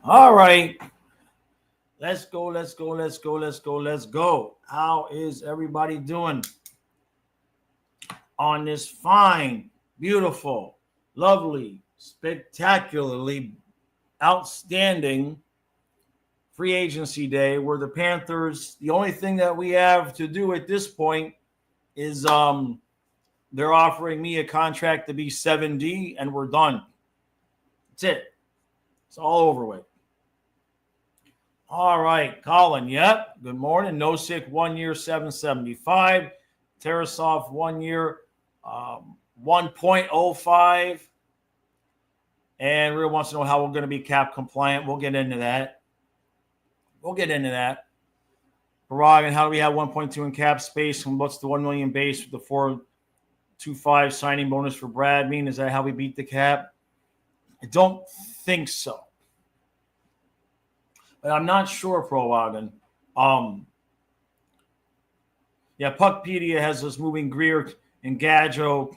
All right. Let's go. How is everybody doing on this fine, beautiful, lovely, spectacularly outstanding free agency day where the Panthers, the only thing that we have to do at this point is they're offering me a contract to be 7D and we're done. That's it. It's all over with. All right, Colin. Yep. Good morning. Nosik, 1 year, 775. Tarasov, 1 year, 1.05. And Real wants to know how we're going to be cap compliant. We'll get into that. Barag, and how do we have 1.2 in cap space? And what's the 1 million base with the 4.25 signing bonus for Brad mean? Is that how we beat the cap? I don't think so. But I'm not sure, Pro Wagon. Puckpedia has us moving Greer and Gadjo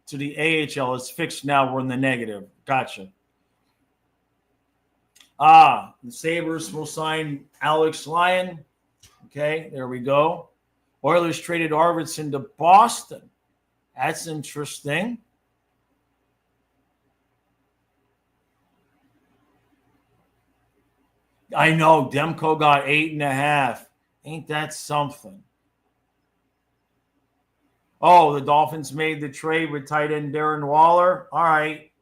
to the AHL. It's fixed now. We're in the negative. Gotcha. The Sabres will sign Alex Lyon. Okay, there we go. Oilers traded Arvidsson to Boston. That's interesting. I know Demko got 8.5. Ain't that something? Oh, the Dolphins made the trade with tight end Darren Waller. All right.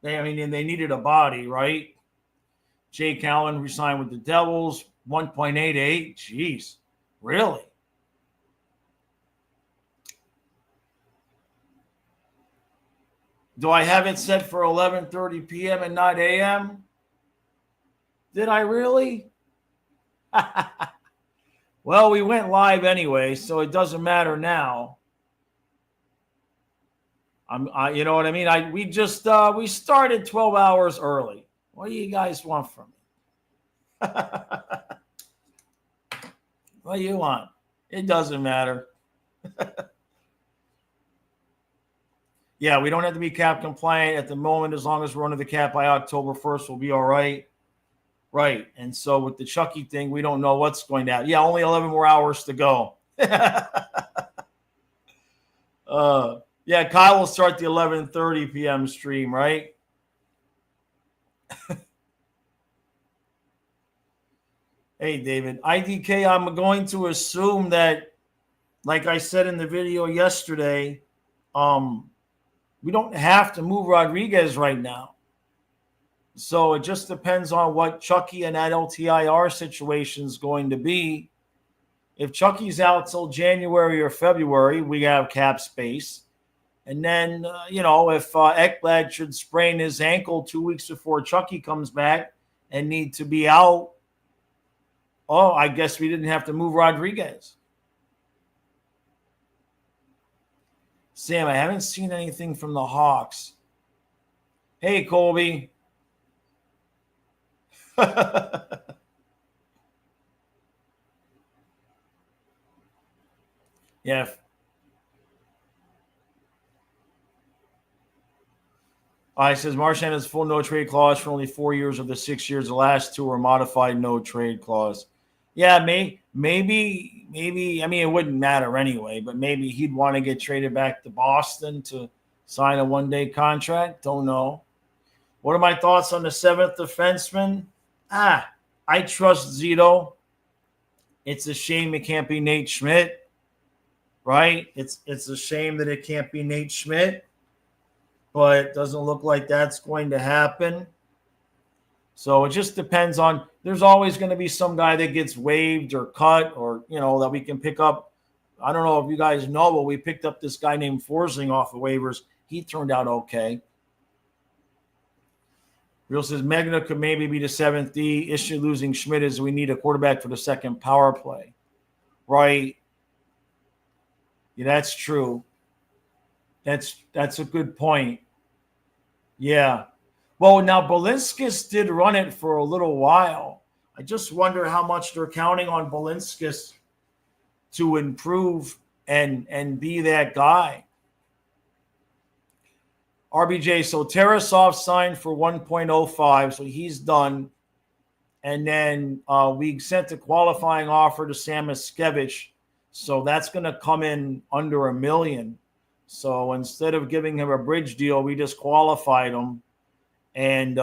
They needed a body, right? Jake Allen resigned with the Devils. 1.88. Jeez. Really? Do I have it set for 11:30 p.m. and not a.m.? Did I really? Well, we went live anyway, so it doesn't matter now. You know what I mean? We started 12 hours early. What do you guys want from me? What do you want? It doesn't matter. Yeah, we don't have to be cap compliant at the moment. As long as we're under the cap by October 1st, we'll be all right. Right. And so with the Chucky thing, we don't know what's going to happen. Yeah, only 11 more hours to go. Kyle will start the 11:30 p.m. stream, right? Hey, David. IDK, I'm going to assume that, like I said in the video yesterday, we don't have to move Rodriguez right now. So it just depends on what Chucky and that LTIR situation is going to be. If Chucky's out till January or February, we have cap space. And then, if Ekblad should sprain his ankle 2 weeks before Chucky comes back and need to be out, I guess we didn't have to move Rodriguez. Sam, I haven't seen anything from the Hawks. Hey, Colby. Yeah. It says Marchand has full no trade clause for only 4 years of the 6 years. The last two are modified no trade clause. Yeah, maybe. I mean, it wouldn't matter anyway, but maybe he'd want to get traded back to Boston to sign a one-day contract. Don't know. What are my thoughts on the seventh defenseman? I trust Zito. It's a shame it can't be Nate Schmidt, right? It's a shame that it can't be Nate Schmidt, but it doesn't look like that's going to happen. So it just depends on – there's always going to be some guy that gets waived or cut or, that we can pick up. I don't know if you guys know, but we picked up this guy named Forsling off of waivers. He turned out okay. Real says Magna could maybe be the 7th D. Issue losing Schmidt is we need a quarterback for the second power play. Right. Yeah, that's true. That's a good point. Yeah. Well, now Balinskis did run it for a little while. I just wonder how much they're counting on Balinskis to improve and be that guy. RBJ, so Tarasov signed for 1.05, so he's done. And then we sent a qualifying offer to Sam Miskevich, so that's going to come in under $1 million. So instead of giving him a bridge deal, we just qualified him, and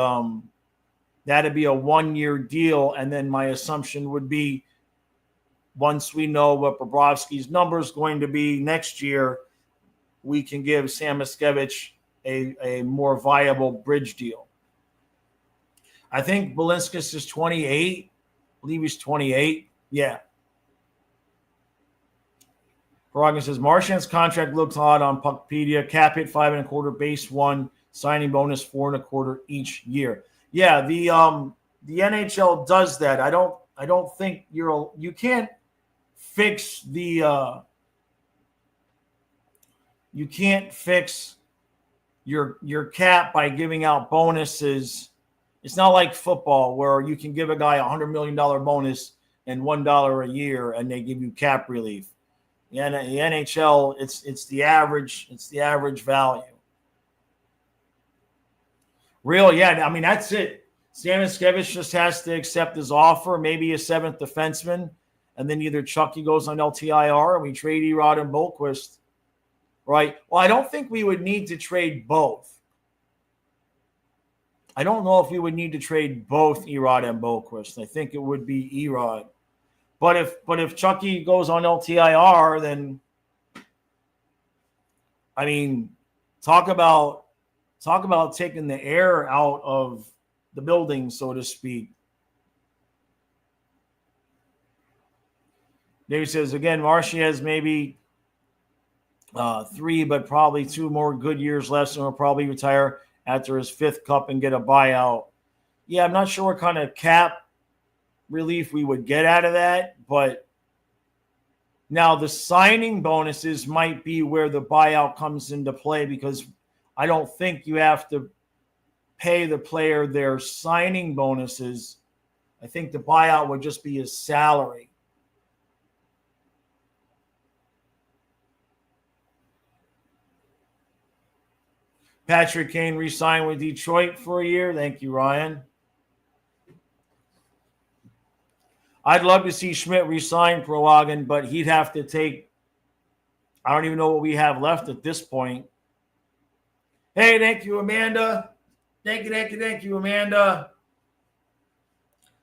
that'd be a 1-year deal. And then my assumption would be, once we know what Bobrovsky's number is going to be next year, we can give Sam Miskevich a more viable bridge deal. I think Belinskas is 28. I believe he's 28. Yeah. Paragon says, Marchand's contract looks odd on Puckpedia. Cap hit 5.25, base 1, signing bonus 4.25 each year. Yeah, the NHL does that. I don't think you can't fix the you can't fix your cap by giving out bonuses. It's not like football where you can give a guy $100 million bonus and $1 a year and they give you cap relief. The NHL, it's the average. It's the average value. Real, yeah. I mean, that's it. Sam Miskevich just has to accept his offer, maybe a 7th defenseman, and then either Chucky goes on LTIR and we trade Erod and Bolquist, right? Well, I don't think we would need to trade both. I don't know if we would need to trade both Erod and Bolquist. I think it would be Erod. But if Chucky goes on LTIR, then I mean, talk about taking the air out of the building, so to speak. Dave says again, Marshy has maybe 3, but probably 2 more good years left, and will probably retire after his 5th cup and get a buyout. Yeah, I'm not sure what kind of cap relief we would get out of that, but now the signing bonuses might be where the buyout comes into play, because I don't think you have to pay the player their signing bonuses. I think the buyout would just be his salary. Patrick Kane re-signed with Detroit for a year. Thank you, Ryan. I'd love to see Schmidt resign for Wagon, but he'd have to take – I don't even know what we have left at this point. Hey, thank you, Amanda. Thank you, Amanda.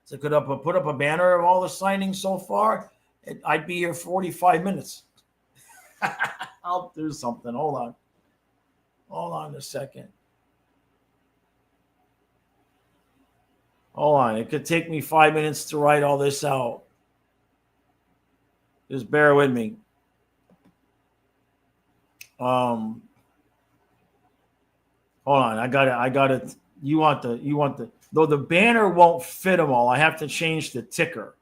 So could put up a banner of all the signings so far. I'd be here 45 minutes. I'll do something. Hold on a second. Hold on. It could take me 5 minutes to write all this out. Just bear with me. Hold on. I got it. You want the, though the banner won't fit them all. I have to change the ticker.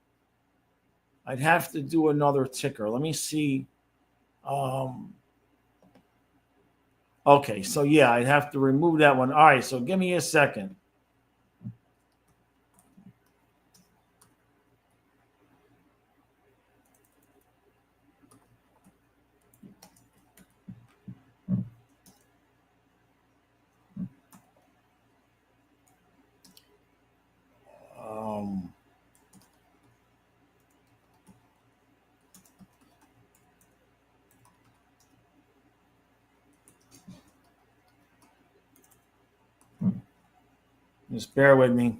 I'd have to do another ticker. Let me see. Okay. So yeah, I'd have to remove that one. All right. So give me a second. Just bear with me.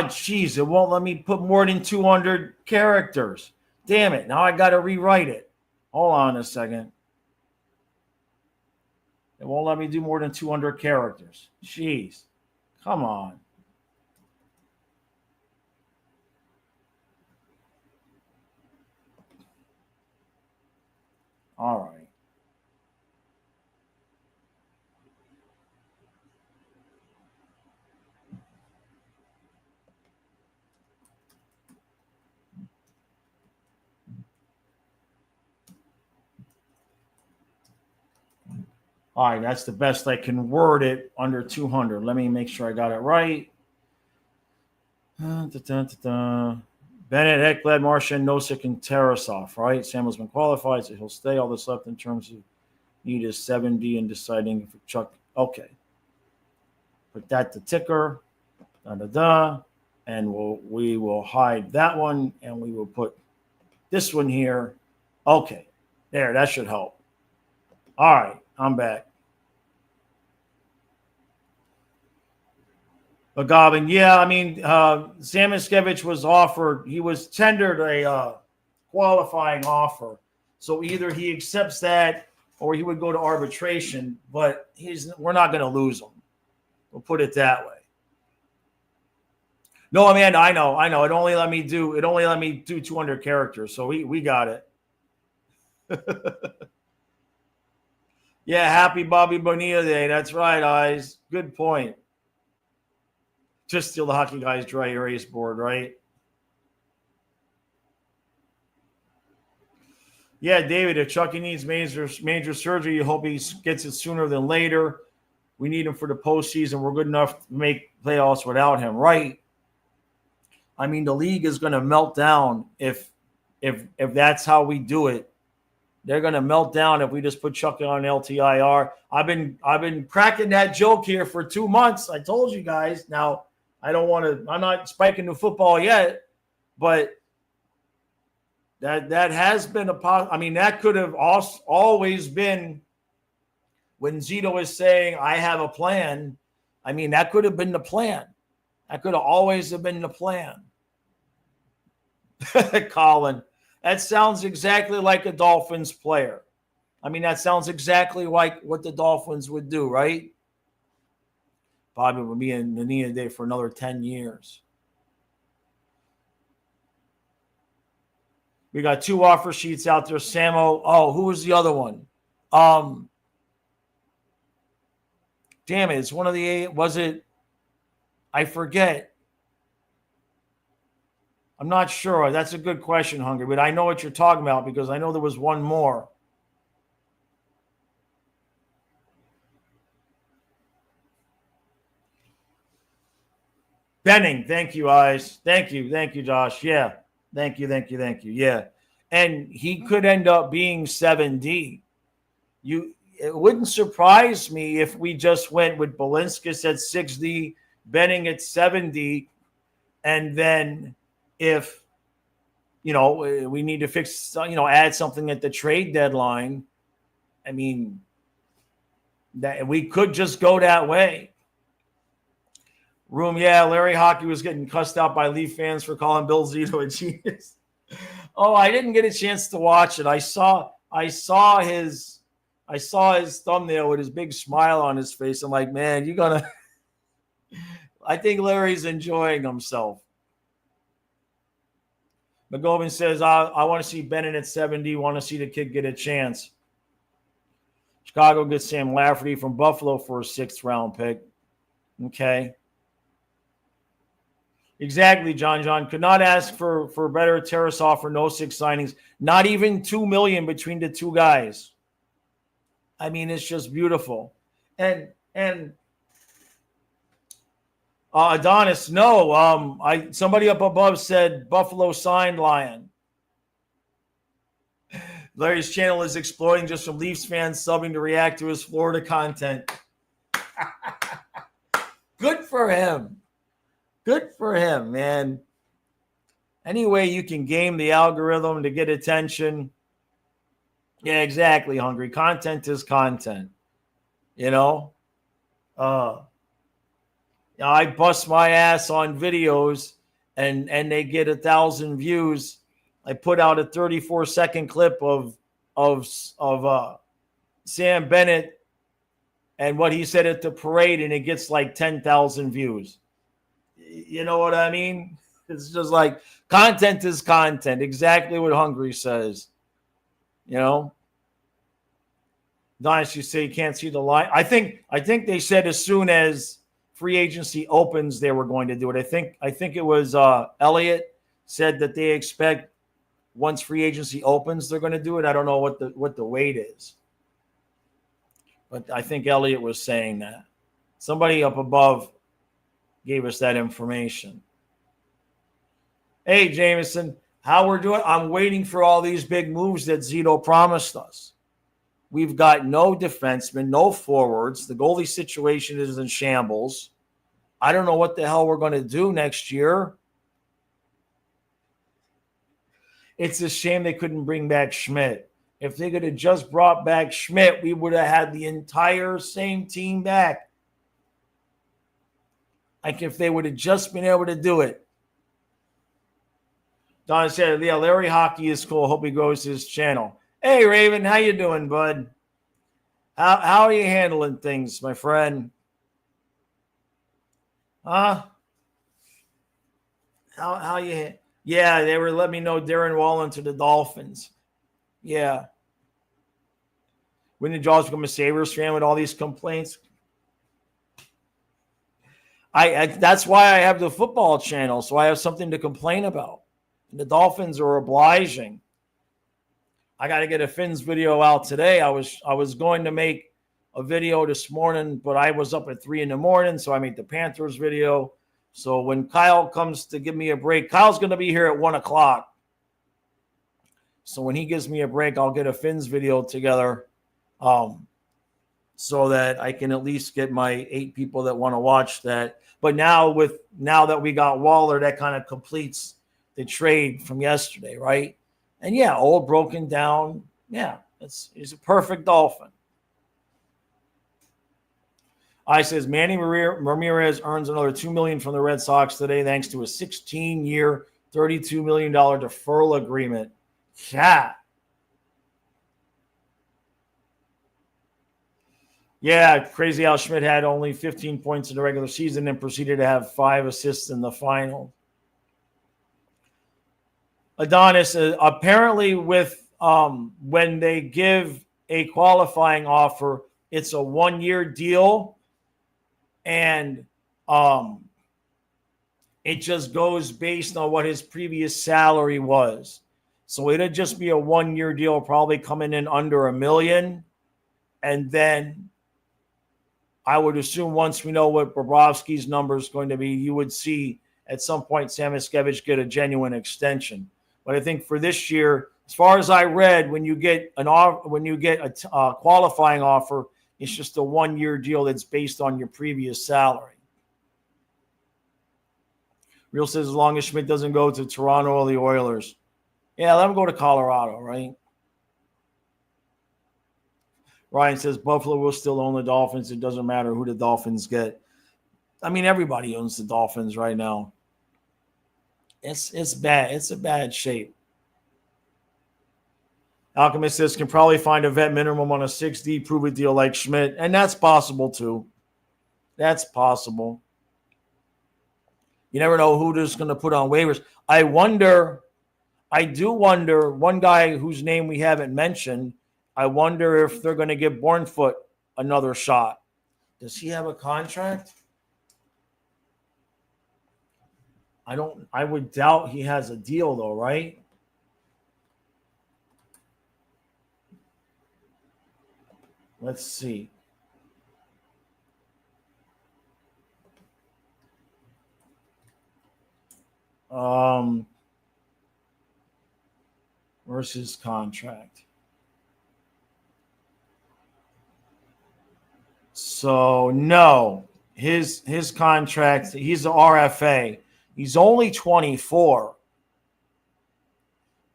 Geez, it won't let me put more than 200 characters. Damn it. Now I got to rewrite it. Hold on a second. It won't let me do more than 200 characters. Jeez. Come on. All right. All right, that's the best I can word it under 200. Let me make sure I got it right. Bennett, Ekblad, Marchand, Nosek, and Tarasov, right? Samuel's been qualified, so he'll stay. All this left in terms of need is 7D and deciding if Chuck. Okay. Put that to ticker. And we will hide that one, and we will put this one here. Okay. There, that should help. All right, I'm back. Agavin, yeah, I mean, Zamiskevich was offered, he was tendered a qualifying offer. So either he accepts that or he would go to arbitration, but we're not going to lose him. We'll put it that way. No, Amanda, I know. It only let me do 200 characters, so we got it. Yeah, happy Bobby Bonilla Day. That's right, Eyes. Good point. Just steal the hockey guy's dry erase board, right? Yeah, David, if Chucky needs major surgery, you hope he gets it sooner than later. We need him for the postseason. We're good enough to make playoffs without him, right? I mean, the league is going to melt down if that's how we do it. They're going to melt down if we just put Chucky on LTIR. I've been cracking that joke here for 2 months. I told you guys. Now, I don't want to – I'm not spiking the football yet, but that has been I mean, that could have always been when Zito is saying, I have a plan. I mean, that could have been the plan. That could have always have been the plan. Colin, that sounds exactly like a Dolphins player. I mean, that sounds exactly like what the Dolphins would do, right? Bobby would be in the Nina Day for another 10 years. We got 2 offer sheets out there. Samo. Oh, who was the other one? Damn it. It's one of the 8. Was it? I forget. I'm not sure. That's a good question, Hungry, but I know what you're talking about because I know there was one more. Benning. Thank you, Eyes. Thank you, Josh. Yeah. Thank you. Yeah. And he could end up being 7D. It wouldn't surprise me if we just went with Balinskis at 6D, Benning at 7D, and then if, we need to fix, add something at the trade deadline, I mean, that we could just go that way. Room, yeah, Larry Hockey was getting cussed out by Leaf fans for calling Bill Zito a genius. Oh, I didn't get a chance to watch it. I saw his thumbnail with his big smile on his face. I'm like, man, I think Larry's enjoying himself. McGovern says, I want to see Bennett at 70. Want to see the kid get a chance. Chicago gets Sam Lafferty from Buffalo for a 6th round pick. Okay. Exactly, John. Could not ask for better Tarasov or Nosek signings. Not even $2 million between the 2 guys. I mean, it's just beautiful. And Adonis, no. Somebody up above said Buffalo signed Lion. Larry's channel is exploding just from Leafs fans subbing to react to his Florida content. Good for him. Good for him, man. Any way you can game the algorithm to get attention. Yeah, exactly, Hungry. Content is content. I bust my ass on videos and they get 1,000 views. I put out a 34-second clip of Sam Bennett and what he said at the parade, and it gets like 10,000 views. You know what I mean? It's just like content is content. Exactly what Hungry says. Dynasty say you can't see the line. I think they said as soon as free agency opens, they were going to do it. I think it was Elliott said that they expect once free agency opens, they're going to do it. I don't know what the wait is, but I think Elliott was saying that. Somebody up above gave us that information. Hey, Jameson, how we're doing? I'm waiting for all these big moves that Zito promised us. We've got no defensemen, no forwards. The goalie situation is in shambles. I don't know what the hell we're going to do next year. It's a shame they couldn't bring back Schmidt. If they could have just brought back Schmidt, we would have had the entire same team back. Like if they would have just been able to do it. Don said, yeah, Larry Hockey is cool. Hope he grows his channel. Hey, Raven, how you doing, bud? How are you handling things, my friend? How you? Yeah, they were letting me know Darren Wallen to the Dolphins. Yeah. When did Jaws become a Sabres fan with all these complaints? I that's why I have the football channel, so I have something to complain about. And the Dolphins are obliging. I got to get a Fins video out today. I was going to make a video this morning, but I was up at 3 a.m, so I made the Panthers video. So when Kyle comes to give me a break, Kyle's going to be here at 1 o'clock. So when he gives me a break, I'll get a Fins video together so that I can at least get my 8 people that want to watch that. But now that we got Waller, that kind of completes the trade from yesterday, right? And yeah, old broken down. Yeah, he's a perfect Dolphin. I says Manny Ramirez earns another $2 million from the Red Sox today, thanks to a 16-year, $32 million deferral agreement. Yeah. Yeah, crazy how Schmidt had only 15 points in the regular season and proceeded to have 5 assists in the final. Adonis, apparently with when they give a qualifying offer, it's a 1-year deal, and it just goes based on what his previous salary was. So it'd just be a 1-year deal, probably coming in under $1 million, and then I would assume once we know what Bobrovsky's number is going to be, you would see at some point Samoskevich get a genuine extension. But I think for this year, as far as I read, when you get a qualifying offer, it's just a 1-year deal that's based on your previous salary. Real says as long as Schmidt doesn't go to Toronto or the Oilers. Yeah, let him go to Colorado, right? Ryan says Buffalo will still own the Dolphins. It doesn't matter who the Dolphins get. I mean, everybody owns the Dolphins right now. It's bad. It's a bad shape. Alchemist says can probably find a vet minimum on a 6D prove-it deal like Schmidt, and that's possible too. That's possible. You never know who they're going to put on waivers. I do wonder, one guy whose name we haven't mentioned, I wonder if they're going to give Bornfoot another shot. Does he have a contract? I would doubt he has a deal though, right? Let's see. Where's his contract? So no, his contract, he's an RFA. He's only 24.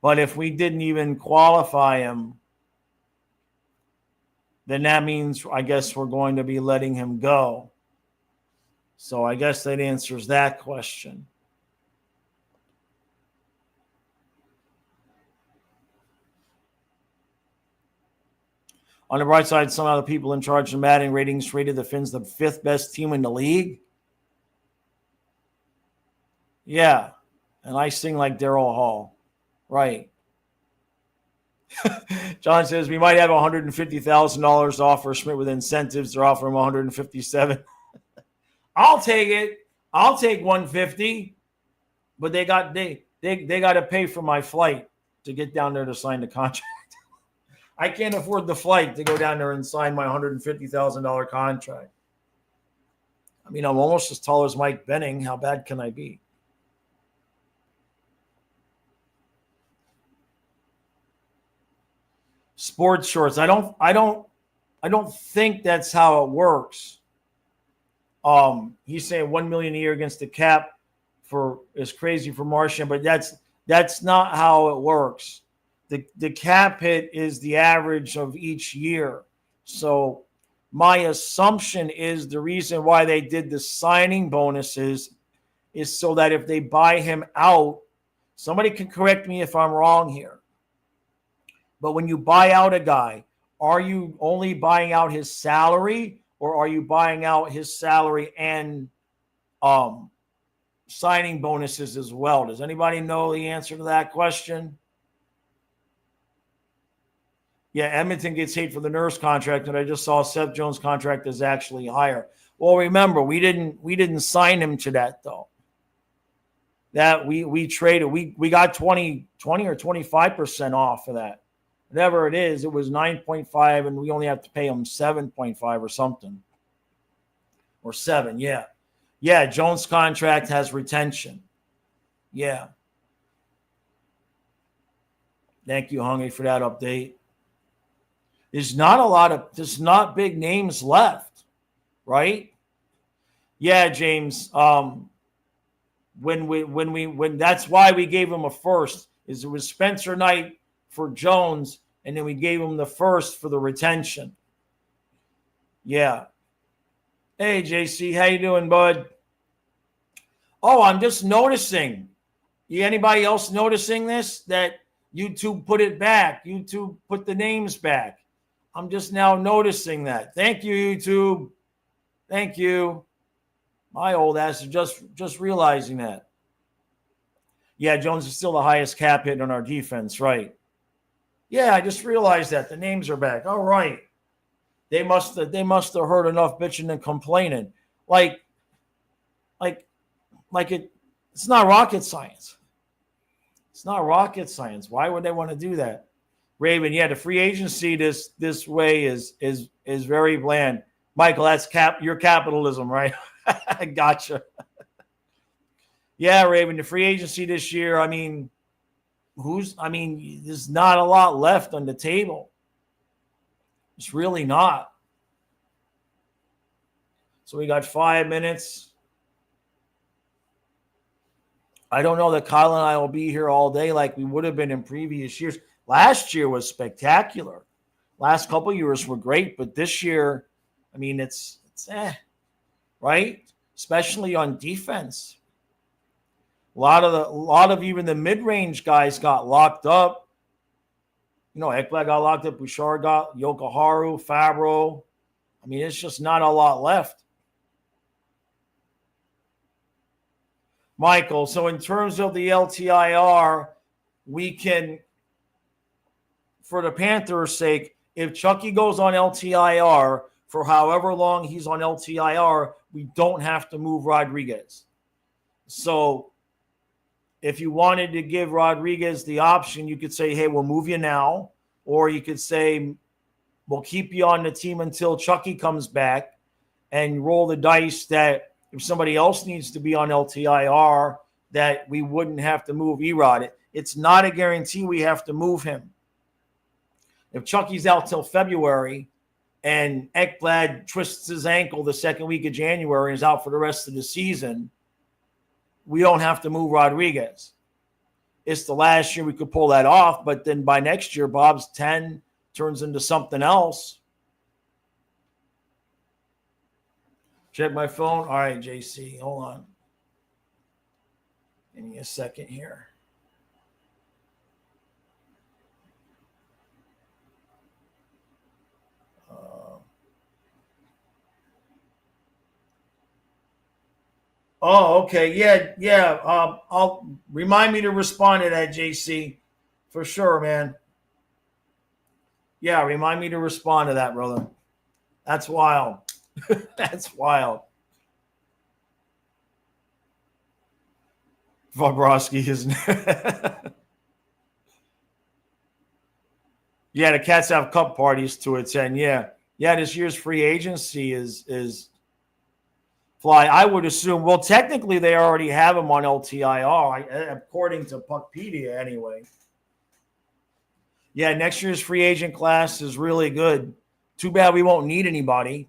But if we didn't even qualify him, then that means I guess we're going to be letting him go. So I guess that answers that question. On the bright side, some of the people in charge of Madden ratings rated the Finns the 5th best team in the league. Yeah, and I sing like Daryl Hall. Right. John says we might have $150,000 to offer Schmidt with incentives. They're offering him 157. I'll take it. I'll take 150, but they got to pay for my flight to get down there to sign the contract. I can't afford the flight to go down there and sign my $150,000 contract. I mean, I'm almost as tall as Mike Benning. How bad can I be? Sports shorts. I don't think that's how it works. He's saying $1 million a year against the cap is crazy for Martian, but that's not how it works. The cap hit is the average of each year. So my assumption is the reason why they did the signing bonuses is so that if they buy him out, somebody can correct me if I'm wrong here. But when you buy out a guy, are you only buying out his salary, or are you buying out his salary and signing bonuses as well? Does anybody know the answer to that question? Yeah, Edmonton gets hate for the Nurse contract, and I just saw Seth Jones' contract is actually higher. Well, remember, we didn't sign him to that though. That we traded, we got 20 or 25% off of that. Whatever it is, it was 9.5, and we only have to pay him 7.5 or something. Or 7, yeah. Yeah, Jones' contract has retention. Yeah. Thank you, Hungry, for that update. There's not big names left, right? Yeah, James. When that's why we gave him a first, is it was Spencer Knight for Jones, and then we gave him the first for the retention. Yeah. Hey, JC, how you doing, bud? Oh, I'm just noticing. Anybody else noticing this? That YouTube put it back. YouTube put the names back. I'm just now noticing that. Thank you, YouTube. Thank you. My old ass is just realizing that. Yeah, Jones is still the highest cap hit on our defense, right? Yeah, I just realized that. The names are back. All right. They must have heard enough bitching and complaining. It's not rocket science. It's not rocket science. Why would they want to do that? Raven, yeah, the free agency this way is very bland. Michael, that's your capitalism, right? I gotcha. Yeah, Raven, the free agency this year, I mean, there's not a lot left on the table. It's really not. So we got 5 minutes. I don't know that Kyle and I will be here all day like we would have been in previous years. Last year was spectacular. Last couple of years were great, but this year, I mean, it's right? Especially on defense. A lot of even the mid-range guys got locked up. You know, Ekblad got locked up, Bouchard got, Yokoharu, Fabro. I mean, it's just not a lot left. Michael, so in terms of the LTIR, we can, for the Panthers' sake, if Chucky goes on LTIR for however long he's on LTIR, we don't have to move Rodriguez. So if you wanted to give Rodriguez the option, you could say, hey, we'll move you now. Or you could say, we'll keep you on the team until Chucky comes back, and roll the dice that if somebody else needs to be on LTIR, that we wouldn't have to move Erod. It's not a guarantee we have to move him. If Chucky's out till February and Ekblad twists his ankle the second week of January and is out for the rest of the season, we don't have to move Rodriguez. It's the last year we could pull that off, but then by next year, Bob's 10 turns into something else. Check my phone. All right, JC, hold on. Give me a second here. Oh, okay. Yeah. I'll remind me to respond to that, JC, for sure, man. Yeah, remind me to respond to that, brother. That's wild. That's wild. Bobrovsky is. Yeah, the Cats have cup parties to attend. Yeah. This year's free agency is fly. I would assume. Well, technically, they already have him on LTIR, according to Puckpedia, anyway. Yeah, next year's free agent class is really good. Too bad we won't need anybody,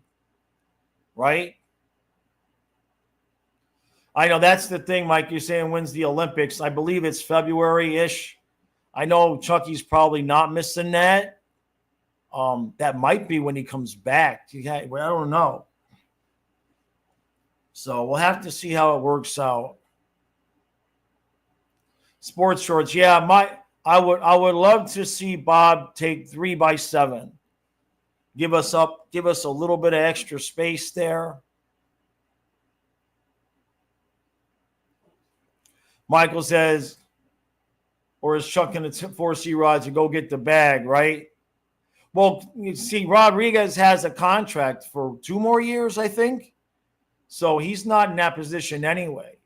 right? I know that's the thing, Mike. You're saying when's the Olympics? I believe it's February-ish. I know Chucky's probably not missing that. That might be when he comes back. I don't know. So we'll have to see how it works out. Sports shorts, yeah. I would love to see Bob take 3x7. Give us a little bit of extra space there. Michael says, or is Chuck going to force Rod to go get the bag, right? Well, you see, Rodriguez has a contract for 2 more years, I think. So he's not in that position anyway.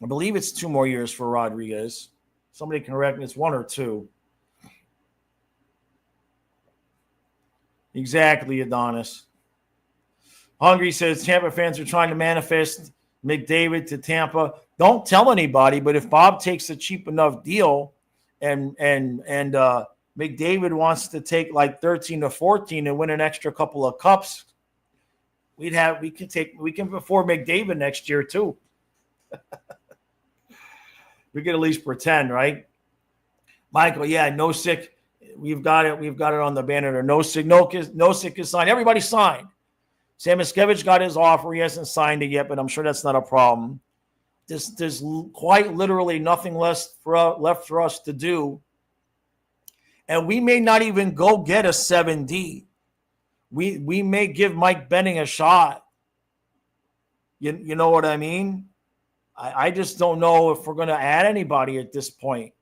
I believe it's 2 more years for Rodriguez. Somebody can correct me. It's 1 or 2. Exactly, Adonis. Hungry says Tampa fans are trying to manifest McDavid to Tampa. Don't tell anybody, but if Bob takes a cheap enough deal and McDavid wants to take like 13 to 14 and win an extra couple of cups, we can afford McDavid next year too. We can at least pretend, right? Michael, yeah, no sick. We've got it on the banner. No sick is signed. Everybody signed. Sam Miskevich got his offer. He hasn't signed it yet, but I'm sure that's not a problem. There's quite literally nothing left for us to do. And we may not even go get a 7D. We may give Mike Benning a shot. You know what I mean? I just don't know if we're going to add anybody at this point.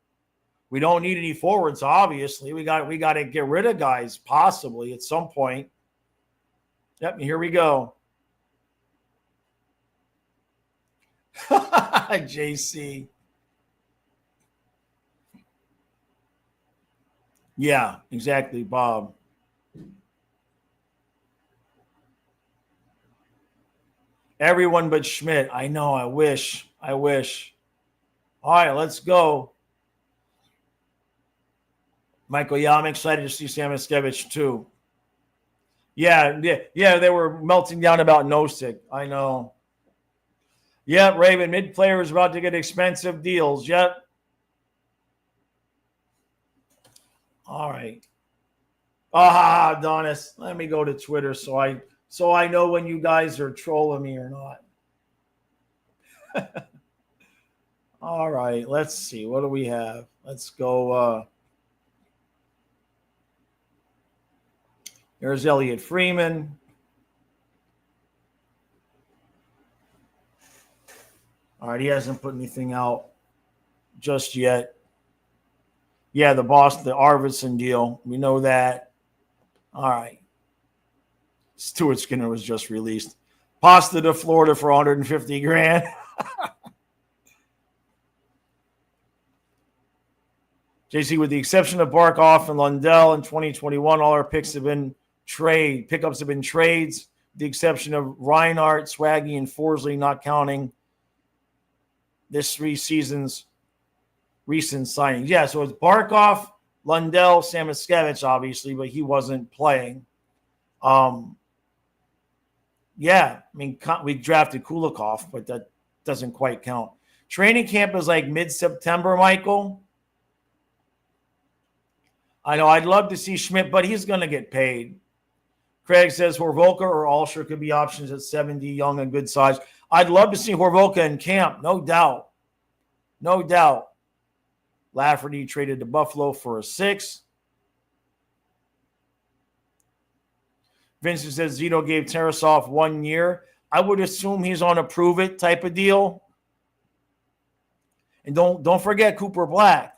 We don't need any forwards, obviously. We got to get rid of guys possibly at some point. Yep, here we go. JC. Yeah, exactly, Bob. Everyone but Schmidt. I know. I wish. All right, let's go. Michael, yeah, I'm excited to see Sam Miskevich too. Yeah, they were melting down about Nosek. I know. Yep, Raven, mid-player is about to get expensive deals. Yep. All right. Adonis, let me go to Twitter so I know when you guys are trolling me or not. All right, let's see. What do we have? Let's go. There's Elliot Freeman. All right, he hasn't put anything out just yet. Yeah, the Arvidsson deal. We know that. All right. Stuart Skinner was just released. Pasta to Florida for $150,000. JC, with the exception of Barkov and Lundell in 2021, all our pickups have been trades, the exception of Reinhart, Swaggy, and Forsley, not counting this 3 seasons recent signings. Yeah, so it's Barkov, Lundell, Sam Miskevich, obviously, but he wasn't playing. Yeah, I mean, we drafted Kulikov, but that doesn't quite count. Training camp is like mid-September, Michael. I know I'd love to see Schmidt, but he's going to get paid. Craig says Horvolka or Alsher could be options at 70, young and good size. I'd love to see Horvolka in camp, no doubt. No doubt. Lafferty traded to Buffalo for a 6. Vincent says Zito gave Tarasov 1 year. I would assume he's on a prove-it type of deal. And don't forget Cooper Black.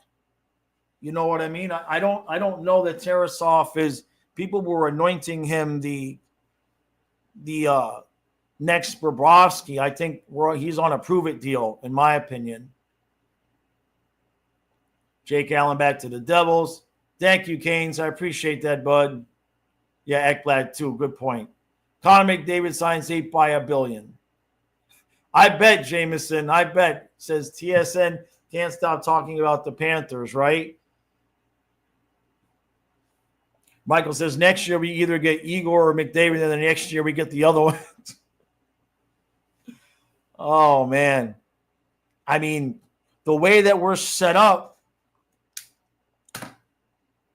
You know what I mean? I don't know that Tarasov is. People were anointing him the next Bobrovsky. I think he's on a prove it deal, in my opinion. Jake Allen back to the Devils. Thank you, Canes. I appreciate that, bud. Yeah, Ekblad too. Good point. Connor McDavid signs 8 by $1 billion. I bet, Jameson. I bet. Says TSN can't stop talking about the Panthers, right? Michael says next year we either get Igor or McDavid, and the next year we get the other one. Oh, man. I mean, the way that we're set up,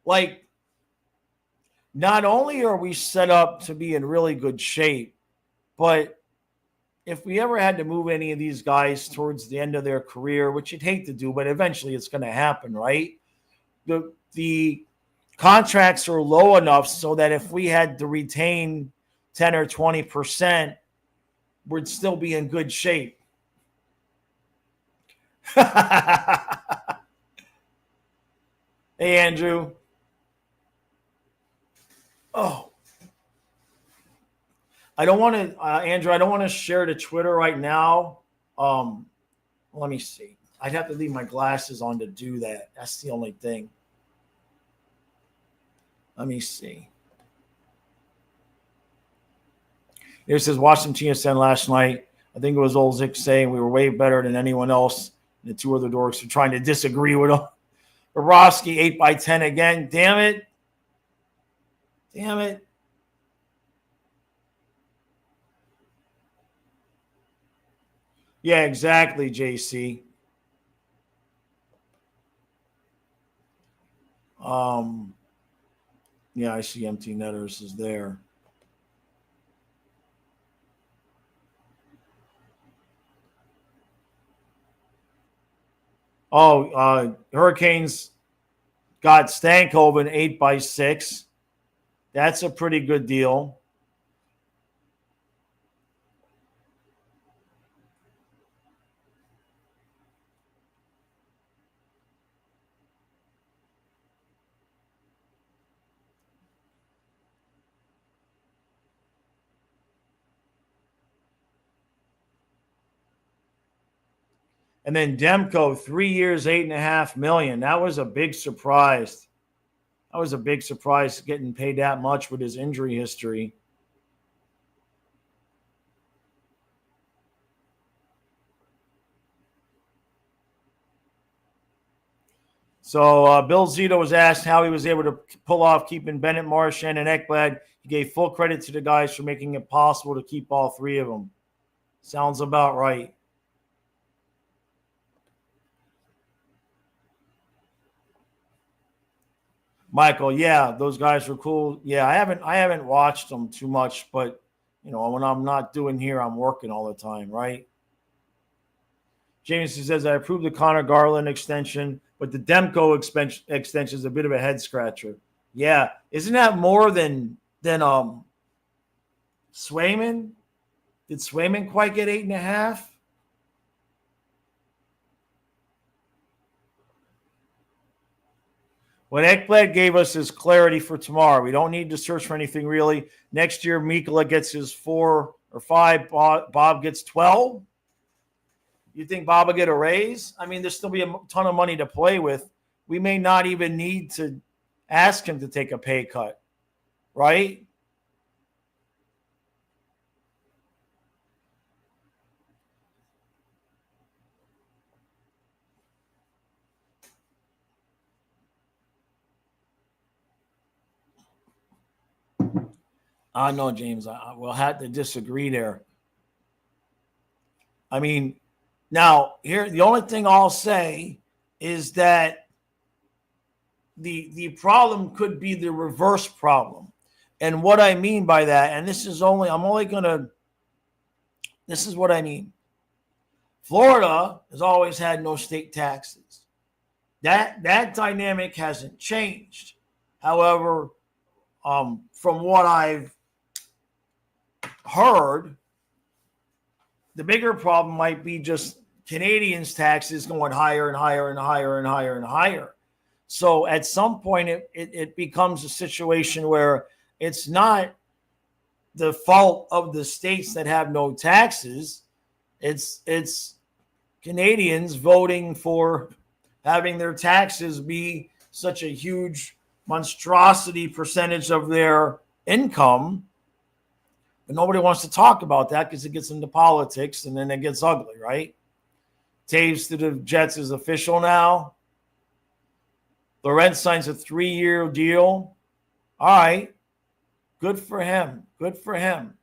like, not only are we set up to be in really good shape, but if we ever had to move any of these guys towards the end of their career, which you'd hate to do, but eventually it's going to happen, right? The contracts are low enough so that if we had to retain 10 or 20%, we'd still be in good shape. Hey, Andrew. Oh, I don't want to, Andrew, I don't want to share the Twitter right now. Let me see. I'd have to leave my glasses on to do that. That's the only thing. Let me see. It says, watched some TSN last night. I think it was old Zick saying we were way better than anyone else. And the two other dorks are trying to disagree with him. Bobrovsky, 8 by 10 again. Damn it. Damn it. Yeah, exactly, JC. Yeah, I see empty netters is there. Oh, Hurricanes got Stankoven 8 by 6. That's a pretty good deal. And then Demko, 3 years, $8.5 million. That was a big surprise. That was a big surprise getting paid that much with his injury history. So Bill Zito was asked how he was able to pull off keeping Bennett, Marchand, and Ekblad. He gave full credit to the guys for making it possible to keep all three of them. Sounds about right. Michael, yeah, those guys were cool. Yeah, I haven't watched them too much, but you know, when I'm not doing here, I'm working all the time, right? Jameson says I approved the Connor Garland extension, but the Demko extension is a bit of a head scratcher. Yeah, isn't that more than Swayman? Did Swayman quite get 8.5? When Ekblad gave us his clarity for tomorrow, we don't need to search for anything really. Next year, Mikkola gets his 4 or 5. Bob gets 12. You think Bob will get a raise? I mean, there'll still be a ton of money to play with. We may not even need to ask him to take a pay cut, right? I know, James. I will have to disagree there. I mean, now here the only thing I'll say is that the problem could be the reverse problem. And what I mean by that, and this is what I mean. Florida has always had no state taxes. That dynamic hasn't changed. However, from what I've heard, the bigger problem might be just Canadians' taxes going higher and higher and higher and higher and higher. So at some point, it becomes a situation where it's not the fault of the states that have no taxes. It's Canadians voting for having their taxes be such a huge monstrosity percentage of their income. But nobody wants to talk about that because it gets into politics and then it gets ugly, right? Taves to the Jets is official now. Lorentz signs a 3-year deal. All right. Good for him. Good for him.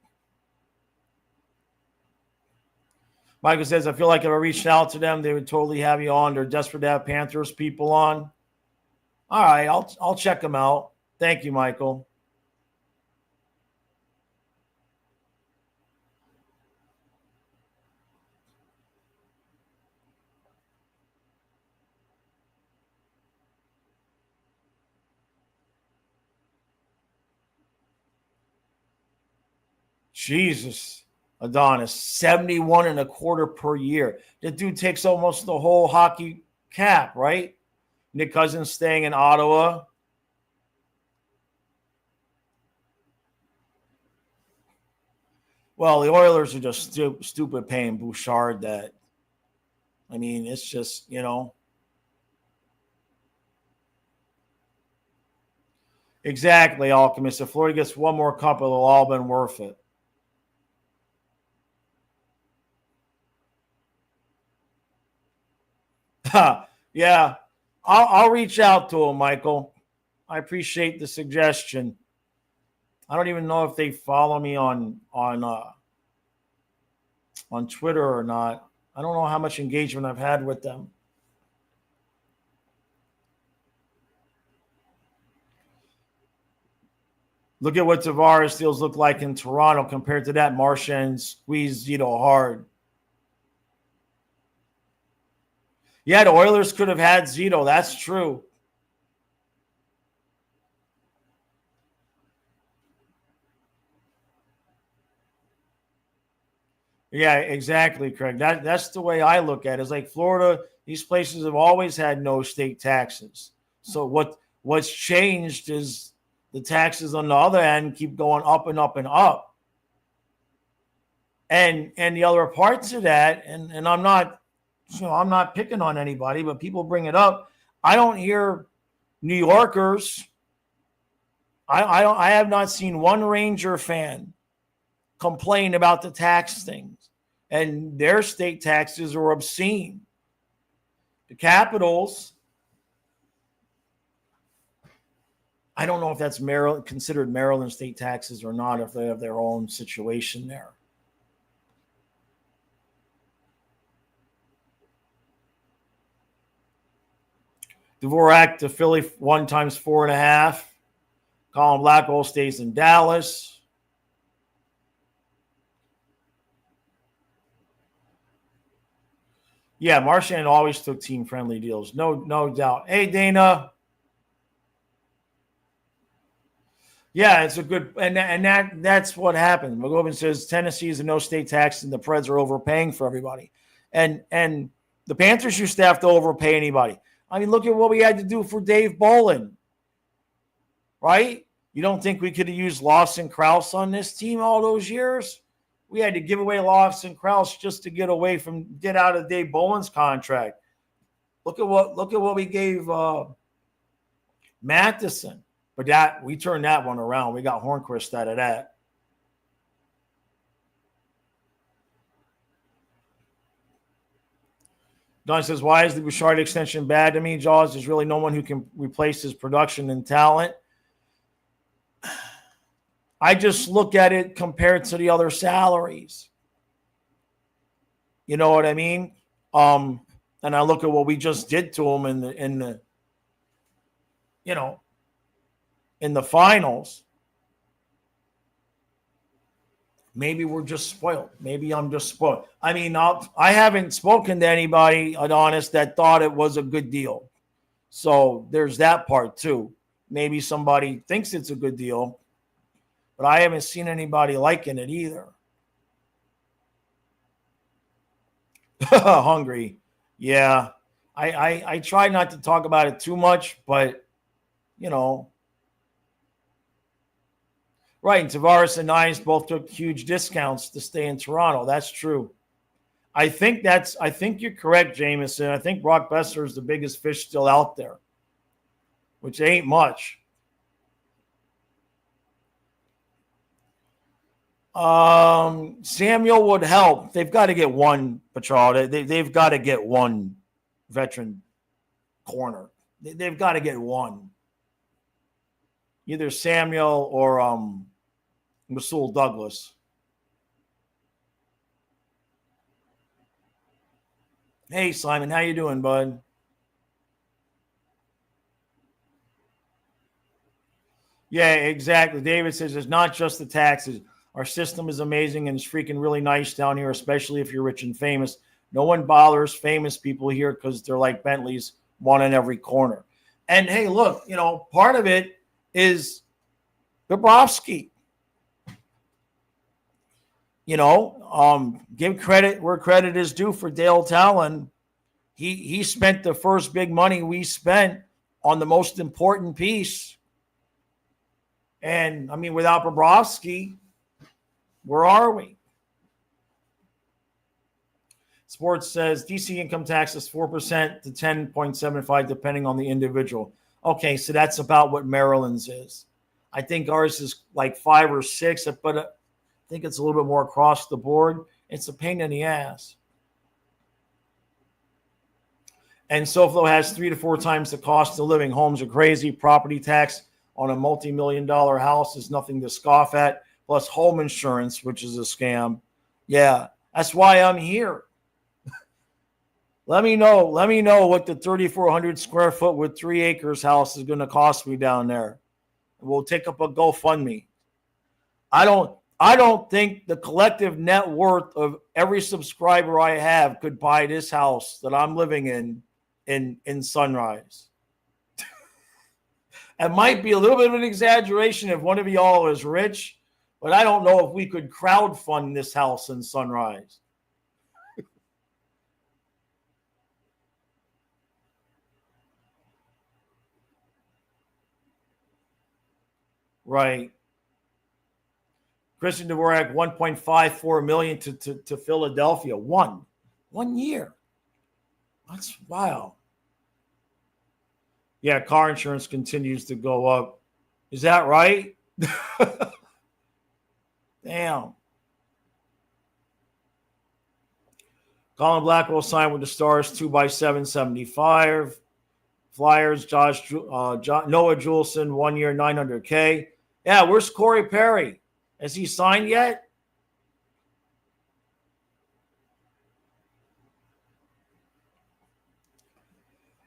Michael says, I feel like if I reached out to them, they would totally have you on. They're desperate to have Panthers people on. All right. I'll check them out. Thank you, Michael. Jesus, Adonis, 71 and a quarter per year. The dude takes almost the whole hockey cap, right? Nick Cousins staying in Ottawa. Well, the Oilers are just stupid paying Bouchard that. I mean, it's just, Exactly, Alchemist. If Florida gets one more cup, it'll all been worth it. Yeah, I'll reach out to him, Michael. I appreciate the suggestion. I don't even know if they follow me on Twitter or not. I don't know how much engagement I've had with them. Look at what Tavares deals look like in Toronto compared to that. Marchand squeezed Zito hard. Yeah, the Oilers could have had Zito. That's true. Yeah, exactly, Craig. That's the way I look at it. It's like Florida, these places have always had no state taxes. So what's changed is the taxes on the other end keep going up and up and up. And the other parts of that, and I'm not picking on anybody, but people bring it up. I don't hear New Yorkers. I have not seen one Ranger fan complain about the tax things, and their state taxes are obscene. The Capitals, I don't know if that's considered Maryland state taxes or not, if they have their own situation there. Dvorak to Philly 1 times 4.5. Colin Blackwell stays in Dallas. Yeah, Marchand always took team-friendly deals. No doubt. Hey, Dana. Yeah, it's a good – and that's what happened. McGovern says Tennessee is a no-state tax and the Preds are overpaying for everybody. And the Panthers used to have to overpay anybody. I mean, look at what we had to do for Dave Bolin, right? You don't think we could have used Lawson Krause on this team all those years? We had to give away Lawson Krause just to get out of Dave Bolin's contract. Look at what we gave Matheson. But we turned that one around. We got Hornquist out of that. Don says, why is the Bouchard extension bad to me, Jaws? There's really no one who can replace his production and talent. I just look at it compared to the other salaries. You know what I mean? And I look at what we just did to him in the finals. Maybe we're just spoiled. Maybe I'm just spoiled. I mean, I haven't spoken to anybody, Adonis, that thought it was a good deal. So there's that part too. Maybe somebody thinks it's a good deal, but I haven't seen anybody liking it either. Hungry. Yeah. I try not to talk about it too much, but you know, right. And Tavares and Nyes both took huge discounts to stay in Toronto. That's true. I think you're correct, Jameson. I think Brock Besser is the biggest fish still out there, which ain't much. Samuel would help. They've got to get one, Petrol. They've got to get one veteran corner. They've got to get one. Either Samuel or Rasul Douglas. Hey, Simon, how you doing, bud? Yeah, exactly. David says it's not just the taxes. Our system is amazing and it's freaking really nice down here, especially if you're rich and famous. No one bothers famous people here because they're like Bentleys, one in every corner. And hey, look, part of it is Bobrovsky. Give credit where credit is due for Dale Talon. He spent the first big money we spent on the most important piece. And I mean, without Bobrovsky, where are we? Sports says DC income tax is 4% to 10.75, depending on the individual. Okay, so that's about what Maryland's is. I think ours is like 5 or 6, but I think it's a little bit more across the board. It's a pain in the ass. And SoFlo has 3 to 4 times the cost of living. Homes are crazy. Property tax on a multi-million-dollar house is nothing to scoff at. Plus home insurance, which is a scam. Yeah, that's why I'm here. Let me know what the 3,400 square foot with 3 acres house is going to cost me down there. We'll take up a GoFundMe. I don't think the collective net worth of every subscriber I have could buy this house that I'm living in Sunrise. It might be a little bit of an exaggeration if one of y'all is rich, but I don't know if we could crowdfund this house in Sunrise. Right. Christian Dvorak, $1.54 million to Philadelphia. One year. That's wow. Yeah, car insurance continues to go up. Is that right? Damn. Colin Blackwell signed with the Stars 2x775. Flyers, Noah Juleson, 1 year, $900K. Yeah, where's Corey Perry? Has he signed yet?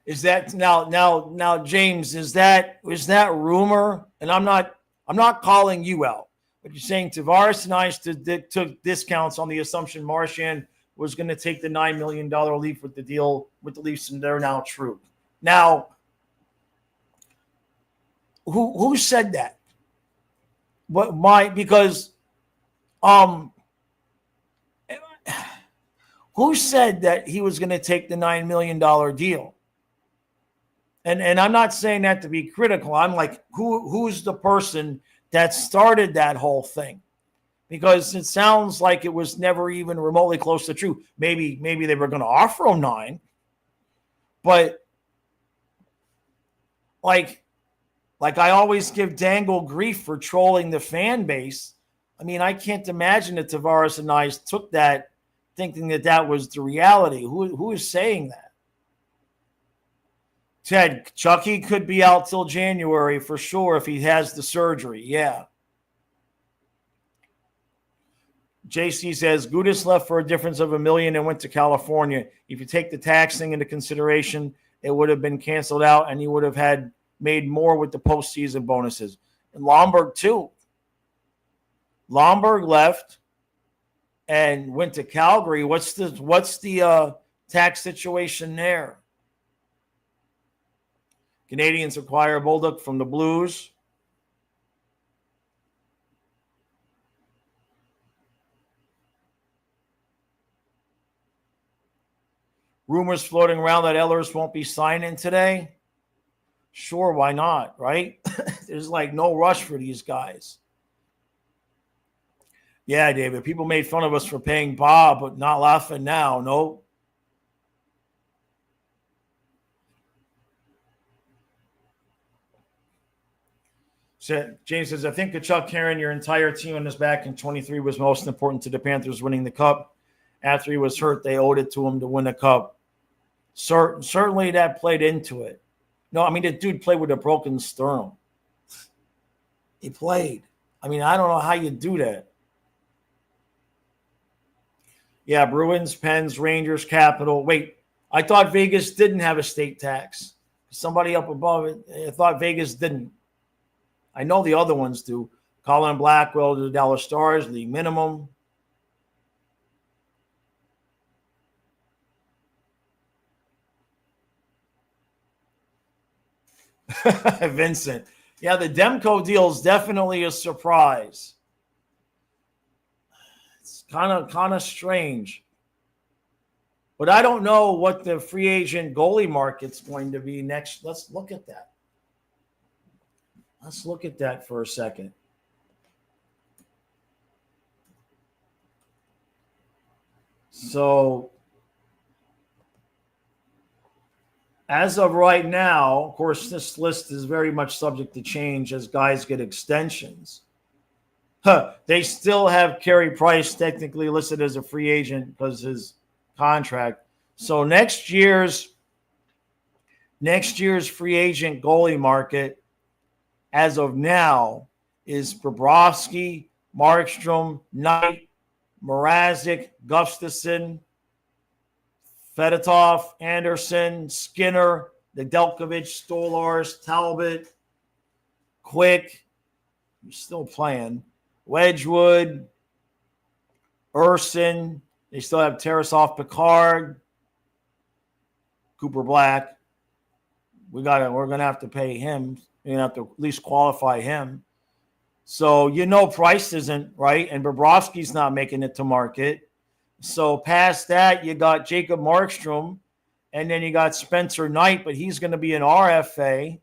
Is that now, James? Is that rumor? And I'm not calling you out, but you're saying Tavares and I took discounts on the assumption Marchand was going to take the $9 million leap with the deal with the Leafs, and they're now true. Now, who said that? Because who said that he was going to take the $9 million deal? And I'm not saying that to be critical. I'm like, who's the person that started that whole thing? Because it sounds like it was never even remotely close to true. Maybe they were going to offer him 9, but like I always give Dangle grief for trolling the fan base. I mean, I can't imagine that Tavares and I took that thinking that was the reality. Who is saying that? Ted, Chucky could be out till January for sure if he has the surgery. Yeah. JC says, Gudis left for a difference of $1 million and went to California. If you take the taxing into consideration, it would have been canceled out and he would have had made more with the postseason bonuses. And Lomberg too. Lomberg left and went to Calgary. What's the tax situation there? Canadiens acquire Bolduc from the Blues. Rumors floating around that Ellers won't be signing today. Sure, why not, right? There's like no rush for these guys. Yeah, David, people made fun of us for paying Bob, but not laughing now. No. So James says, I think Kachuk carrying your entire team on his back in 23 was most important to the Panthers winning the cup. After he was hurt, they owed it to him to win the cup. Certainly that played into it. No, I mean, the dude played with a broken sternum. He played. I mean, I don't know how you do that. Yeah, Bruins, Pens, Rangers, Capital. Wait, I thought Vegas didn't have a state tax. Somebody up above it, I thought Vegas didn't. I know the other ones do. Colin Blackwell to the Dallas Stars, the minimum. Vincent. Yeah, the Demko deal is definitely a surprise. It's kind of strange. But I don't know what the free agent goalie market's going to be next. Let's look at that. Let's look at that for a second. So, as of right now, of course, this list is very much subject to change as guys get extensions. They still have Carey Price technically listed as a free agent because his contract. So next year's free agent goalie market, as of now, is Bobrovsky, Markstrom, Knight, Mrazek, Gustafsson, Fedotov, Anderson, Skinner, Nedeljkovic, Stolars, Talbot, Quick, he's still playing, Wedgwood, Urson. They still have Tarasov, Picard, Cooper Black. We're gonna have to pay him. We're gonna have to at least qualify him. So Price isn't right, and Bobrovsky's not making it to market. So past that, you got Jacob Markstrom, and then you got Spencer Knight, but he's going to be an RFA.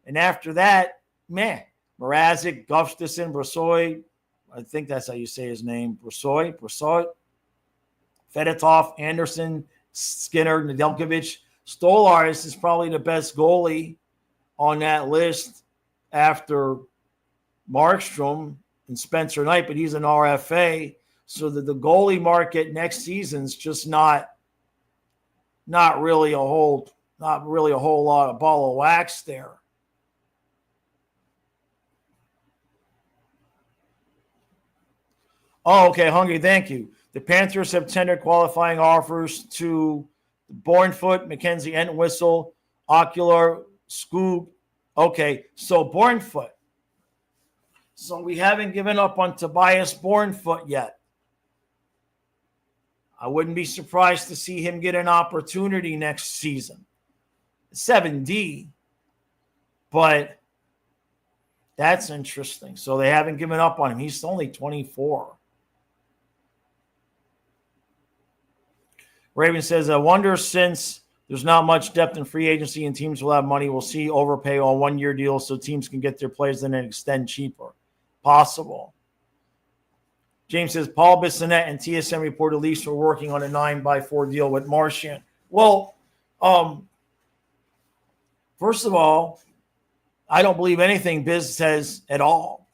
And after that, Mrazek, Gustafsson, Brassoi, I think that's how you say his name, Brassoi, Fedotov, Anderson, Skinner, Nedeljkovic. Stolaris is probably the best goalie on that list after Markstrom and Spencer Knight, but he's an RFA. So that the goalie market next season's just not really a whole lot of ball of wax there. Oh, okay, Hungry, thank you. The Panthers have tendered qualifying offers to Bournefoot, Mackenzie Entwistle, Ocular, Scoob. Okay, so Bournefoot. So we haven't given up on Tobias Bournefoot yet. I wouldn't be surprised to see him get an opportunity next season. 7D, but that's interesting. So they haven't given up on him. He's only 24. Raven says, I wonder since there's not much depth in free agency and teams will have money, we'll see overpay on one-year deals so teams can get their players and then extend cheaper. Possible. James says, Paul Bissonnette and TSN report at least were working on a 9x4 deal with Marchand. Well, first of all, I don't believe anything Biz says at all.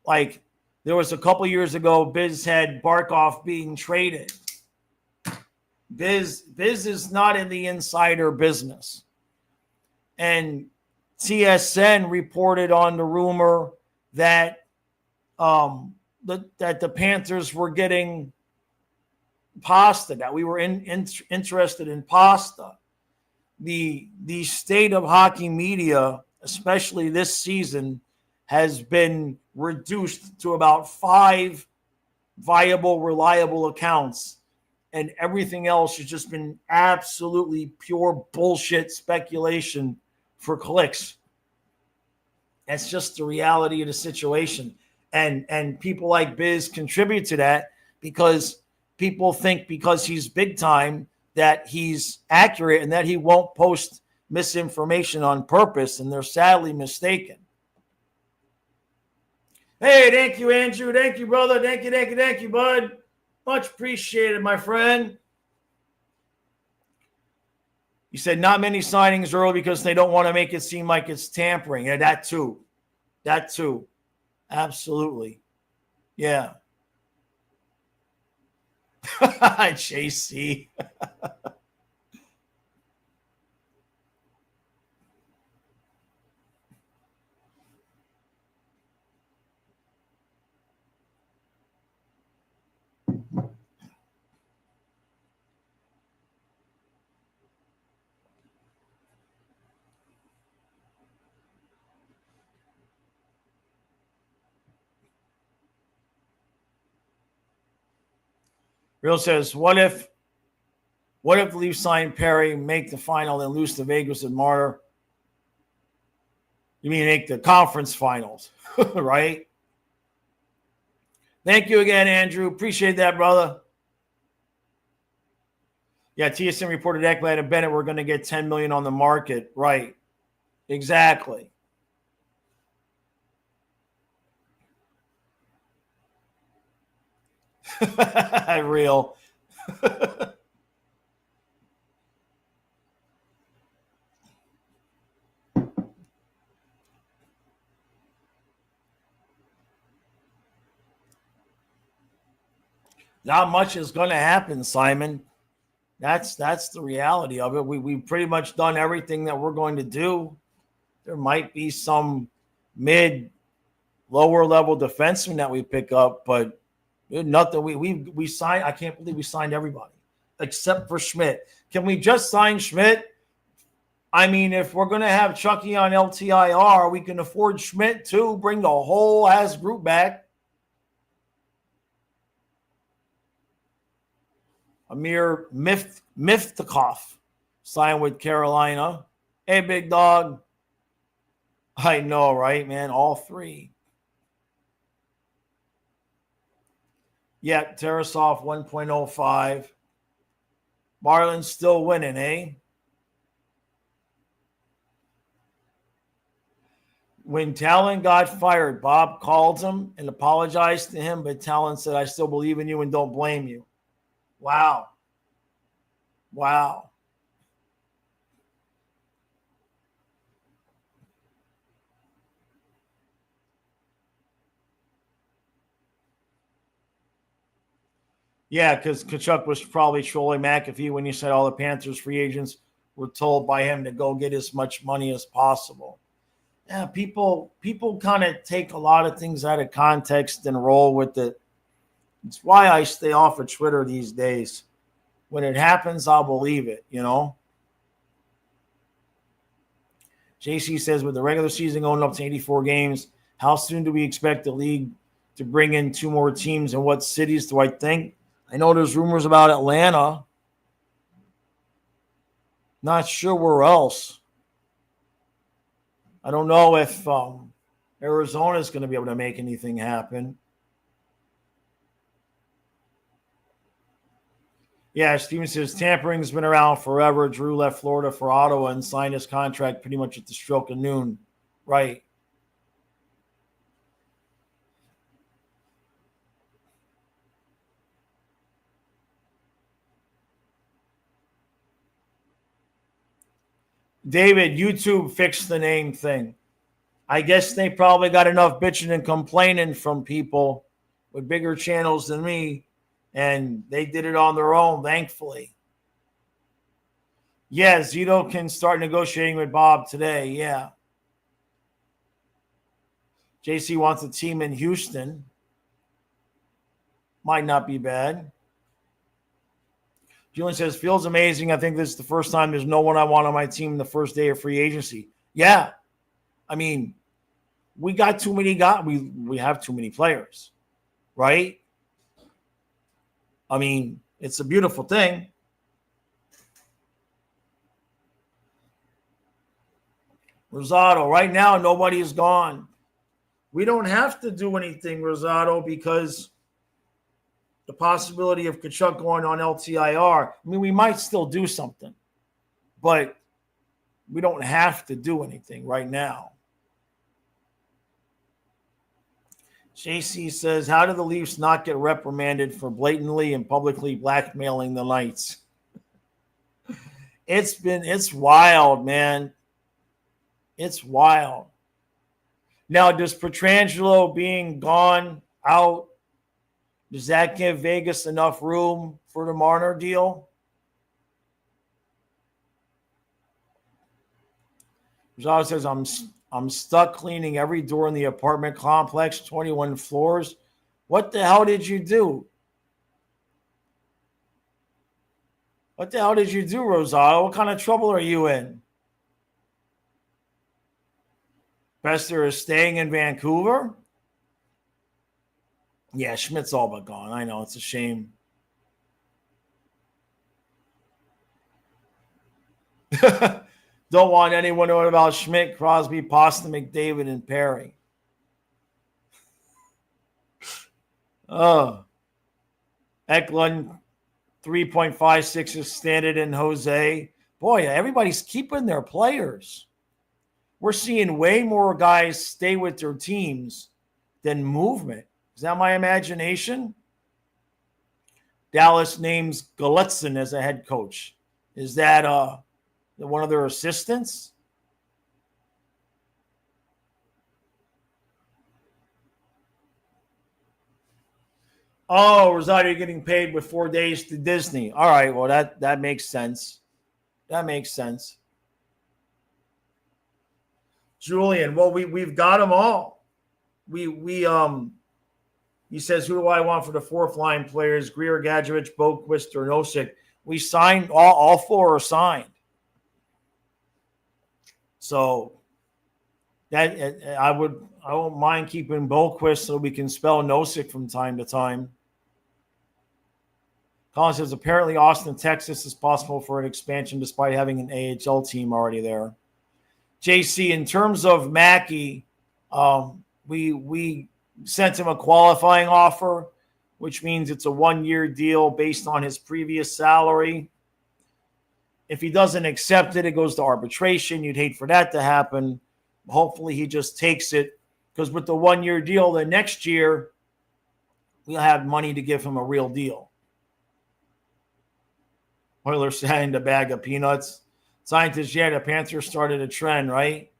Like, there was a couple years ago, Biz had Barkov being traded. Biz is not in the insider business. And TSN reported on the rumor that that the Panthers were getting Pasta, that we were interested in Pasta. The state of hockey media, especially this season, has been reduced to about 5 viable, reliable accounts, and everything else has just been absolutely pure bullshit speculation for clicks. That's just the reality of the situation. And people like Biz contribute to that because people think because he's big time that he's accurate and that he won't post misinformation on purpose, and they're sadly mistaken. Hey, thank you, Andrew. Thank you, brother. Thank you, bud. Much appreciated, my friend. You said not many signings early because they don't want to make it seem like it's tampering. Yeah, that too. Absolutely. Yeah. JC. Real says, what if the Leafs sign Perry, make the final, then lose to Vegas and Martyr? You mean make the conference finals, right? Thank you again, Andrew. Appreciate that, brother. Yeah, TSN reported Ekblad and Bennett were going to get $10 million on the market. Right. Exactly. Real. Not much is going to happen, Simon. That's the reality of it. We've pretty much done everything that we're going to do. There might be some lower level defensemen that we pick up, but nothing. We signed. I can't believe we signed everybody except for Schmidt. Can we just sign Schmidt? I mean, if we're going to have Chucky on LTIR, we can afford Schmidt too. Bring the whole ass group back. Amir Miftakov signed with Carolina. Hey, big dog. I know, right, man? All three. Yeah, Tarasov 1.05. Marlins still winning, eh? When Talon got fired, Bob called him and apologized to him, but Talon said, I still believe in you and don't blame you. Wow. Yeah, because Kachuk was probably trolling McAfee when he said all the Panthers free agents were told by him to go get as much money as possible. Yeah, people kind of take a lot of things out of context and roll with it. It's why I stay off of Twitter these days. When it happens, I'll believe it, you know? JC says, with the regular season going up to 84 games, how soon do we expect the league to bring in 2 more teams, and what cities do I think? I know there's rumors about Atlanta. Not sure where else. I don't know if Arizona is going to be able to make anything happen. Yeah, Steven says tampering's been around forever. Drew left Florida for Ottawa and signed his contract pretty much at the stroke of noon. Right. David, YouTube fixed the name thing. I guess they probably got enough bitching and complaining from people with bigger channels than me, and they did it on their own, thankfully. Yeah, Zito can start negotiating with Bob today. Yeah. JC wants a team in Houston. Might not be bad. Julian says, feels amazing. I think this is the first time there's no one I want on my team the first day of free agency. Yeah. I mean, we got too many guys. We have too many players, right? I mean, it's a beautiful thing. Rosado, right now, nobody is gone. We don't have to do anything, Rosado, because the possibility of Tkachuk going on LTIR. I mean, we might still do something, but we don't have to do anything right now. JC says, how did the Leafs not get reprimanded for blatantly and publicly blackmailing the Knights? It's wild, man. It's wild. Now, does Pietrangelo being gone out, does that give Vegas enough room for the Marner deal? Rosado says, I'm stuck cleaning every door in the apartment complex, 21 floors. What the hell did you do? What the hell did you do, Rosado? What kind of trouble are you in? Bester is staying in Vancouver? Yeah, Schmidt's all but gone. I know, it's a shame. Don't want anyone to know about Schmidt, Crosby, Pasta, McDavid, and Perry. Eklund, 3.56 is standard in Jose. Boy, everybody's keeping their players. We're seeing way more guys stay with their teams than movement. Is that my imagination? Dallas names Galitzin as a head coach. Is that one of their assistants? Oh, Rosario getting paid with 4 days to Disney. All right, well, that makes sense. That makes sense. Julian, well, we've got them all. He says, who do I want for the fourth line players? Greer, Gadjevich, Boquist, or Nosek. We signed all four are signed. So that I won't mind keeping Boquist so we can spell Nosek from time to time. Colin says, apparently Austin, Texas is possible for an expansion despite having an AHL team already there. JC, in terms of Mackey, we sent him a qualifying offer, which means it's a 1-year deal based on his previous salary. If he doesn't accept it, it goes to arbitration. You'd hate for that to happen. Hopefully he just takes it, because with the 1-year deal, then next year we'll have money to give him a real deal. Oilers signed a bag of peanuts. Scientists, yeah, the Panthers started a trend, right?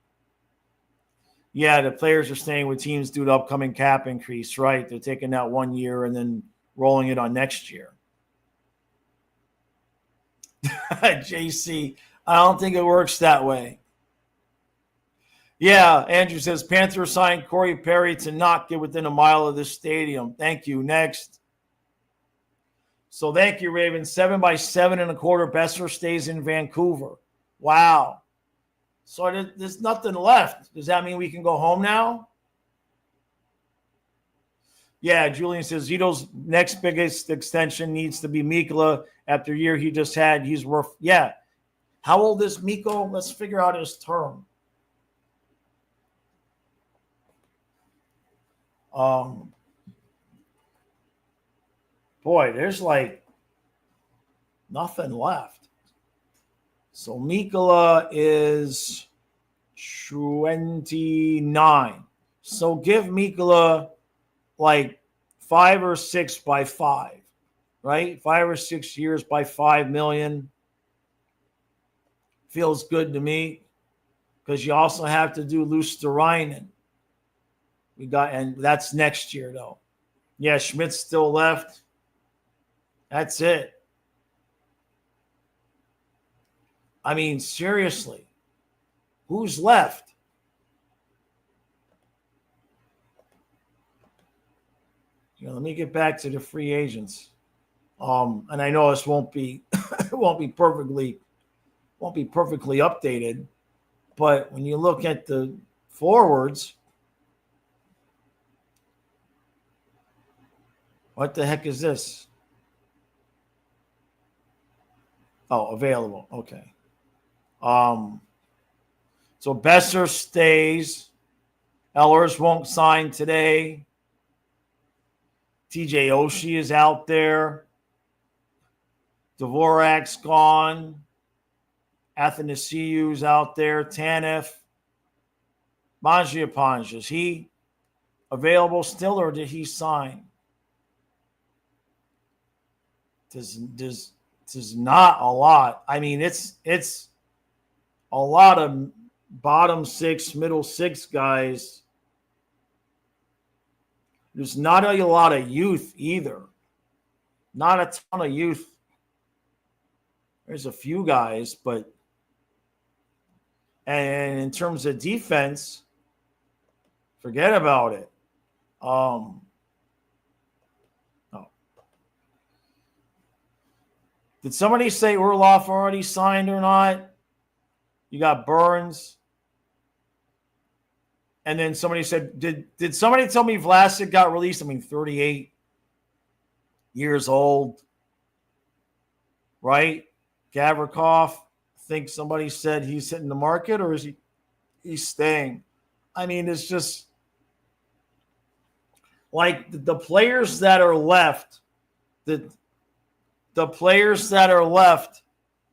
Yeah, the players are staying with teams due to upcoming cap increase, right? They're taking that 1 year and then rolling it on next year. JC, I don't think it works that way. Yeah, Andrew says, Panthers signed Corey Perry to not get within a mile of the stadium. Thank you. Next. So thank you, Raven. 7 by 7.25. Besser stays in Vancouver. Wow. So there's nothing left. Does that mean we can go home now? Yeah, Julian says Zito's next biggest extension needs to be Mikkola. After a year he just had, he's worth, yeah. How old is Mikko? Let's figure out his term. Boy, there's like nothing left. So Mikkola is 29. So give Mikkola like 5 or 6 by 5, right? 5 or 6 years by $5 million. Feels good to me, because you also have to do Luosterainen. And that's next year though. Yeah, Schmidt's still left. That's it. I mean, seriously, who's left? Let me get back to the free agents. And I know this won't be perfectly updated, but when you look at the forwards, what the heck is this? Oh, available. Okay. So Besser stays. Ellers won't sign today. TJ Oshie is out there. Dvorak's gone. Athanasiou's out there. Tanev. Mangiapane, is he available still, or did he sign? There's not a lot. I mean, it's a lot of bottom six, middle six guys. There's not a lot of youth either. Not a ton of youth. There's a few guys, but and in terms of defense, forget about it. Oh. Did somebody say Orlov already signed or not? You got Burns. And then somebody said, did somebody tell me Vlasic got released? I mean, 38 years old, right? Gavrikov, I think somebody said he's hitting the market, or is he's staying? I mean, it's just like the players that are left, the players that are left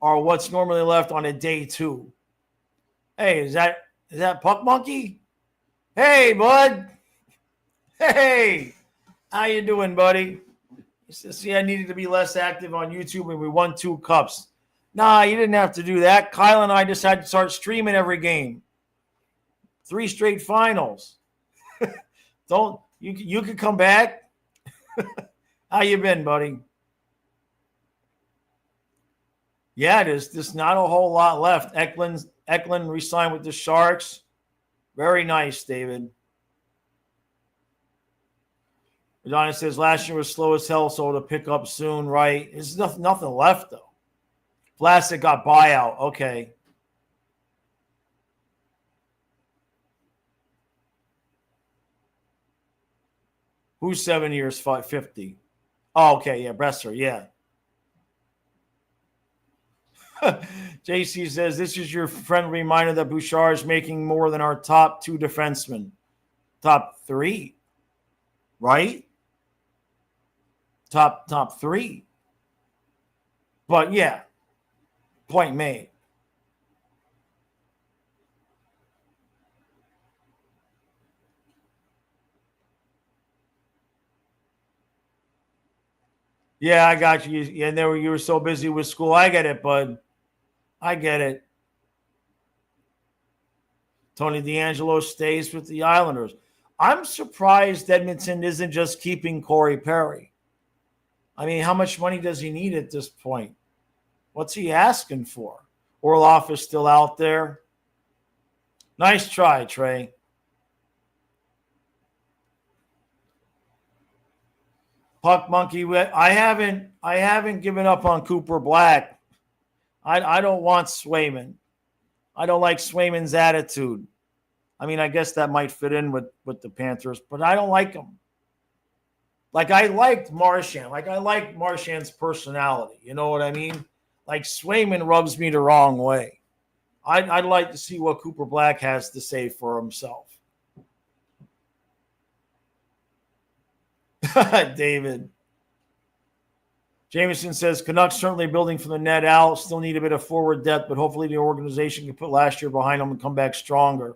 are what's normally left on a day two. Hey, is that Puck Monkey? Hey, bud. Hey, how you doing, buddy? See, I needed to be less active on YouTube, and we won 2 cups. Nah, you didn't have to do that. Kyle and I just had to start streaming every game. 3 straight finals. You could come back. How you been, buddy? Yeah, there's just not a whole lot left. Eklund re-signed with the Sharks. Very nice, David. Adonis says last year was slow as hell, so to pick up soon, right? There's nothing left, though. Vlasic got buyout. Okay. Who's 7 years, 550? Oh, okay, yeah, Bresser, yeah. JC says, this is your friendly reminder that Bouchard is making more than our top 2 defensemen. Top 3, right? Top 3. But, yeah, point made. Yeah, I got you. Yeah, you were so busy with school. I get it, bud. I get it. Tony DeAngelo stays with the Islanders. I'm surprised Edmonton isn't just keeping Corey Perry. I mean, how much money does he need at this point? What's he asking for? Orlov is still out there. Nice try, Trey. Puck Monkey, I haven't given up on Cooper Black. I don't want Swayman. I don't like Swayman's attitude. I mean, I guess that might fit in with the Panthers, but I don't like him. Like, I liked Marchand. Like, I like Marchand's personality. You know what I mean? Like, Swayman rubs me the wrong way. I'd like to see what Cooper Black has to say for himself. David. Jameson says, Canucks certainly building from the net out. Still need a bit of forward depth, but hopefully the organization can put last year behind them and come back stronger.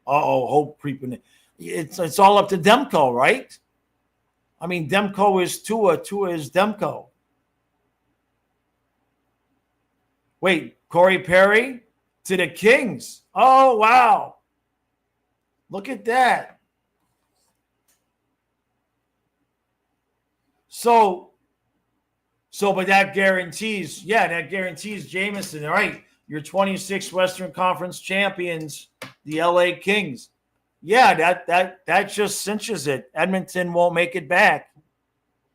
Hope creeping in. It's all up to Demko, right? I mean, Demko is Tua. Tua is Demko. Wait, Corey Perry to the Kings. Oh, wow. Look at that. But that guarantees Jameson, right? Your 26 Western Conference champions, the LA Kings. Yeah, that just cinches it. Edmonton won't make it back.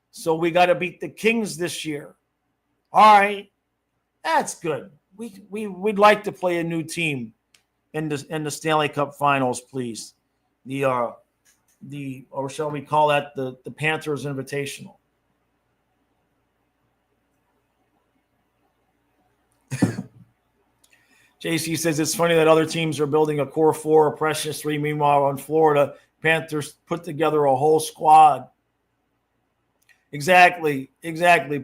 So we got to beat the Kings this year. All right. That's good. We'd like to play a new team in the Stanley Cup Finals, please. Or shall we call that the Panthers Invitational? JC says it's funny that other teams are building a core 4, a precious 3. Meanwhile, in Florida, Panthers put together a whole squad. Exactly.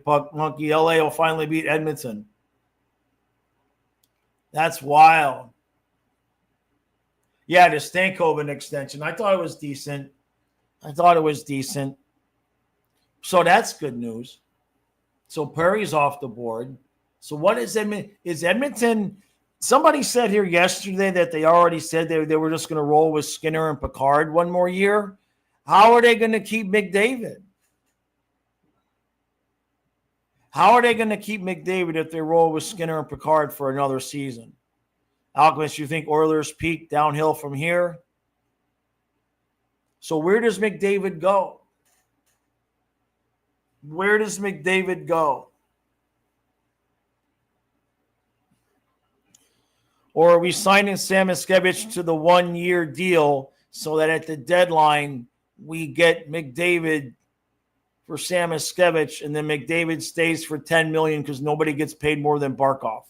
Puck Monkey. LA will finally beat Edmonton. That's wild. Yeah, the Stankoven extension. I thought it was decent. So that's good news. So Perry's off the board. So what is Edmonton? Is Edmonton? Somebody said here yesterday that they already said they were just going to roll with Skinner and Picard one more year. How are they going to keep McDavid? How are they going to keep McDavid if they roll with Skinner and Picard for another season? Alchemist, you think Oilers peak downhill from here? So where does McDavid go? Where does McDavid go? Or are we signing Samoskevich to the 1-year deal so that at the deadline we get McDavid for Samoskevich and then McDavid stays for $10 million because nobody gets paid more than Barkov?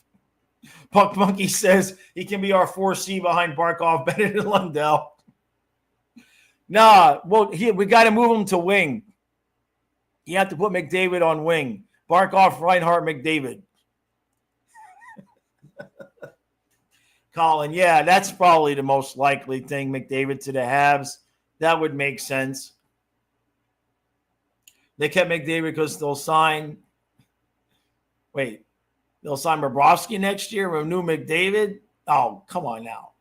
Puck Monkey says he can be our 4C behind Barkov, Bennett, and Lundell. Nah, well, we got to move him to wing. You have to put McDavid on wing. Barkov, Reinhart, McDavid. Colin, yeah, that's probably the most likely thing. McDavid to the Habs. That would make sense. They kept McDavid because they'll sign. Wait, they'll sign Bobrovsky next year with new McDavid? Oh, come on now.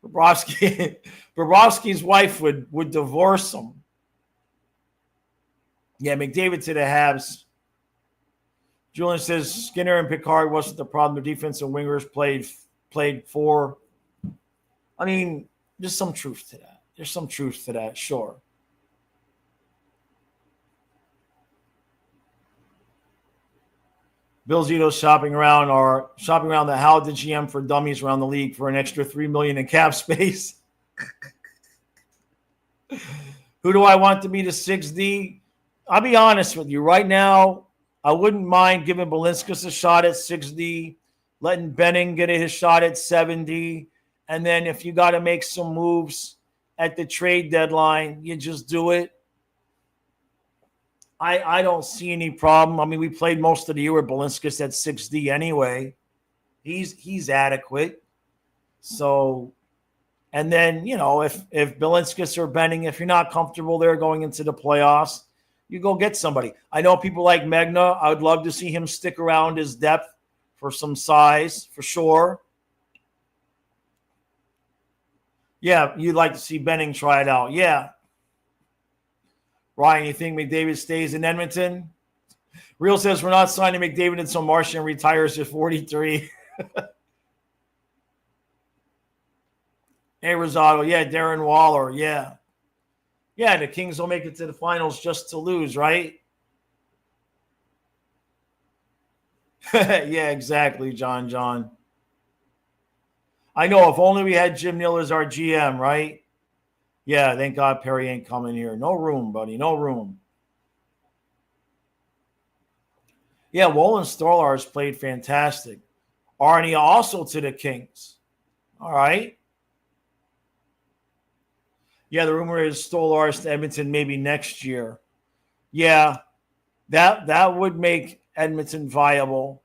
Bobrovsky's wife would divorce him. Yeah, McDavid to the Habs. Julian says Skinner and Picard wasn't the problem. The defensive wingers played for. I mean, there's some truth to that. Sure. Bill Zito's shopping around the How the GM for dummies around the league for an extra $3 million in cap space. Who do I want to be the 6D? I'll be honest with you. Right now, I wouldn't mind giving Belinskas a shot at 6D, letting Benning get his shot at 7D, and then if you got to make some moves at the trade deadline, you just do it. I don't see any problem. I mean, we played most of the year with Belinskas at 6D anyway. He's adequate. So, and then, if Belinskas or Benning, if you're not comfortable there going into the playoffs, you go get somebody. I know people like Megna. I would love to see him stick around his depth for some size, for sure. Yeah, you'd like to see Benning try it out. Yeah. Ryan, you think McDavid stays in Edmonton? Real says we're not signing McDavid until Martian retires at 43. Hey, Rosado. Yeah, Darren Waller. Yeah. Yeah, the Kings will make it to the finals just to lose, right? Yeah, exactly, John. I know, if only we had Jim Neal as our GM, right? Yeah, thank God Perry ain't coming here. No room, buddy, no room. Yeah, Wolin Stolar has played fantastic. Arnie also to the Kings. All right. Yeah, the rumor is Stolarz to Edmonton maybe next year. Yeah, that would make Edmonton viable.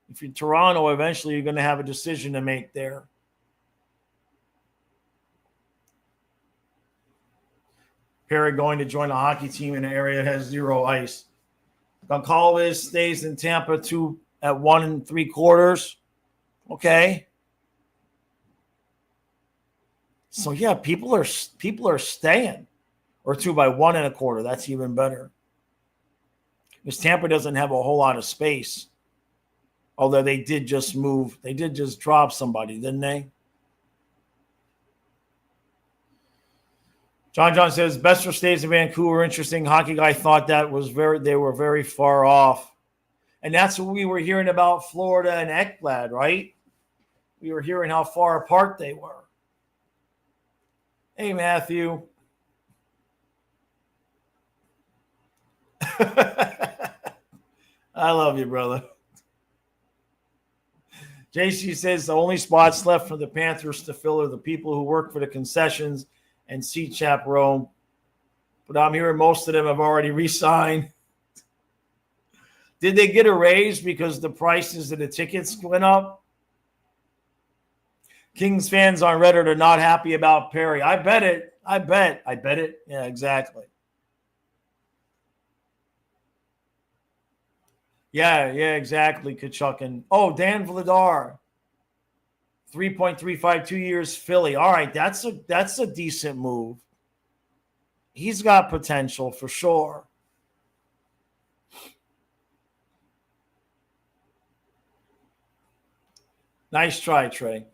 If you're Toronto, eventually you're going to have a decision to make there. Perry going to join a hockey team in an area that has 0 ice. Goncalves stays in Tampa at 1 3/4. Okay. So yeah, people are staying, or 2 by 1 1/4. That's even better. Because Tampa doesn't have a whole lot of space. Although they did just drop somebody, didn't they? John says Besser stays in Vancouver. Interesting. Hockey guy thought that they were very far off. And that's what we were hearing about Florida and Ekblad, right? We were hearing how far apart they were. Hey, Matthew. I love you, brother. JC says the only spots left for the Panthers to fill are the people who work for the concessions and seat chaperone. but I'm hearing most of them have already re-signed. Did they get a raise because the prices of the tickets went up? Kings fans on Reddit are not happy about Perry. I bet it. I bet it. Yeah, exactly. Yeah, exactly, Kachuk. And Dan Vladar. 3.35, 2 years, Philly. All right, that's a decent move. He's got potential for sure. Nice try, Trey.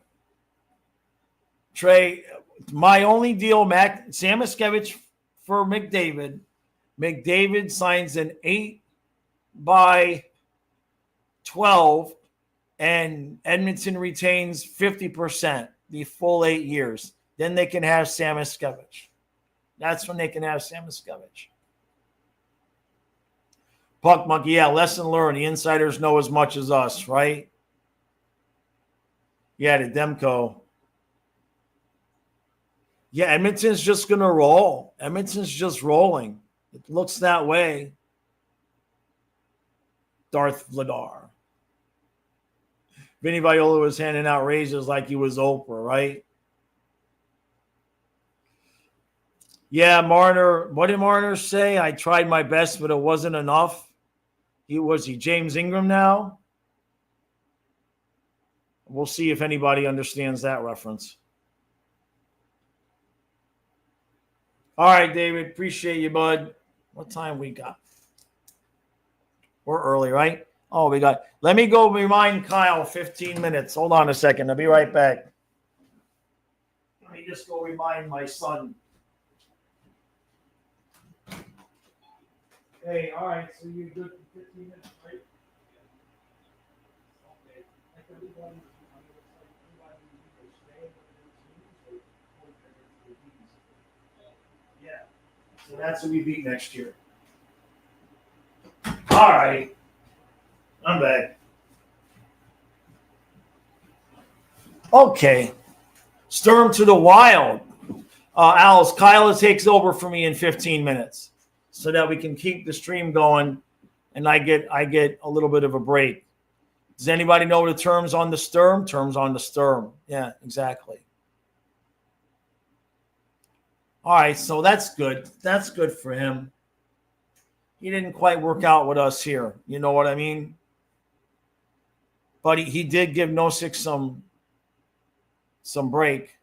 My only deal, Sam Miskevich for McDavid. McDavid signs an 8/12, and Edmonton retains 50%, the full 8 years. Then they can have Sam Miskevich. That's when they can have Sam Miskevich. Puck Monkey, yeah, lesson learned. The insiders know as much as us, right? Yeah, the Demko. Yeah, Edmonton's just going to roll. Edmonton's just rolling. It looks that way. Darth Vladar. Vinny Viola was handing out raises like he was Oprah, right? Yeah, Marner. What did Marner say? I tried my best, but it wasn't enough. Was he James Ingram now? We'll see if anybody understands that reference. All right, David. Appreciate you, bud. What time we got? We're early, right? Oh, we got. Let me go remind Kyle 15 minutes. Hold on a second. I'll be right back. Let me just go remind my son. Hey, all right. So you're good for 15 minutes, right? Okay. Like everybody. Yeah. So that's who we beat next year. All right. I'm back. Okay. Sturm to the Wild. Alice, Kyla takes over for me in 15 minutes so that we can keep the stream going and I get a little bit of a break. Does anybody know the terms on the Sturm? Terms on the Sturm. Yeah, exactly. All right, so that's good. That's good for him. He didn't quite work out with us here. You know what I mean? But he did give Nosek some break.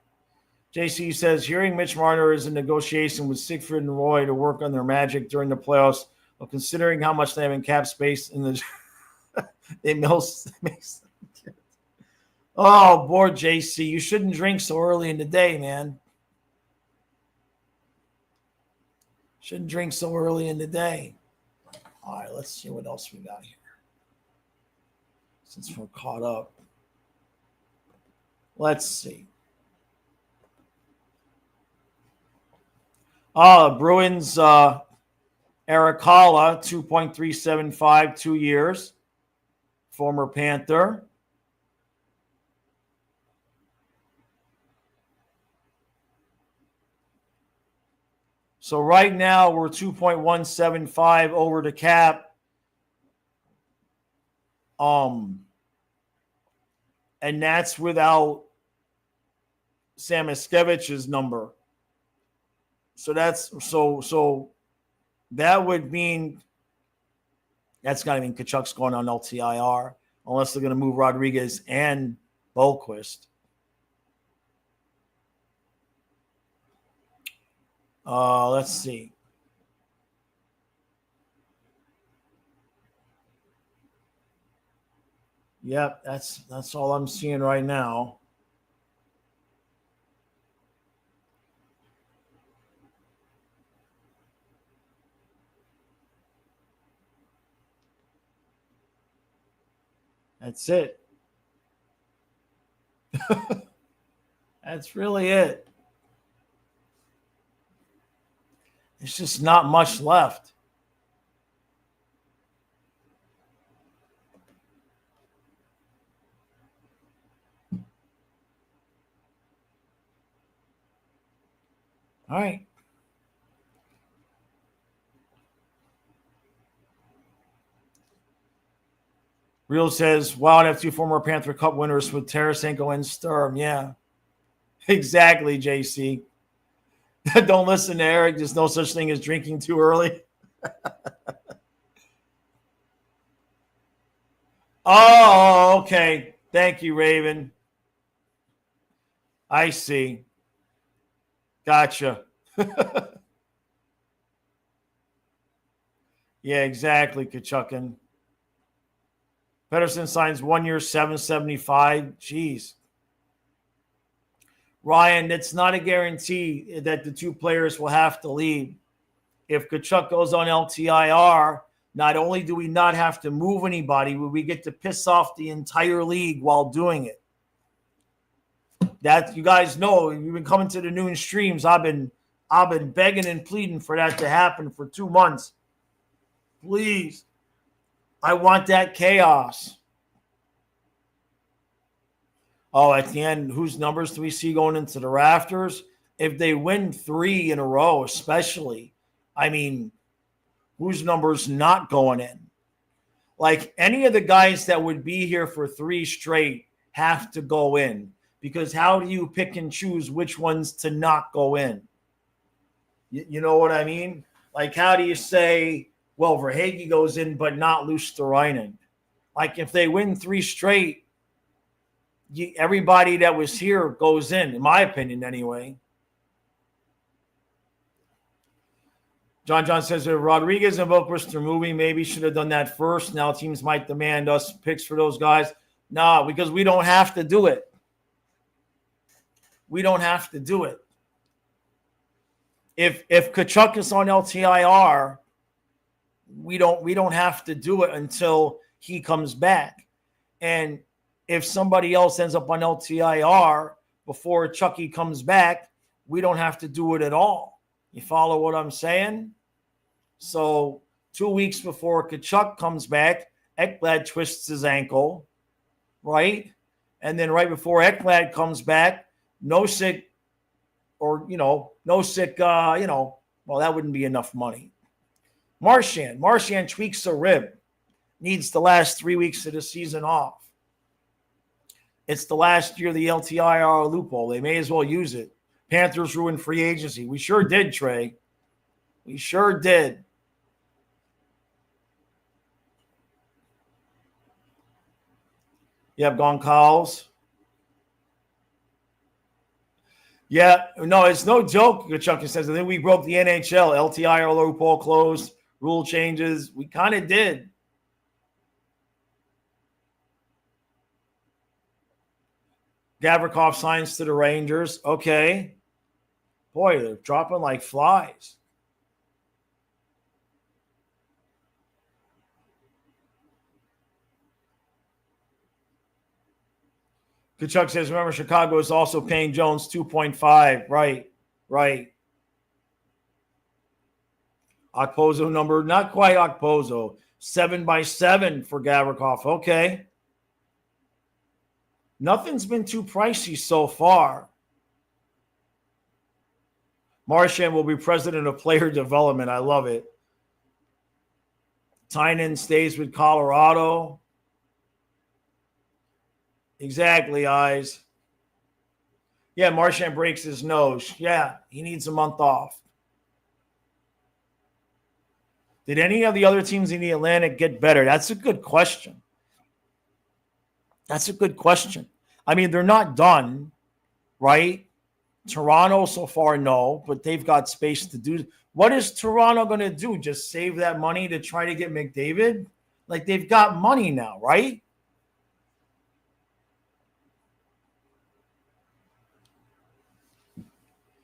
JC says, hearing Mitch Marner is in negotiation with Siegfried and Roy to work on their magic during the playoffs, but considering how much they have in cap space in the they makes oh, boy, JC, you shouldn't drink so early in the day, man. Shouldn't drink so early in the day. All right, let's see what else we got here. Since we're caught up. Let's see. Bruins, Eric Halla, 2.375, 2 years. Former Panther. So right now we're 2.175 over the cap. And that's without Sam Miskevich's number. So that would mean that's got to mean Kachuk's going on LTIR unless they're going to move Rodriguez and Boquist. Let's see. Yep, that's all I'm seeing right now. That's it. That's really it. There's just not much left. All right. Real says, wow, I'd have 2 former Panther Cup winners with Tarasenko and Sturm. Yeah, exactly, JC. Don't listen to Eric. There's no such thing as drinking too early. Oh, okay. Thank you, Raven. I see. Gotcha. Yeah, exactly, Kachukin. Pedersen signs 1 year, $775. Jeez. Ryan, it's not a guarantee that the 2 players will have to leave. If Kachuk goes on LTIR, not only do we not have to move anybody, but we get to piss off the entire league while doing it. That you guys know, you've been coming to the noon streams. I've been begging and pleading for that to happen for 2 months. Please. I want that chaos. Oh, at the end, whose numbers do we see going into the rafters? If they win 3 in a row, especially, I mean, whose numbers not going in? Like any of the guys that would be here for 3 straight have to go in, because how do you pick and choose which ones to not go in? You know what I mean? Like, how do you say, well, Verhaeghe goes in, but not Luosterainen? Like, if they win 3 straight, everybody that was here goes in my opinion, anyway. John says, if Rodriguez and Boquist are moving, maybe should have done that first. Now teams might demand us picks for those guys. No, because we don't have to do it. We don't have to do it. If Kachuk is on LTIR, we don't have to do it until he comes back. And if somebody else ends up on LTIR before Chucky comes back, we don't have to do it at all. You follow what I'm saying? So 2 weeks before Kachuk comes back, Ekblad twists his ankle, right? And then right before Ekblad comes back, Nosek, well, that wouldn't be enough money. Marchand tweaks a rib, needs the last 3 weeks of the season off. It's the last year of the LTIR loophole. They may as well use it. Panthers ruined free agency. We sure did, Trey. We sure did. Yep, Goncalves. Yeah, no, it's no joke, Chucky says. I think we broke the NHL. LTIR loophole closed, rule changes. We kind of did. Gavrikov signs to the Rangers. Okay. Boy, they're dropping like flies. Kachuk says, remember, Chicago is also paying Jones 2.5. Right. Okposo number, not quite Okposo. 7x7 for Gavrikov. Okay. Nothing's been too pricey so far. Marchand will be president of player development. I love it. Tynan stays with Colorado. Exactly, Eyes. Yeah, Marchand breaks his nose. Yeah, he needs a month off. Did any of the other teams in the Atlantic get better? That's a good question. I mean, they're not done, right? Toronto so far, no, but they've got space to do. What is Toronto going to do? Just save that money to try to get McDavid? Like, they've got money now, right?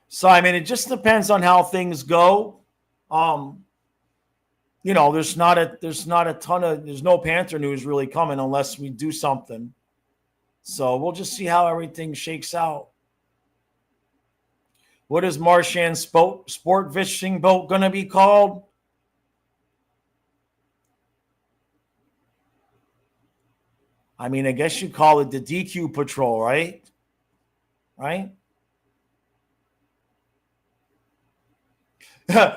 So, I mean, it just depends on how things go. There's no Panther news really coming unless we do something. So we'll just see how everything shakes out. What is Marchand's sport fishing boat going to be called? I mean, I guess you call it the DQ Patrol, right? Right?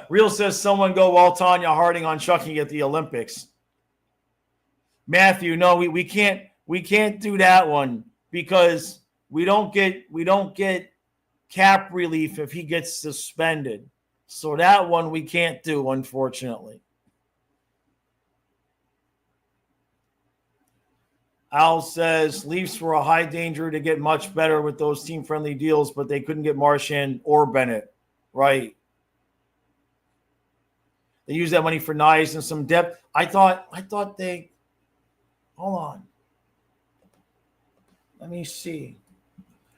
Real says someone go Tanya Harding on Chucky at the Olympics. Matthew, no, we can't do that one because we don't get cap relief if he gets suspended. So that one we can't do, unfortunately. Al says Leafs were a high danger to get much better with those team-friendly deals, but they couldn't get Marchand or Bennett. Right. They used that money for Nice and some depth. I thought they – hold on. Let me see.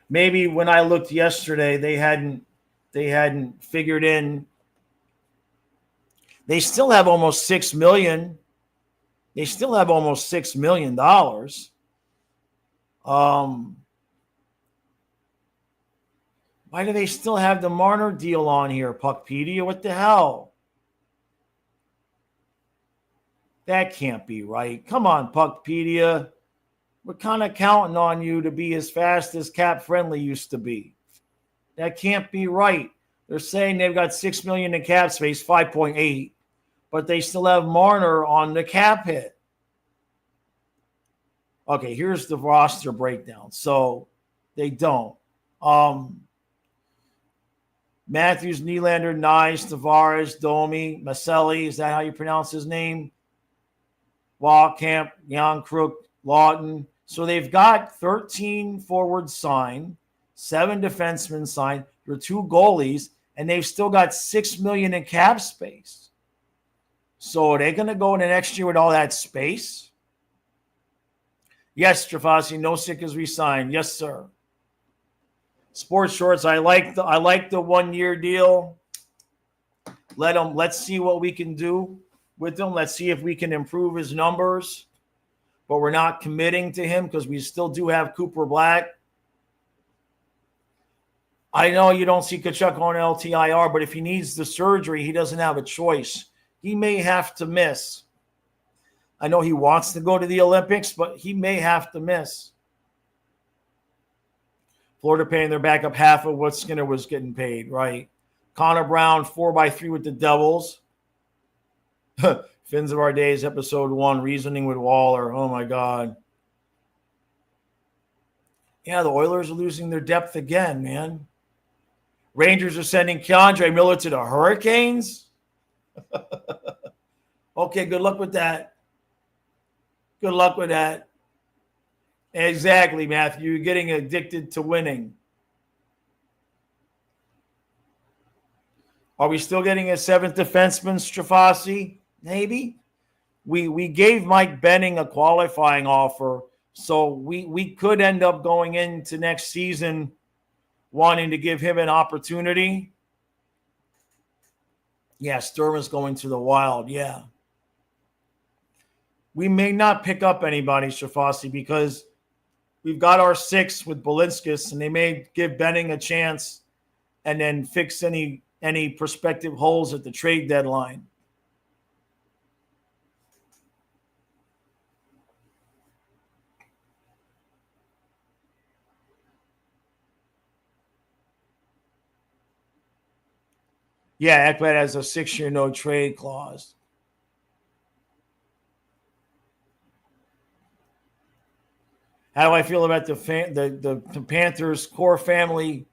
Maybe when I looked yesterday, they hadn't figured in. They still have almost $6 million. They still have almost $6 million. Why do they still have the Marner deal on here, Puckpedia? What the hell? That can't be right. Come on, Puckpedia. We're kind of counting on you to be as fast as Cap Friendly used to be. That can't be right. They're saying they've got $6 million in cap space, 5.8, but they still have Marner on the cap hit. Okay, here's the roster breakdown. So they don't. Matthews, Nylander, Nice, Tavares, Domi, Maselli. Is that how you pronounce his name? Wallkamp, Youngkrook, Lawton. So they've got 13 forwards signed, 7 defensemen signed, your 2 goalies, and they've still got $6 million in cap space. So are they going to go into next year with all that space? Yes, Strafasi, no sick is resigned. Yes, sir. Sports Shorts, I like the 1-year deal. Let's see what we can do with him. Let's see if we can improve his numbers. But we're not committing to him because we still do have Cooper Black. I know you don't see Kachuk on LTIR, but if he needs the surgery, he doesn't have a choice. He may have to miss. I know he wants to go to the Olympics, but he may have to miss. Florida paying their backup half of what Skinner was getting paid, right? Connor Brown, 4x3 with the Devils. Fins of Our Days, episode 1, Reasoning with Waller. Oh, my God. Yeah, the Oilers are losing their depth again, man. Rangers are sending Keandre Miller to the Hurricanes? Okay, good luck with that. Good luck with that. Exactly, Matthew. You're getting addicted to winning. Are we still getting a 7th defenseman, Strafasi? Maybe. We gave Mike Benning a qualifying offer, so we could end up going into next season wanting to give him an opportunity. Yeah, Sturman's going to the Wild, yeah. We may not pick up anybody, Strafasi, because we've got our 6 with Balinskis, and they may give Benning a chance and then fix any prospective holes at the trade deadline. Yeah, Ekblad has a 6-year no-trade clause. How do I feel about the Panthers' core family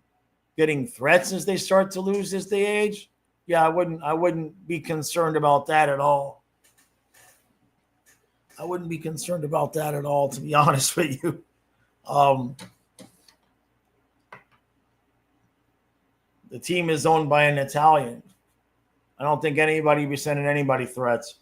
getting threats as they start to lose as they age? Yeah, I wouldn't be concerned about that at all. I wouldn't be concerned about that at all, to be honest with you. The team is owned by an Italian. I don't think anybody be sending anybody threats.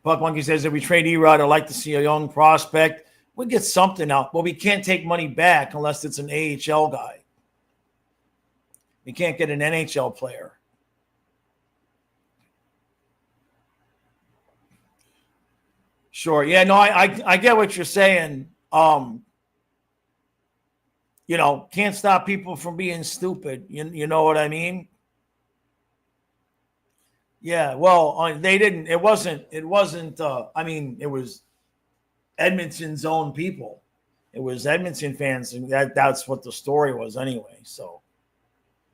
Buck Monkey says, if we trade Erod, I'd like to see a young prospect. We'll get something out. But we can't take money back unless it's an AHL guy. We can't get an NHL player. Sure. Yeah, no, I get what you're saying. Can't stop people from being stupid. You know what I mean? Yeah, well, they didn't. It wasn't. It was Edmonton's own people. It was Edmonton fans, and that's what the story was anyway. So,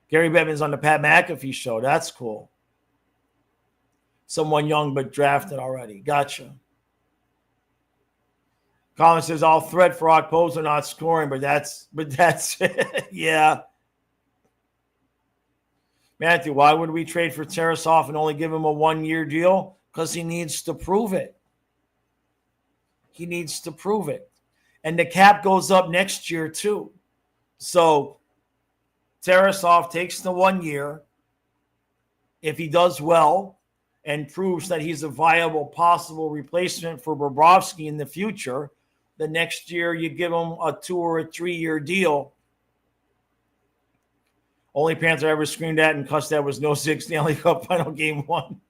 Gary Bevan's on the Pat McAfee show. That's cool. Someone young but drafted already. Gotcha. Colin says, I'll threat for Okposo not scoring, but that's yeah. Matthew, why would we trade for Tarasov and only give him a 1-year deal? Because he needs to prove it. He needs to prove it. And the cap goes up next year too. So Tarasov takes the 1 year. If he does well and proves that he's a viable possible replacement for Bobrovsky in the future, the next year you give him a 2 or a 3-year deal. Only Panther I ever screamed at and cussed at was no 6 Stanley Cup final game 1.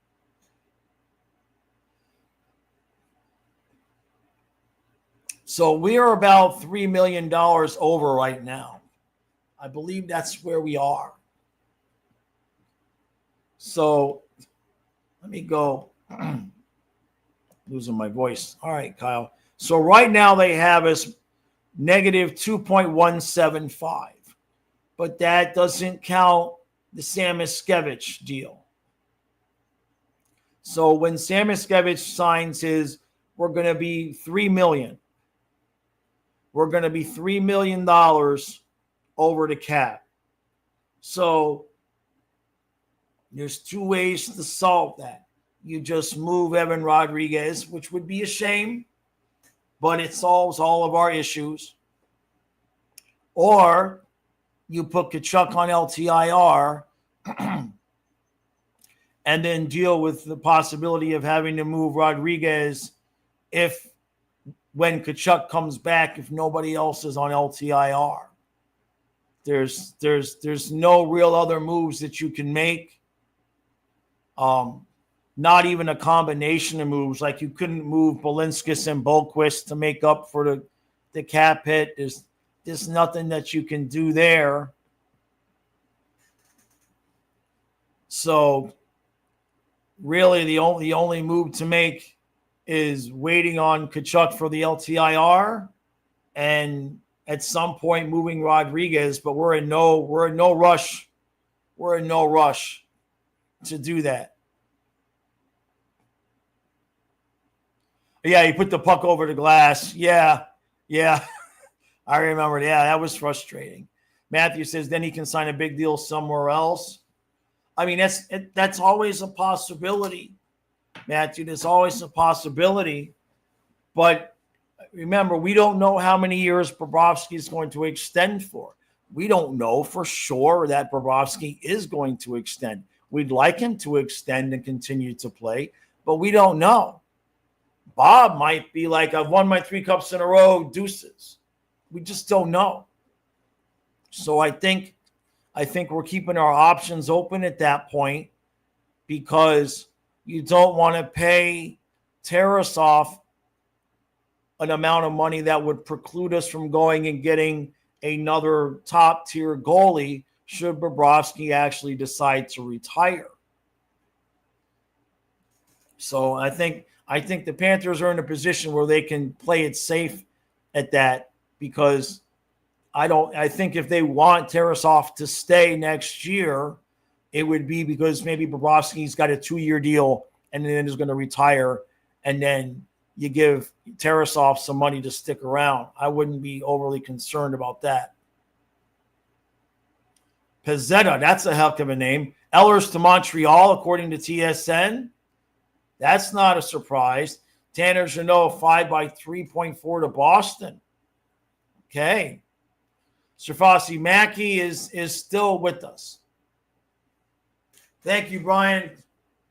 So we are about $3 million over right now. I believe that's where we are. So let me go. Losing my voice. All right, Kyle. So right now they have us negative 2.175. But that doesn't count the Sam Miskevich deal. So when Sam Miskevich signs his, we're going to be $3 million. We're going to be $3 million over the cap. So there's 2 ways to solve that. You just move Evan Rodriguez, which would be a shame, but it solves all of our issues. Or you put Tkachuk on LTIR and then deal with the possibility of having to move Rodriguez when Tkachuk comes back, if nobody else is on LTIR. There's no real other moves that you can make. Not even a combination of moves. Like you couldn't move Balinskis and Bolquist to make up for the cap hit. There's nothing that you can do there. So really the only move to make is waiting on Tkachuk for the LTIR and at some point moving Rodriguez, but we're in no rush. We're in no rush to do that. Yeah, he put the puck over the glass. Yeah. I remember. Yeah, that was frustrating. Matthew says then he can sign a big deal somewhere else. I mean, that's always a possibility, Matthew. There's always a possibility. But remember, we don't know how many years Bobrovsky is going to extend for. We don't know for sure that Bobrovsky is going to extend. We'd like him to extend and continue to play, but we don't know. Bob might be like, I've won my 3 cups in a row, deuces. We just don't know. So I think we're keeping our options open at that point because you don't want to pay Tarasov an amount of money that would preclude us from going and getting another top-tier goalie should Bobrovsky actually decide to retire. So I think the Panthers are in a position where they can play it safe at that because I think if they want Tarasov to stay next year, it would be because maybe Bobrovsky's got a 2-year deal and then is going to retire, and then you give Tarasov some money to stick around. I wouldn't be overly concerned about that. Pezzetta, that's a heck of a name. Ehlers to Montreal, according to TSN. That's not a surprise. Tanner Jeannot, 5 by 3.4 to Boston. Okay. Srafasi Mackey is still with us. Thank you, Brian.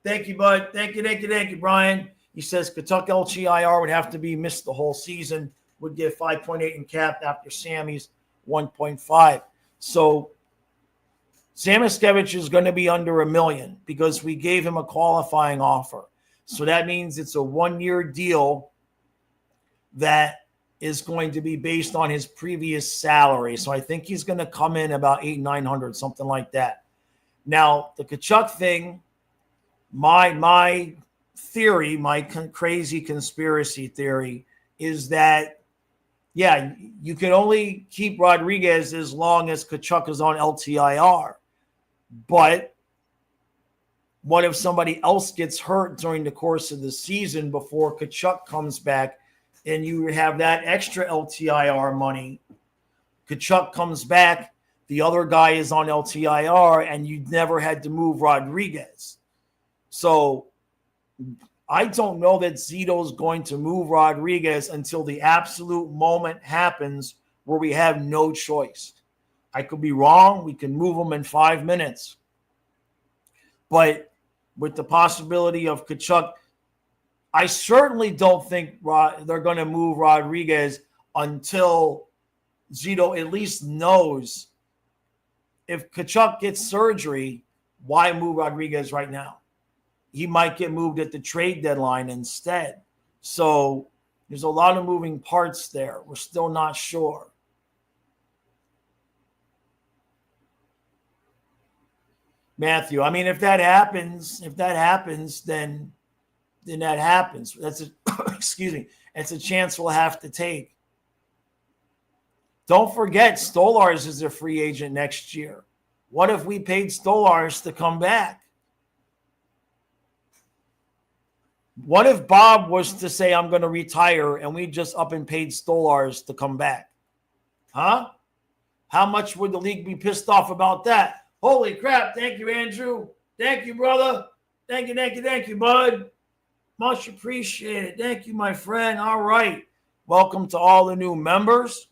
Thank you, bud. Thank you, Brian. He says Kentucky LTIR would have to be missed the whole season, would get 5.8 in cap after Sammy's 1.5. So Sam Miskevich is going to be under $1 million because we gave him a qualifying offer. So that means it's a 1-year deal that is going to be based on his previous salary. So I think he's going to come in about $800-900, something like that. Now, the Tkachuk thing, my theory, my crazy conspiracy theory is that, yeah, you can only keep Rodriguez as long as Tkachuk is on LTIR. But What if somebody else gets hurt during the course of the season before Tkachuk comes back and you have that extra LTIR money? Tkachuk comes back, the other guy is on LTIR, and you never had to move Rodriguez. So I don't know that Zito's going to move Rodriguez until the absolute moment happens where we have no choice. I could be wrong. We can move him in 5 minutes. But with the possibility of Tkachuk, I certainly don't think they're going to move Rodriguez until Zito at least knows if Tkachuk gets surgery, why move Rodriguez right now? He might get moved at the trade deadline instead. So there's a lot of moving parts there. We're still not sure. Matthew, I mean, if that happens, then that happens. That's excuse me. It's a chance we'll have to take. Don't forget, Stolarz is a free agent next year. What if we paid Stolarz to come back? What if Bob was to say, I'm going to retire, and we just up and paid Stolarz to come back? Huh? How much would the league be pissed off about that? Holy crap. Thank you, Andrew. Thank you, brother. Thank you, bud. Much appreciated. Thank you, my friend. All right. Welcome to all the new members.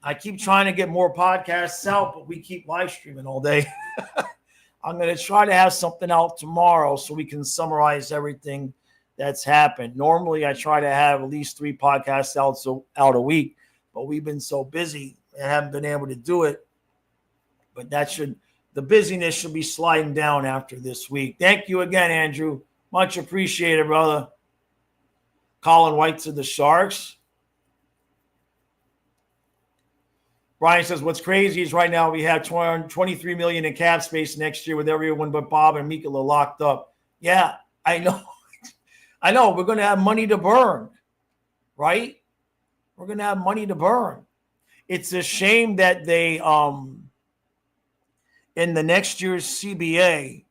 I keep trying to get more podcasts out, but we keep live streaming all day. I'm going to try to have something out tomorrow so we can summarize everything that's happened. Normally, I try to have at least 3 podcasts out a week, but we've been so busy and haven't been able to do it. But the busyness should be sliding down after this week. Thank you again, Andrew. Much appreciated, brother. Colin White to the Sharks. Brian says, what's crazy is right now we have $23 million in cap space next year with everyone but Bob and Mikkola locked up. Yeah, I know. I know. We're going to have money to burn, right? We're going to have money to burn. It's a shame that they, in the next year's CBA,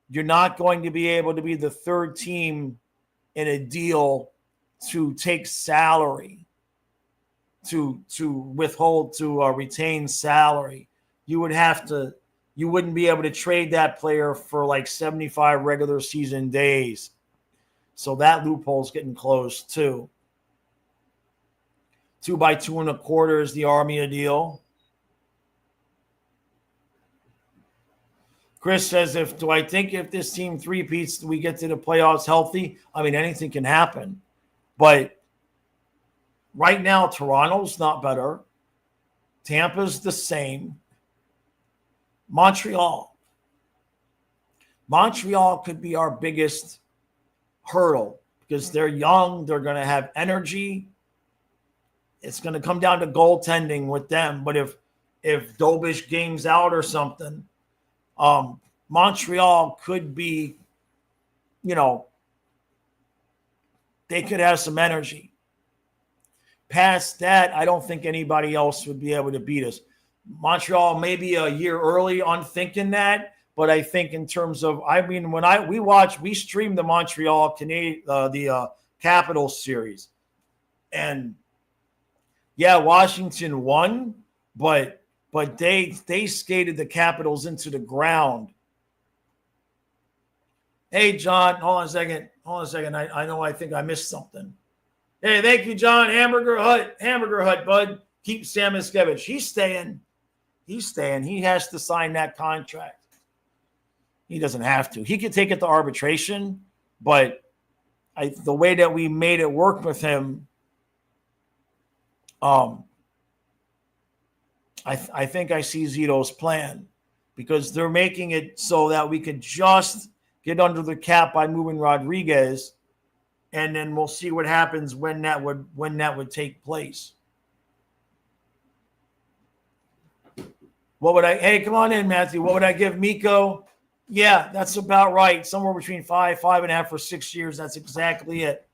you're not going to be able to be the third team in a deal to take salary. To withhold, to retain salary. You wouldn't be able to trade that player for like 75 regular season days. So that loophole's getting closed too. 2 by 2.25 is the Armia deal. Chris says, do I think if this team three-peats, we get to the playoffs healthy? I mean, anything can happen. But right now, Toronto's not better. Tampa's the same. Montreal could be our biggest hurdle because they're young. They're going to have energy. It's going to come down to goaltending with them. But if Dobish games out or something, Montreal could be, they could have some energy. Past that, I don't think anybody else would be able to beat us. Montreal may be a year early on thinking that, but I think in terms of, we streamed the Montreal Canadiens, the Capitals series, and yeah, Washington won, but they skated the Capitals into the ground. Hey, John, hold on a second. I think I missed something. Hey, thank you, John. Hamburger Hut, bud. Keep Sam Miskevich. He's staying. He has to sign that contract. He doesn't have to. He could take it to arbitration, but the way that we made it work with him, I think I see Zito's plan because they're making it so that we could just get under the cap by moving Rodriguez, and then we'll see what happens when that would take place. Hey, come on in, Matthew. What would I give Mikko? Yeah, that's about right. Somewhere between 5.5 for 6 years. That's exactly it.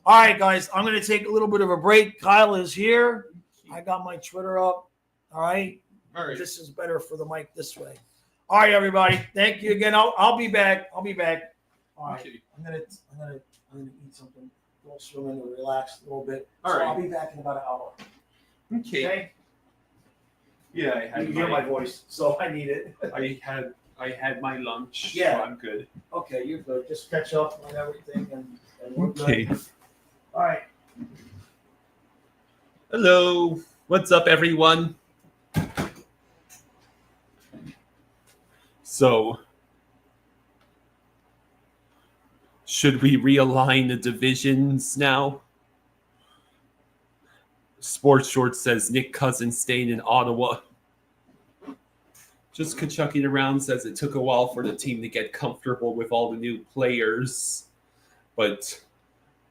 All right, guys, I'm going to take a little bit of a break. Kyle is here. I got my Twitter up. All right. This is better for the mic this way. All right, everybody. Thank you again. I'll be back. All right. Okay. I'm gonna eat something. Go swimming and relax a little bit. All right. I'll be back in about an hour. Okay. Yeah, I had you hear my voice, so I need it. I had my lunch. Yeah. So I'm good. Okay, you're good. Just catch up on everything and we're Okay. good. All right. Hello. What's up, everyone? So, should we realign the divisions now? Sports Shorts says Nick Cousins staying in Ottawa. Just Kachucking Around says it took a while for the team to get comfortable with all the new players. But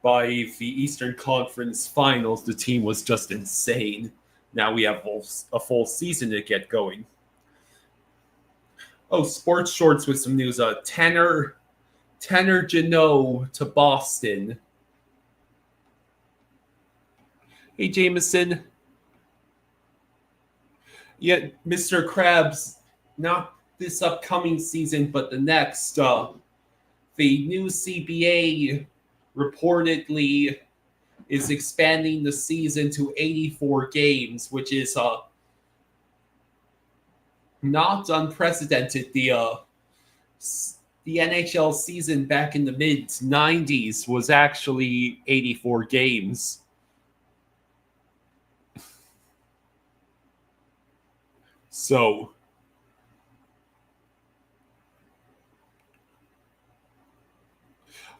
by the Eastern Conference Finals, the team was just insane. Now we have a full season to get going. Oh, Sports Shorts with some news. Tanner Janot to Boston. Hey, Jameson. Yeah, Mr. Krabs, not this upcoming season, but the next. The new CBA reportedly is expanding the season to 84 games, which is not unprecedented. The NHL season back in the mid-90s was actually 84 games. So,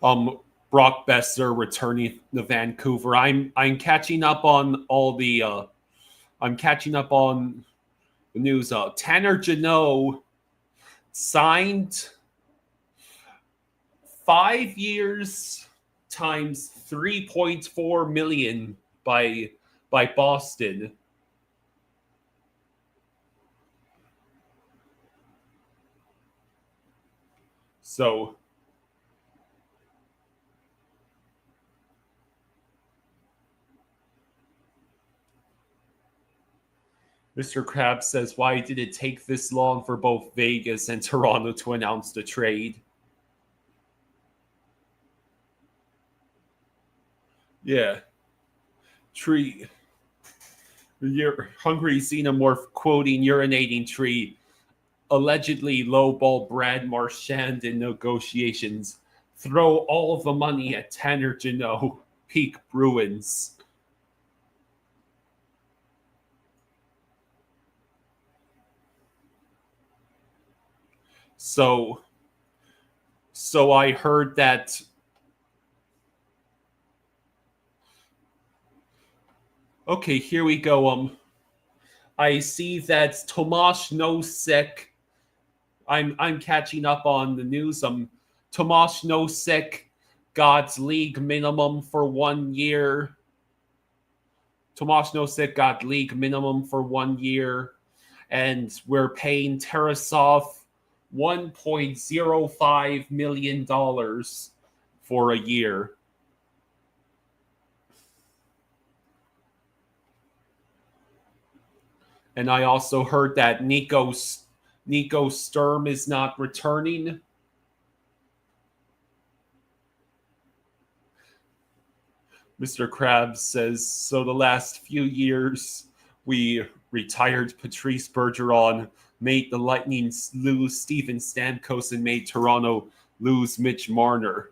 Brock Besser returning to Vancouver. I'm catching up on all the I'm catching up on the news. Tanner Janot signed 5 years times $3.4 million by Boston. So Mr. Krabs says, why did it take this long for both Vegas and Toronto to announce the trade? Yeah. Tree. Your Hungry Xenomorph quoting urinating tree. Allegedly lowball Brad Marchand in negotiations. Throw all of the money at Tanner Janot. Peak Bruins. So I heard that. Okay, here we go. I see that Tomasz Nosek. I'm catching up on the news. Tomasz Nosek got league minimum for 1 year. Tomasz Nosek got league minimum for 1 year, and we're paying Tarasov $1.05 million for a year. And I also heard that Nico Sturm is not returning. Mr. Krabs says, so the last few years we retired Patrice Bergeron, made the Lightning lose Steven Stamkos, and made Toronto lose Mitch Marner.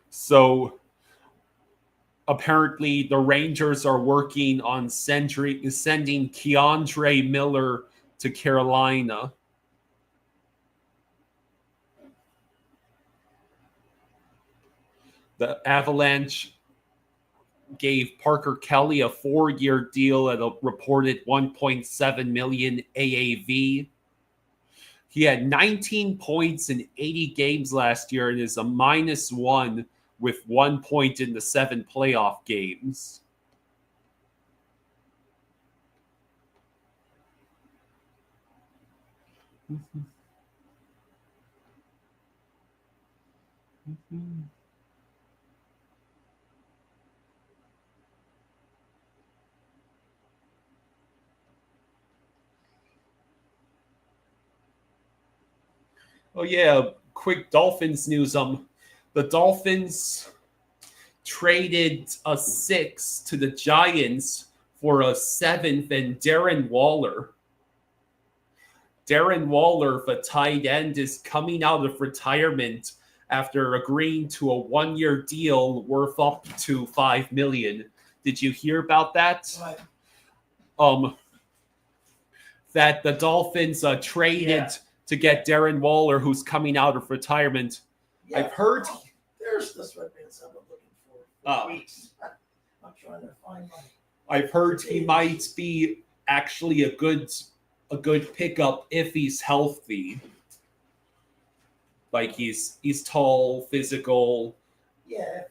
So apparently the Rangers are working on sending Keandre Miller to Carolina. The Avalanche gave Parker Kelly a 4-year deal at a reported $1.7 million AAV. He had 19 points in 80 games last year and is a -1 with 1 point in the 7 playoff games. Oh yeah, quick Dolphins news. The Dolphins traded a 6 to the Giants for a 7th and Darren Waller. Darren Waller, the tight end, is coming out of retirement after agreeing to a 1-year deal worth up to $5 million. Did you hear about that? What? That the Dolphins traded to get Darren Waller, who's coming out of retirement. Yeah. I've heard. There's the sweatpants I've been looking for weeks. I'm trying to find mine. I've heard he might be actually a good pickup if he's healthy. Like he's tall, physical. Yeah.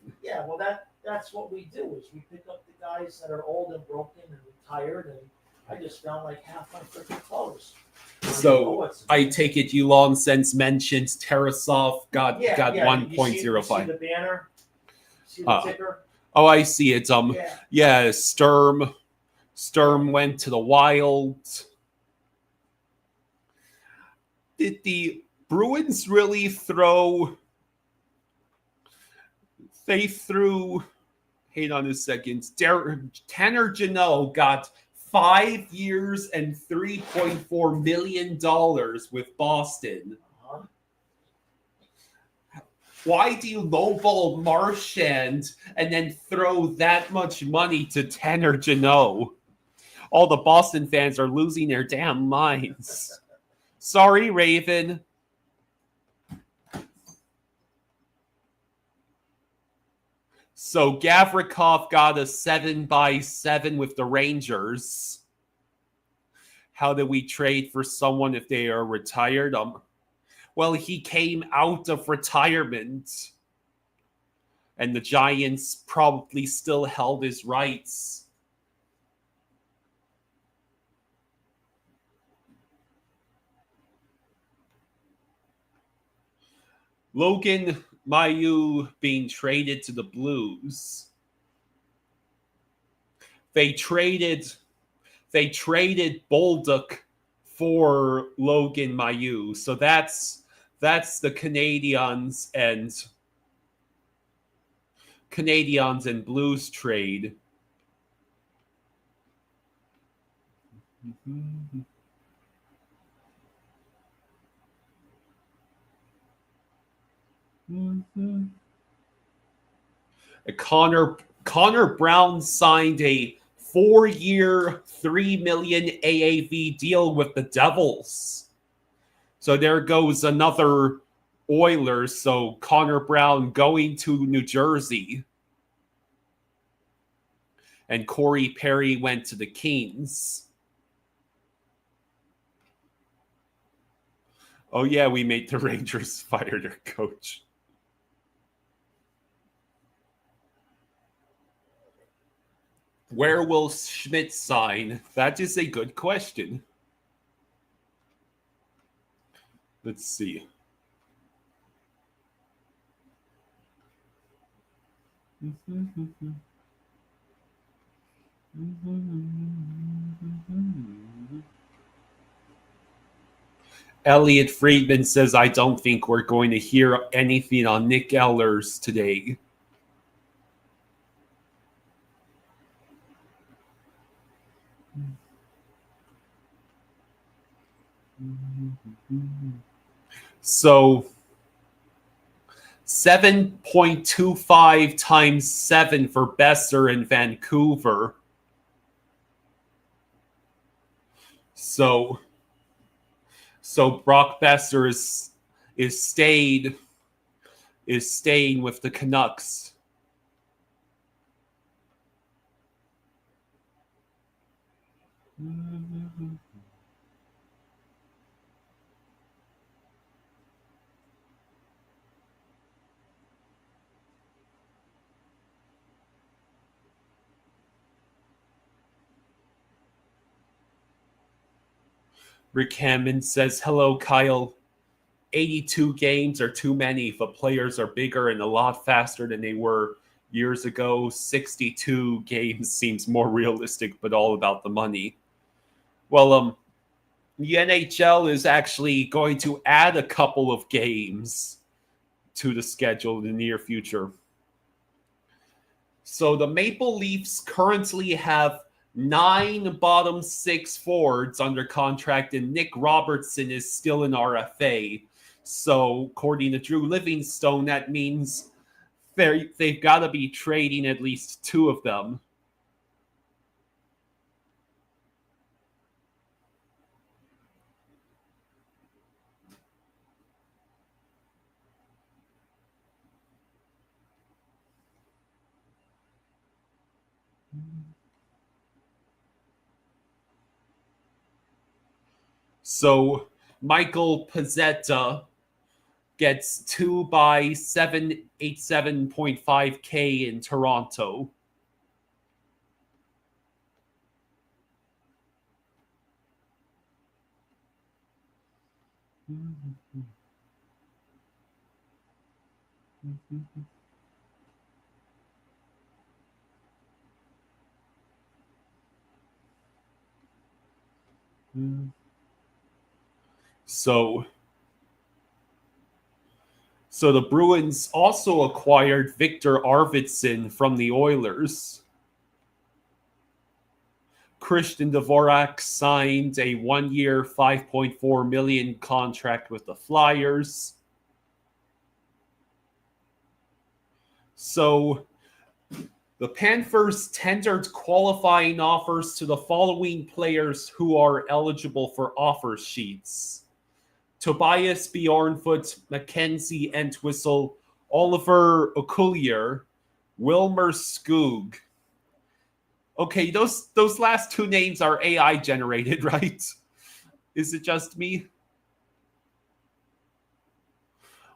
Well, that's what we do is we pick up the guys that are old and broken and retired, and I just found like half my freaking clothes. So I take it you long since mentioned Tarasov got 1.05. See the banner? See the ticker? Oh, I see it. Sturm went to the Wild. Did the Bruins really throw? They threw. Hang on a second. Tanner Jeannot got 5 years and $3.4 million with Boston. Why do you lowball Marchand and then throw that much money to Tanner Jeannot? All the Boston fans are losing their damn minds. Sorry, Raven. So Gavrikov got a 7x7 with the Rangers. How do we trade for someone if they are retired? Well, he came out of retirement, and the Giants probably still held his rights. Logan Mailloux being traded to the Blues. They traded Bolduc for Logan Mailloux. So that's the Canadiens and Blues trade. Connor Brown signed a 4-year, $3 million AAV deal with the Devils. So there goes another Oilers. So Connor Brown going to New Jersey. And Corey Perry went to the Kings. Oh yeah, we made the Rangers fire their coach. Where will Schmidt sign? That is a good question. Let's see. Elliot Friedman says, I don't think we're going to hear anything on Nick Ehlers today. So 7.25 times 7 for Besser in Vancouver. So Brock Besser is staying with the Canucks. Rick Hammond says, hello, Kyle. 82 games are too many. The players are bigger and a lot faster than they were years ago. 62 games seems more realistic, but all about the money. Well, the NHL is actually going to add a couple of games to the schedule in the near future. So the Maple Leafs currently have 9 bottom 6 forwards under contract, and Nick Robertson is still an RFA. So according to Drew Livingstone, that means they've got to be trading at least 2 of them. So Michael Pezzetta gets 2 by 787.5K in Toronto. So the Bruins also acquired Victor Arvidsson from the Oilers. Christian Dvorak signed a 1-year, $5.4 million contract with the Flyers. So the Panthers tendered qualifying offers to the following players who are eligible for offer sheets: Tobias Bjornfoot, Mackenzie Entwistle, Oliver Okullier, Wilmer Skoog. Okay, those last 2 names are AI generated, right? Is it just me?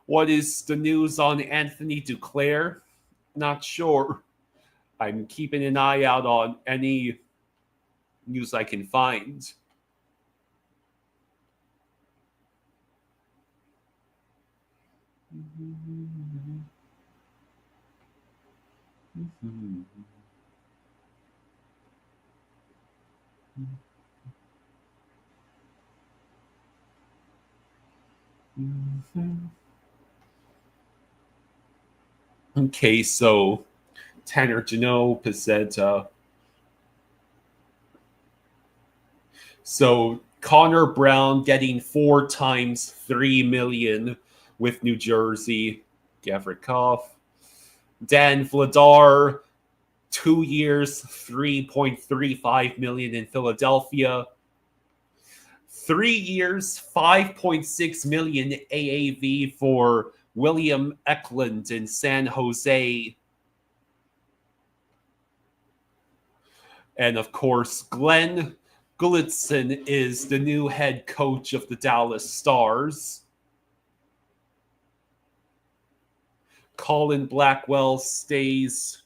What is the news on Anthony Duclair? Not sure. I'm keeping an eye out on any news I can find. Okay, so Tanner Janot, Pezzetta. So Connor Brown getting 4 times $3 million with New Jersey. Gavrikov. Dan Vladar, 2 years, $3.35 million in Philadelphia. 3 years, $5.6 million AAV for William Eklund in San Jose. And of course, Glenn Gulitson is the new head coach of the Dallas Stars. Colin Blackwell stays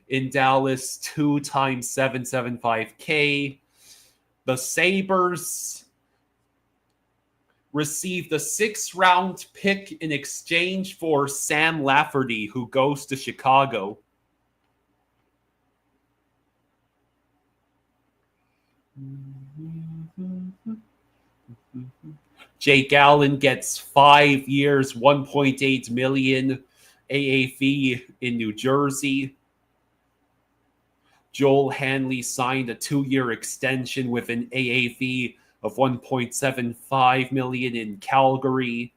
in Dallas, 2 times $775K. The Sabres received a 6th-round pick in exchange for Sam Lafferty, who goes to Chicago. Jake Allen gets 5 years, $1.8 million AAV in New Jersey. Joel Hanley signed a 2-year extension with an AAV of $1.75 million in Calgary.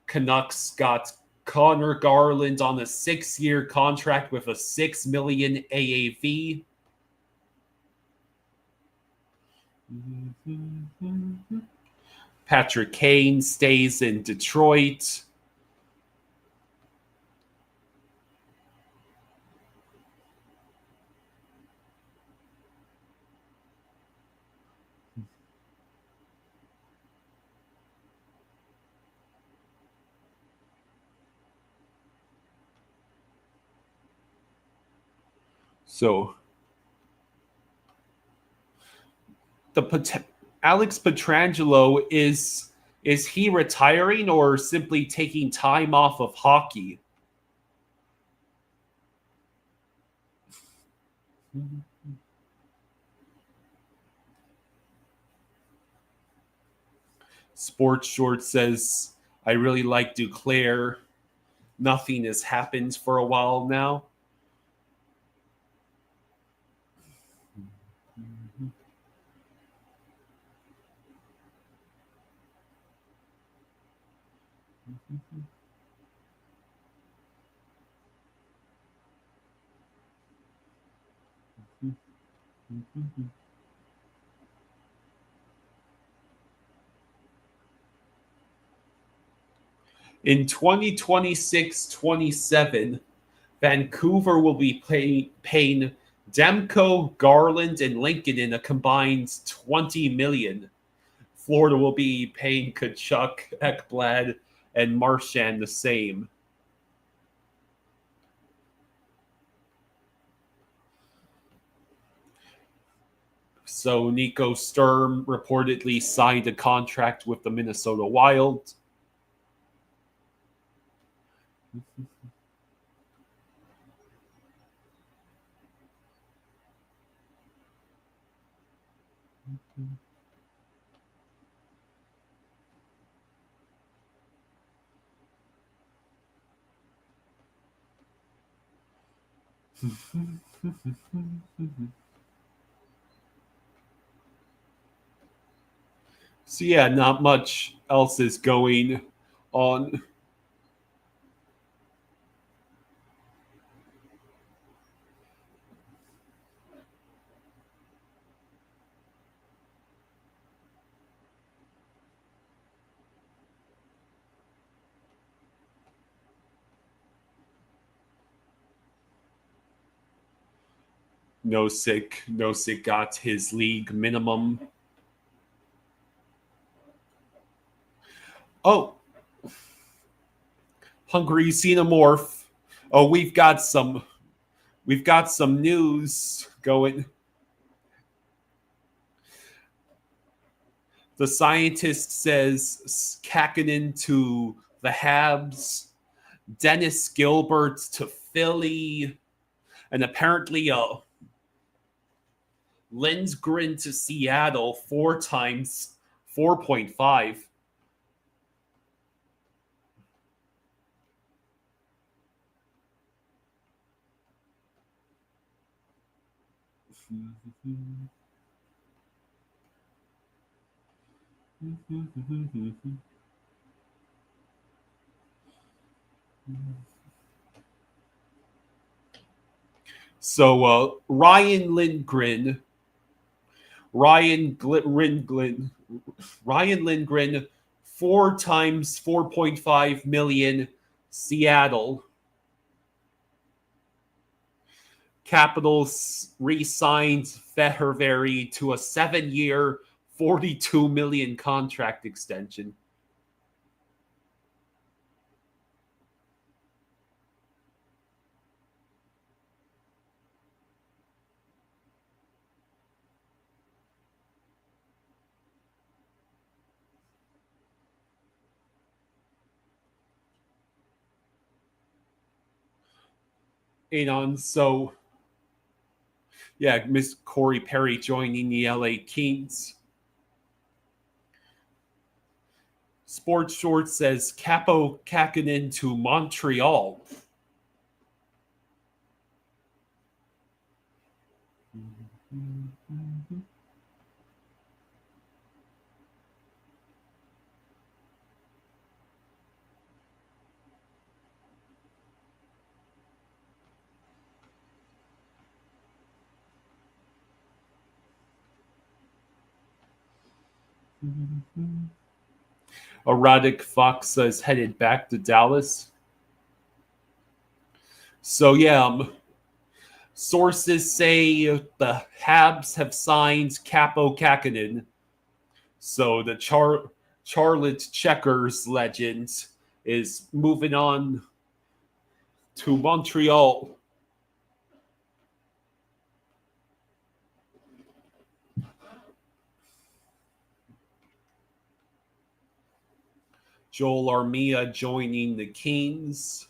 Canucks got Connor Garland on a 6-year contract with a $6 million AAV. Patrick Kane stays in Detroit. So Alex Pietrangelo, is he retiring or simply taking time off of hockey? Sports Short says, I really like Duclair. Nothing has happened for a while now. In 2026-27, Vancouver will be paying Demko, Garland, and Lincoln in a combined $20 million. Florida will be paying Kachuk, Ekblad, and Marchand the same. So Nico Sturm reportedly signed a contract with the Minnesota Wild. So yeah, not much else is going on. Nosek got his league minimum. Oh, Hungry Xenomorph. Oh, we've got some news going. The scientist says Kakinen to the Habs, Dennis Gilbert to Philly, and apparently Lindgren to Seattle 4 times 4.5. So Ryan Lindgren 4 times 4.5 million Seattle. Capitals re-signed Fehervary to a 7-year, $42 million contract extension. So yeah, Miss Corey Perry joining the LA Kings. Sports Short says Capo Kakinen to Montreal. Radek Faksa is headed back to Dallas. So yeah, sources say the Habs have signed Capo Kakinen. So the Charlotte Checkers legend is moving on to Montreal. Joel Armia joining the Kings.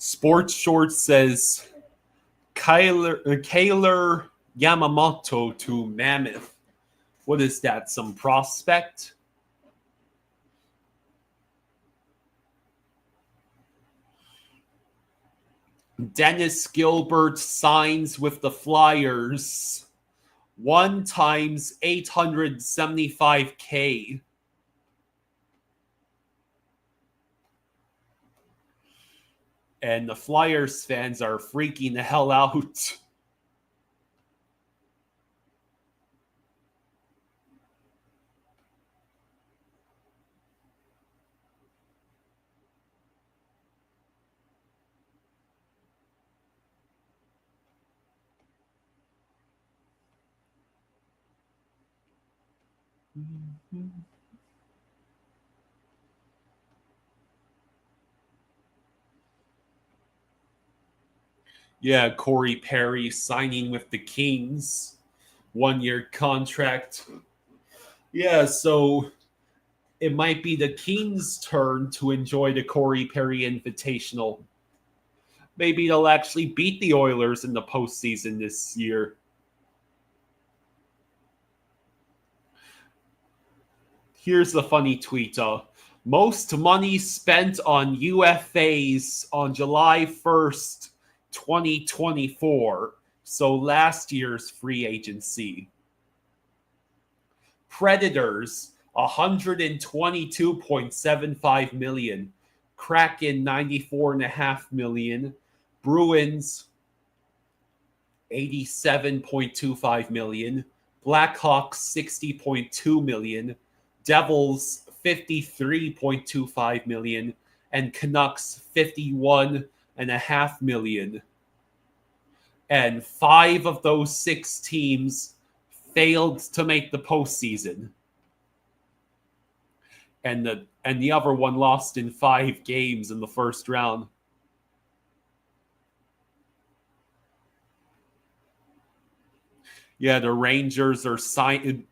Sports Short says Kaylor Yamamoto to Mammoth. What is that? Some prospect? Dennis Gilbert signs with the Flyers. 1 times $875K. And the Flyers fans are freaking the hell out. Yeah, Corey Perry signing with the Kings. 1-year contract. Yeah, so it might be the Kings' turn to enjoy the Corey Perry Invitational. Maybe they'll actually beat the Oilers in the postseason this year. Here's the funny tweet. Most money spent on UFAs on July 1st, 2024. So last year's free agency. Predators, $122.75 million. Kraken, $94.5 million. Bruins, $87.25 million. Blackhawks, $60.2 million. Devils, $53.25 million. And Canucks, $51.5 million. And 5 of those 6 teams failed to make the postseason. And the other one lost in 5 games in the first round. Yeah, the Rangers are trading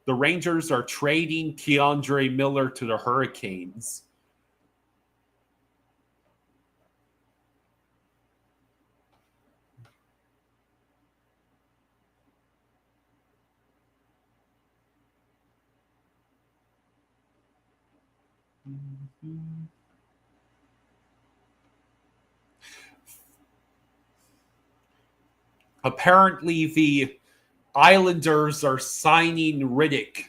Keandre Miller to the Hurricanes. Apparently, the Islanders are signing Riddick.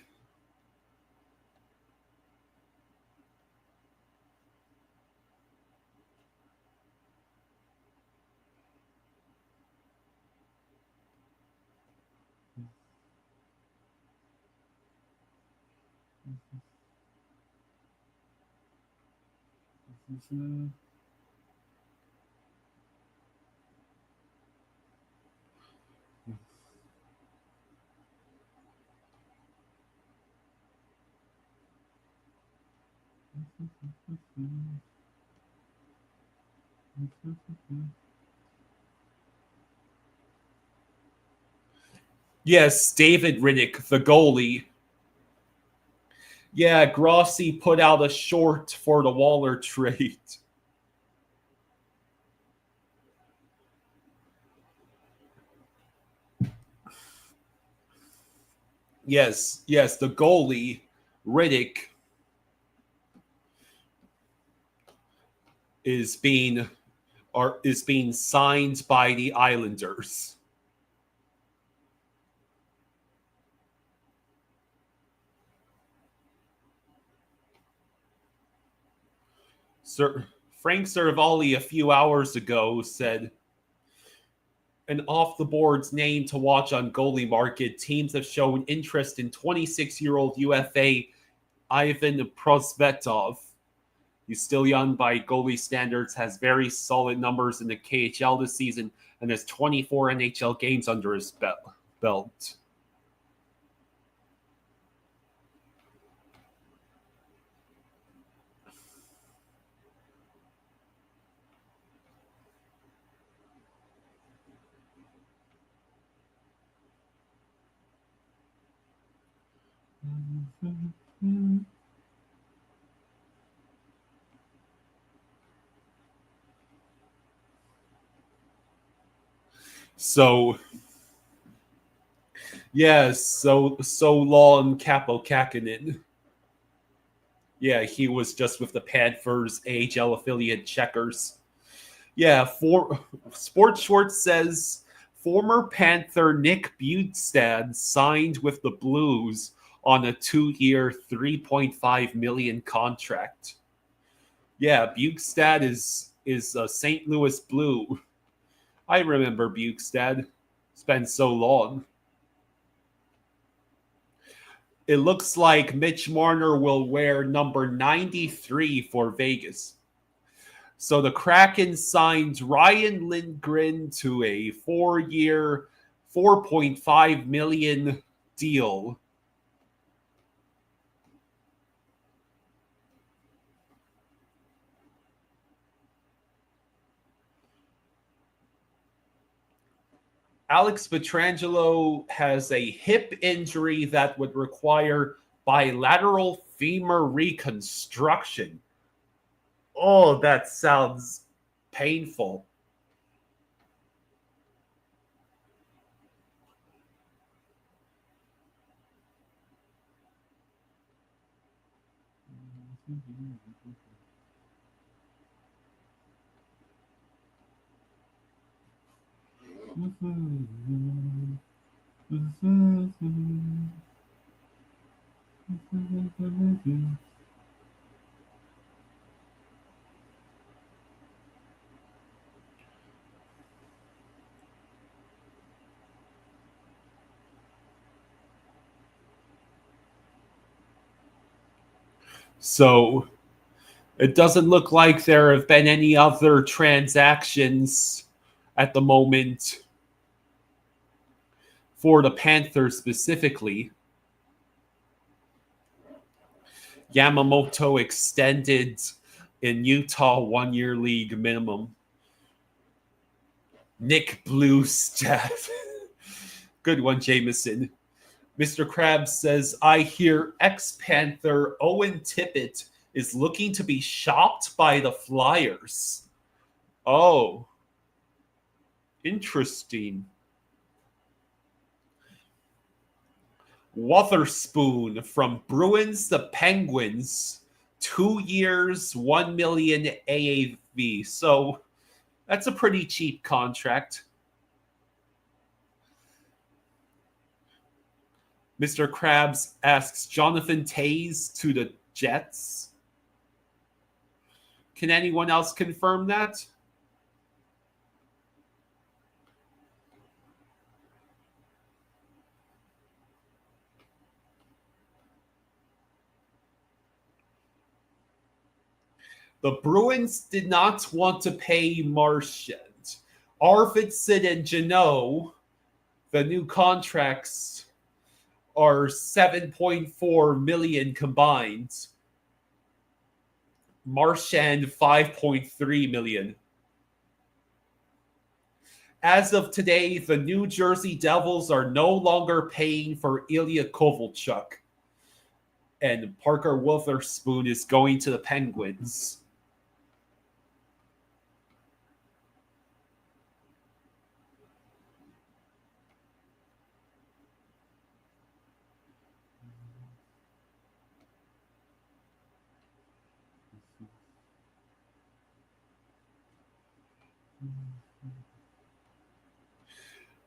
Yes, David Riddick, the goalie. Yeah, Grossi put out a short for the Waller trade. Yes, the goalie, Riddick, is being signed by the Islanders. Sir Frank Cervalli a few hours ago said, an off-the-boards name to watch on goalie market. Teams have shown interest in 26-year-old UFA Ivan Prosvetov. He's still young by goalie standards, has very solid numbers in the KHL this season, and has 24 NHL games under his belt. So yeah, so long Capo Kakinen. Yeah, he was just with the Panthers AHL affiliate Checkers. Yeah, for Sports Shorts says former Panther Nick Bjugstad signed with the Blues on a 2-year, $3.5 million contract. Yeah, Bjugstad is a St. Louis Blue. I remember Bjugstad. It's been so long. It looks like Mitch Marner will wear number 93 for Vegas. So the Kraken signed Ryan Lindgren to a 4-year, $4.5 million deal. Alex Pietrangelo has a hip injury that would require bilateral femur reconstruction. Oh, that sounds painful. So it doesn't look like there have been any other transactions at the moment for the Panthers specifically. Yamamoto extended in Utah 1-year league minimum. Nick Bluestad. Good one, Jameson. Mr. Krabs says, I hear ex-Panther Owen Tippett is looking to be shopped by the Flyers. Oh, interesting. Wotherspoon from Bruins to Penguins, 2 years, $1 million AAV. So that's a pretty cheap contract. Mr. Krabs asks Jonathan Toews to the Jets. Can anyone else confirm that? The Bruins did not want to pay Marchand. Arvidsson and Janot, the new contracts are $7.4 million combined. Marchand $5.3 million. As of today, the New Jersey Devils are no longer paying for Ilya Kovalchuk. And Parker Wotherspoon is going to the Penguins.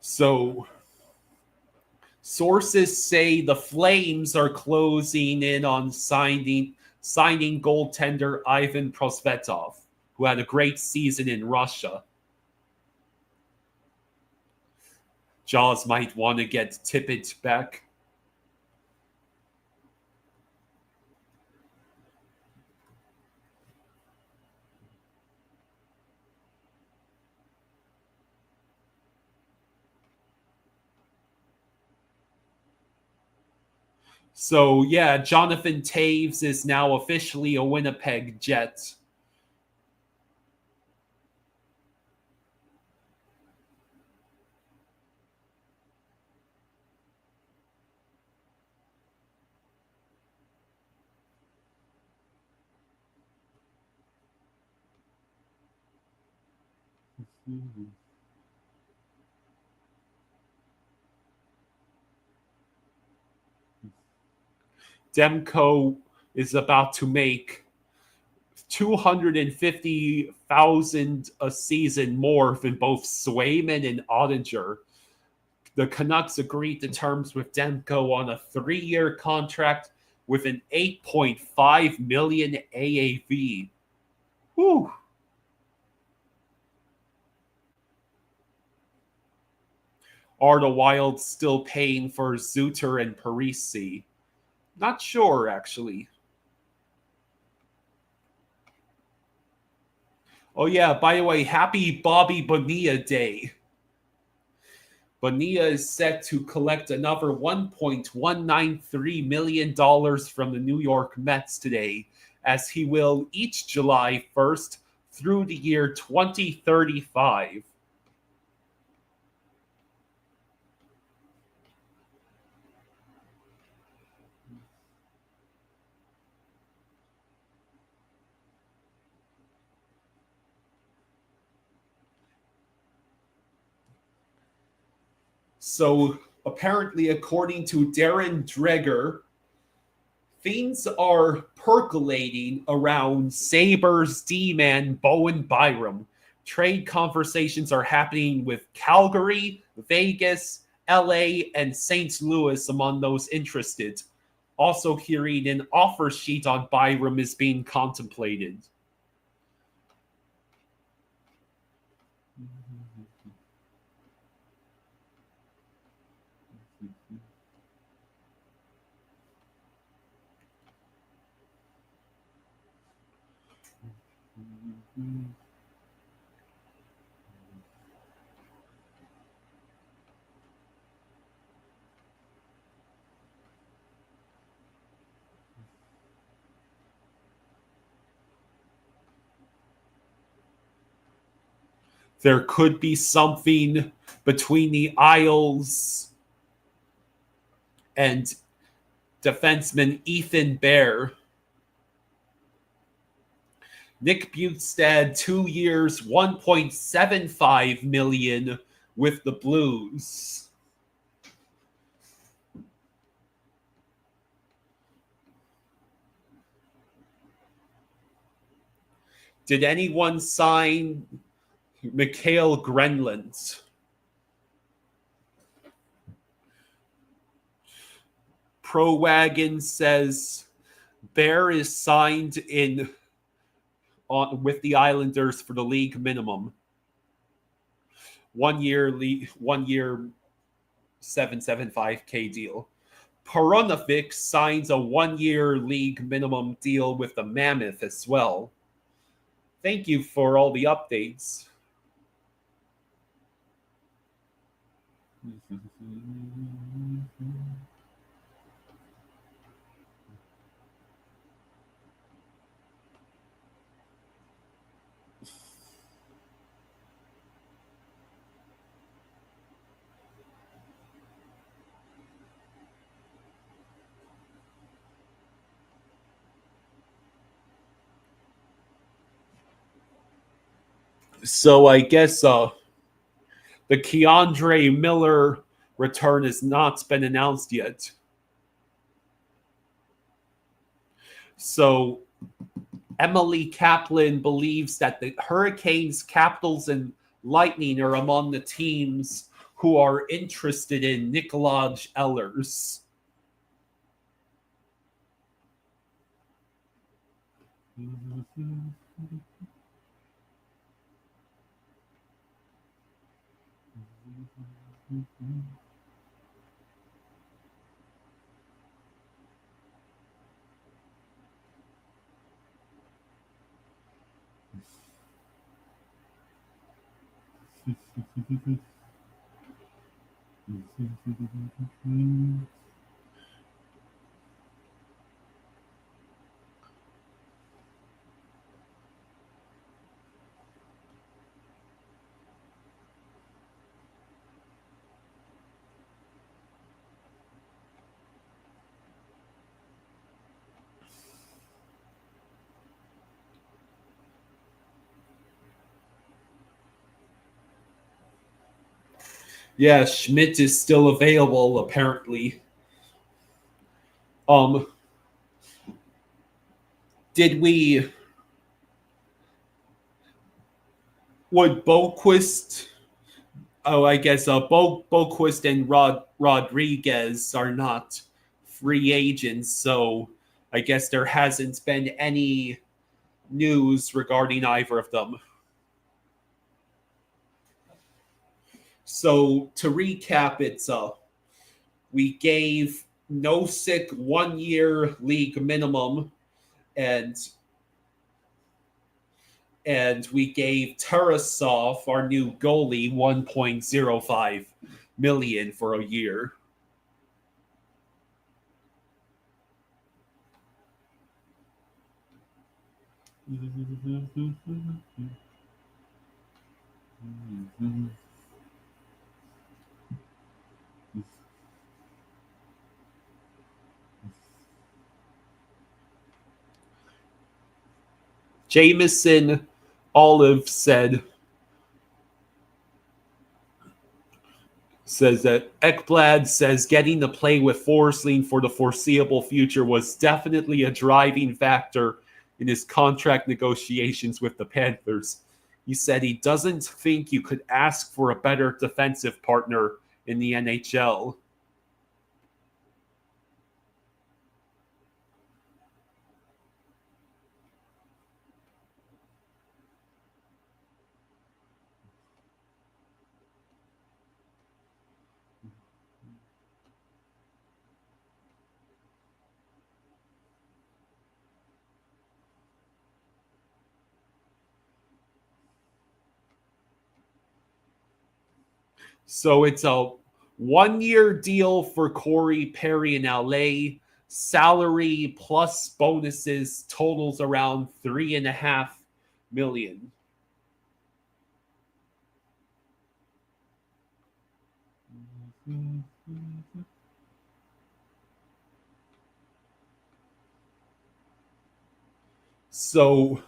So, sources say the Flames are closing in on signing goaltender Ivan Prosvetov, who had a great season in Russia. Jaws might want to get Tippett back. So, yeah, Jonathan Toews is now officially a Winnipeg Jet. Demko is about to make $250,000 a season more than both Swayman and Ottinger. The Canucks agreed to terms with Demko on a 3-year contract with an $8.5 million AAV. Whew. Are the Wild still paying for Zuter and Parisi? Not sure, actually. Oh yeah, by the way, happy Bobby Bonilla Day. Bonilla is set to collect another $1.193 million from the New York Mets today, as he will each July 1st through the year 2035. So apparently, according to Darren Dreger, things are percolating around Sabres D-man Bowen Byram. Trade conversations are happening with Calgary, Vegas, LA, and St. Louis among those interested. Also hearing an offer sheet on Byram is being contemplated. There could be something between the Isles and defenseman Ethan Bear. Nick Bukestad, 2 years, $1.75 million with the Blues. Did anyone sign Mikhail Grenland? Pro Wagon says Bear is signed with the Islanders for the league minimum. 1 year 775K deal. Perunovic signs a 1-year league minimum deal with the Mammoth as well. Thank you for all the updates. So I guess the Keandre Miller return has not been announced yet. So Emily Kaplan believes that the Hurricanes, Capitals, and Lightning are among the teams who are interested in Nikolaj Ehlers. Yeah, Schmidt is still available, apparently. Did we would Boquist? Oh, I guess Boquist and Rodriguez are not free agents, so I guess there hasn't been any news regarding either of them. So to recap, we gave Nosek 1 year league minimum, and we gave Tarasov, our new goalie, 1.05 million for a year. Jameson Olive says that Ekblad says getting to play with Forsling for the foreseeable future was definitely a driving factor in his contract negotiations with the Panthers. He said he doesn't think you could ask for a better defensive partner in the NHL. So it's a 1 year deal for Corey Perry in LA. Salary plus bonuses totals around $3.5 million. So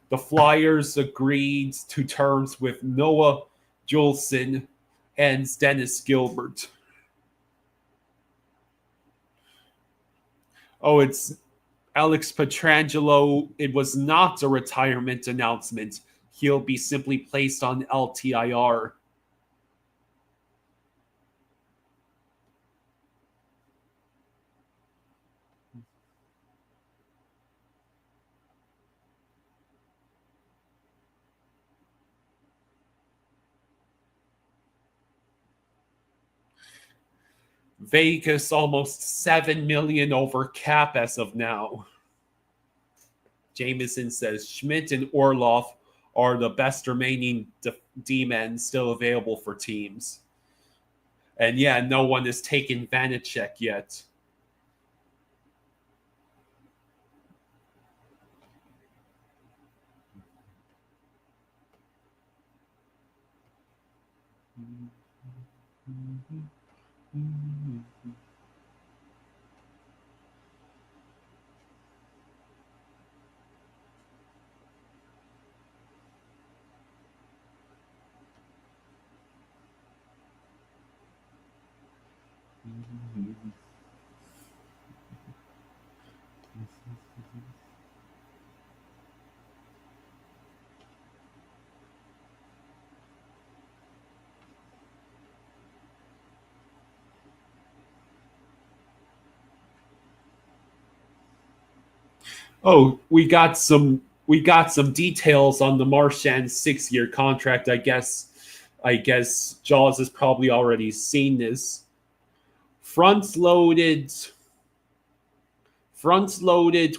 the Flyers agreed to terms with Noah Juleson and Dennis Gilbert. Oh, it's Alex Pietrangelo. It was not a retirement announcement. He'll be simply placed on LTIR. Vegas almost $7 million over cap as of now. Jameson says Schmidt and Orlov are the best remaining D-men still available for teams. And yeah, no one has taken Vanacek yet. Oh, we got some details on the Marchand 6-year contract. I guess Jaws has probably already seen this. Front loaded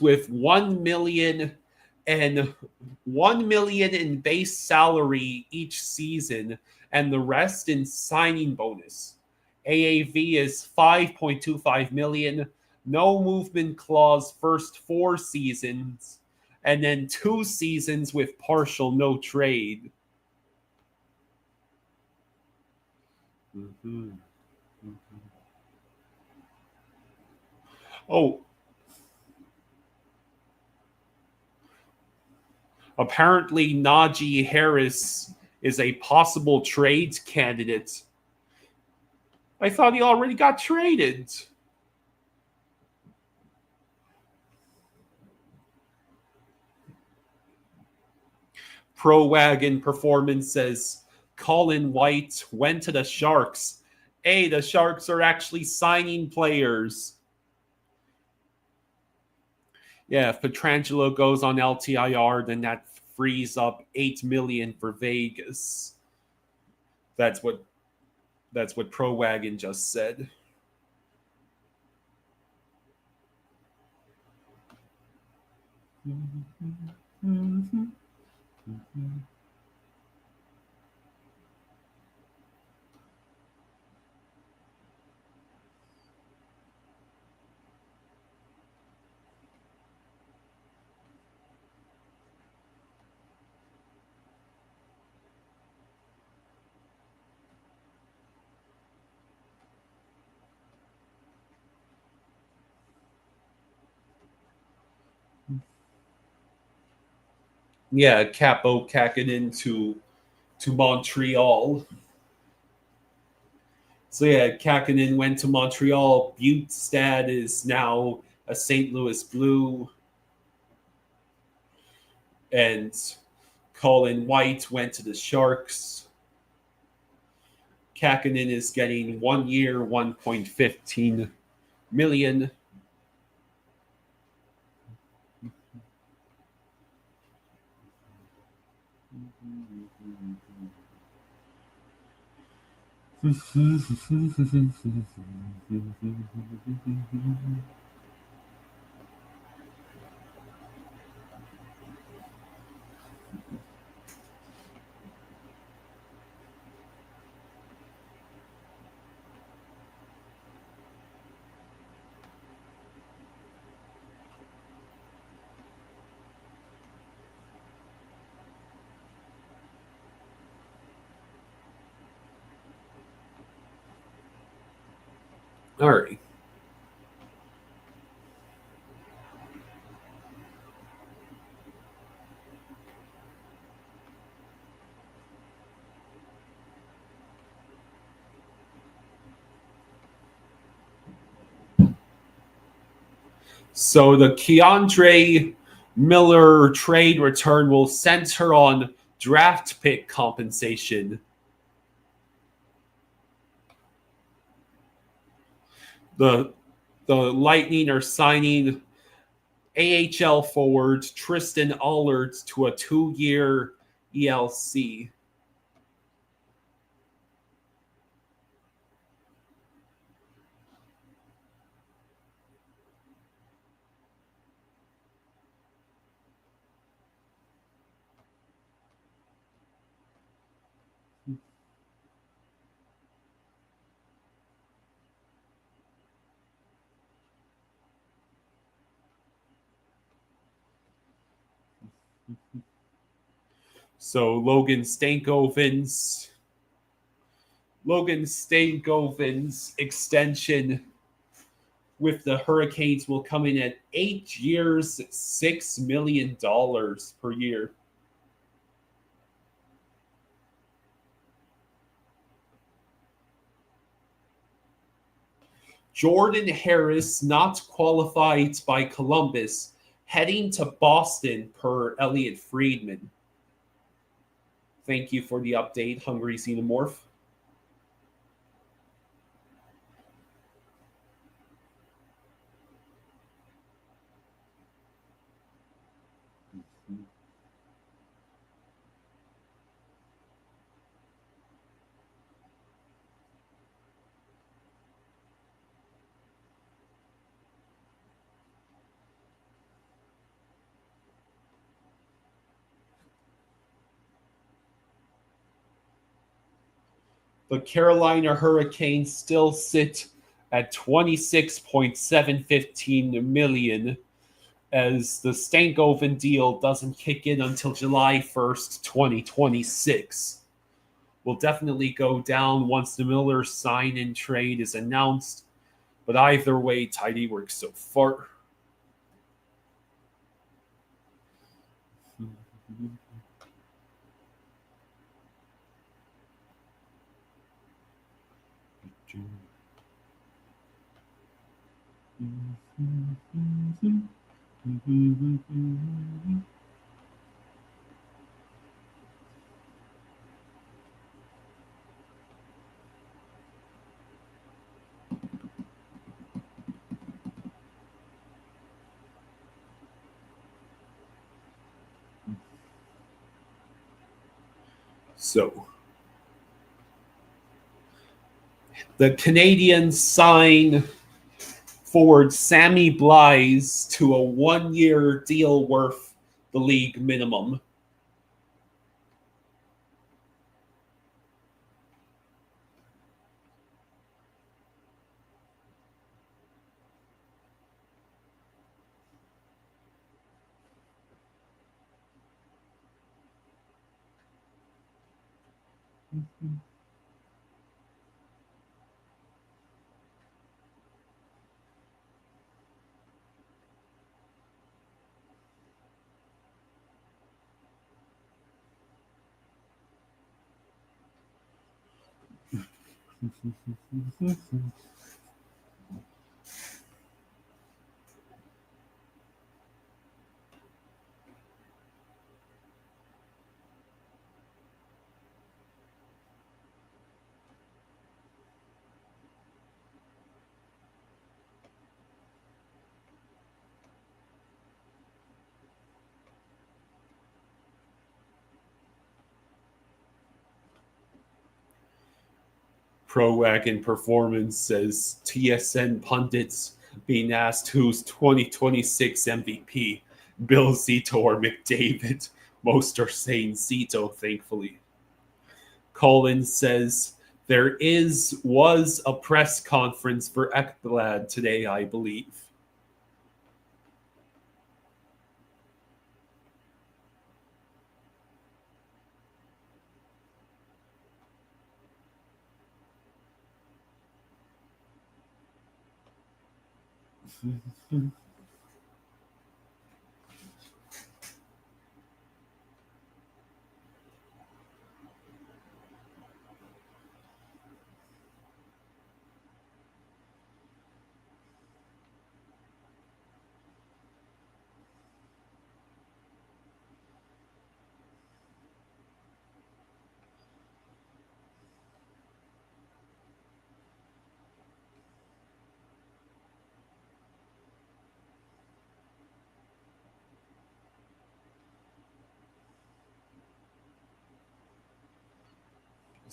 with 1 million and 1 million in base salary each season and the rest in signing bonus. AAV is 5.25 million. No movement clause first 4 seasons, and then 2 seasons with partial no trade. Mm-hmm. Mm-hmm. Oh, apparently Najee Harris is a possible trade candidate. I thought he already got traded. Pro Wagon Performance says Colin White went to the Sharks. Hey, the Sharks are actually signing players. Yeah, if Pietrangelo goes on LTIR, then that frees up $8 million for Vegas. That's what Pro Wagon just said. Yeah, Capo Kakinen to Montreal. So yeah, Kakinen went to Montreal. Butestad is now a St. Louis Blue. And Colin White went to the Sharks. Kakinen is getting 1 year, $1.15 million. All right. So the Keandre Miller trade return will center on draft pick compensation. The Lightning are signing AHL forward Tristan Allard to a 2-year ELC. So Logan Stankoven's extension with the Hurricanes will come in at 8 years, $6 million per year. Jordan Harris not qualified by Columbus, heading to Boston per Elliot Friedman. Thank you for the update, Hungry Xenomorph. The Carolina Hurricanes still sit at $26.715 million as the Stankoven deal doesn't kick in until July 1st, 2026. Will definitely go down once the Miller sign-in trade is announced, but either way, tidy works so far. So the Canadiens sign forward Sammy Blythe to a 1-year deal worth the league minimum. Pro Wagon Performance says TSN pundits being asked who's 2026 MVP, Bill Zito or McDavid. Most are saying Zito, thankfully. Colin says there was a press conference for Ekblad today, I believe.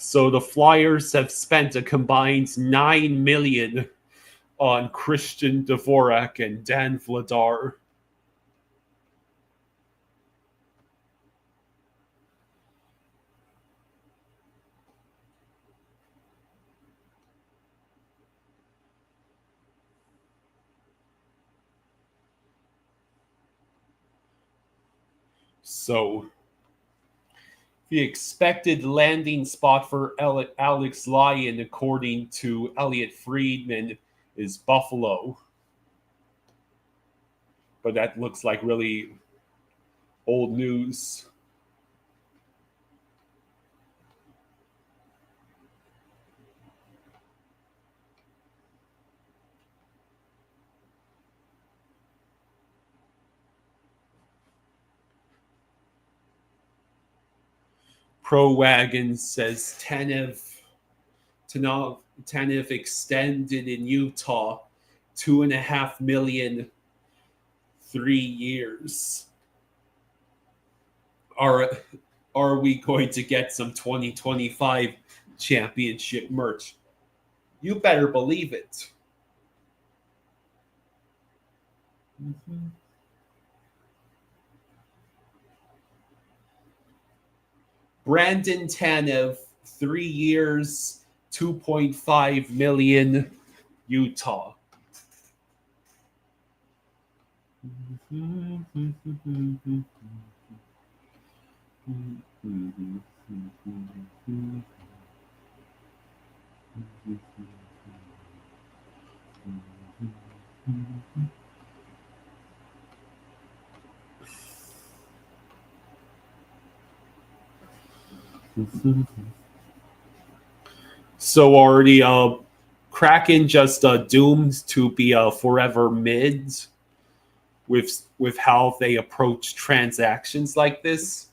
So the Flyers have spent a combined $9 million on Christian Dvorak and Dan Vladar. So the expected landing spot for Alex Lyon, according to Elliot Friedman, is Buffalo. But that looks like really old news. Pro Wagon says Tanev extended in Utah, $2.5 million, 3 years. Are we going to get some 2025 championship merch? You better believe it. Mm-hmm. Brandon Tanev, 3 years, $2.5 million, Utah. So already, Kraken just doomed to be a forever mid with how they approach transactions like this.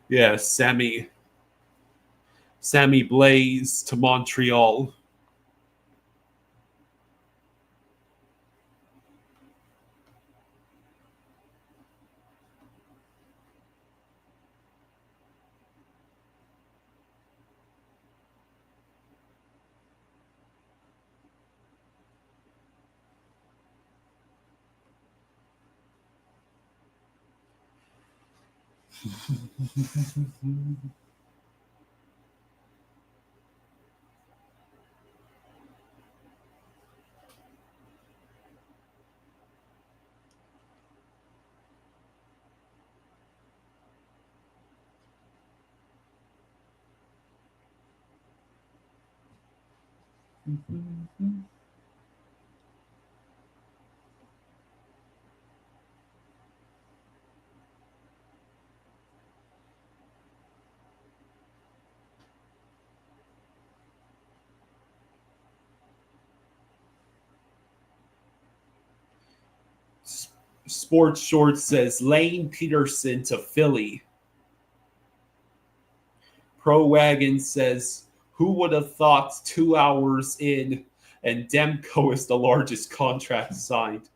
Yeah, Sammy Blaze to Montreal. Sports Short says Lane Peterson to Philly. Pro Wagon says, who would have thought 2 hours in and Demko is the largest contract signed?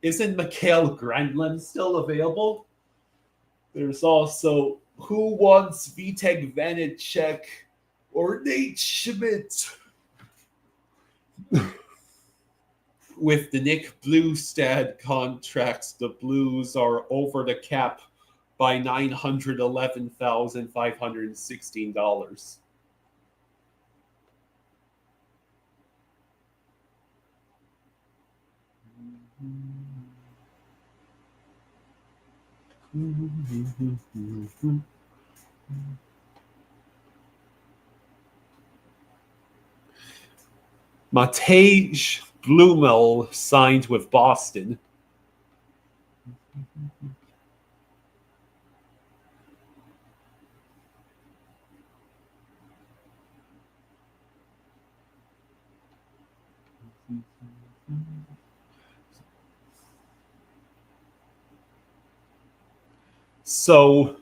Isn't Mikhail Granlund still available? There's also, who wants Vitek Vanacek or Nate Schmidt? With the Nick Bluestad contracts, the Blues are over the cap by $911,516. Matej Blumel signed with Boston. So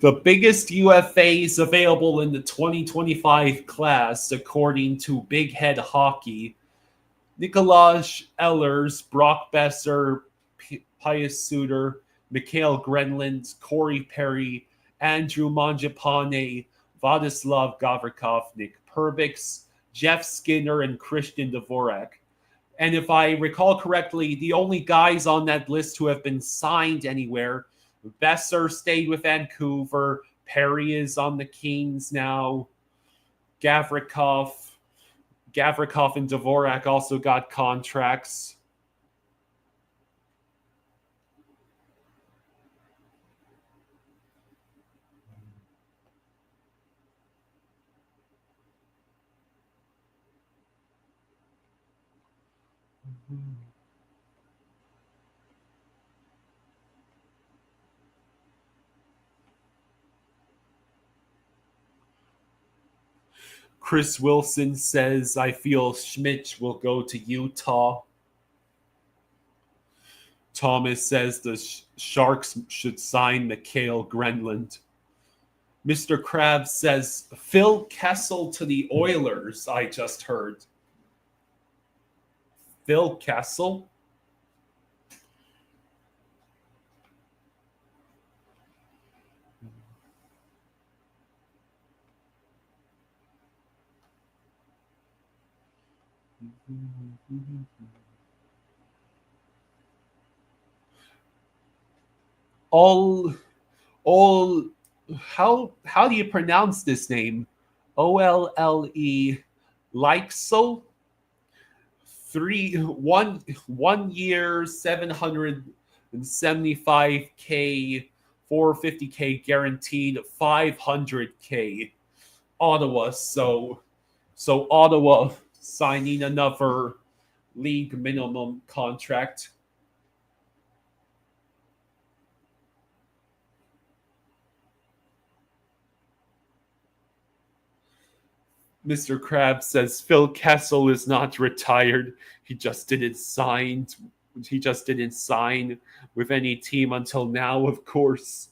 the biggest UFAs available in the 2025 class, according to Big Head Hockey, Nikolaj Ehlers, Brock Besser, Pius Suter, Mikhail Grenland, Corey Perry, Andrew Mangiapane, Vladislav Gavrikov, Nick Perbix, Jeff Skinner, and Christian Dvorak. And if I recall correctly, the only guys on that list who have been signed anywhere, Besser stayed with Vancouver, Perry is on the Kings now, Gavrikov and Dvorak also got contracts. Chris Wilson says, I feel Schmidt will go to Utah. Thomas says the Sharks should sign Mikhail Grenland. Mr. Krabs says, Phil Kessel to the Oilers, I just heard. Phil Kessel? All how do you pronounce this name? Olle Leixel? 1 year 775K, 450K guaranteed, 500K. Ottawa, so Ottawa signing another league minimum contract. Mr. Krabs says Phil Kessel is not retired. He just didn't sign He just didn't sign with any team until now, of course.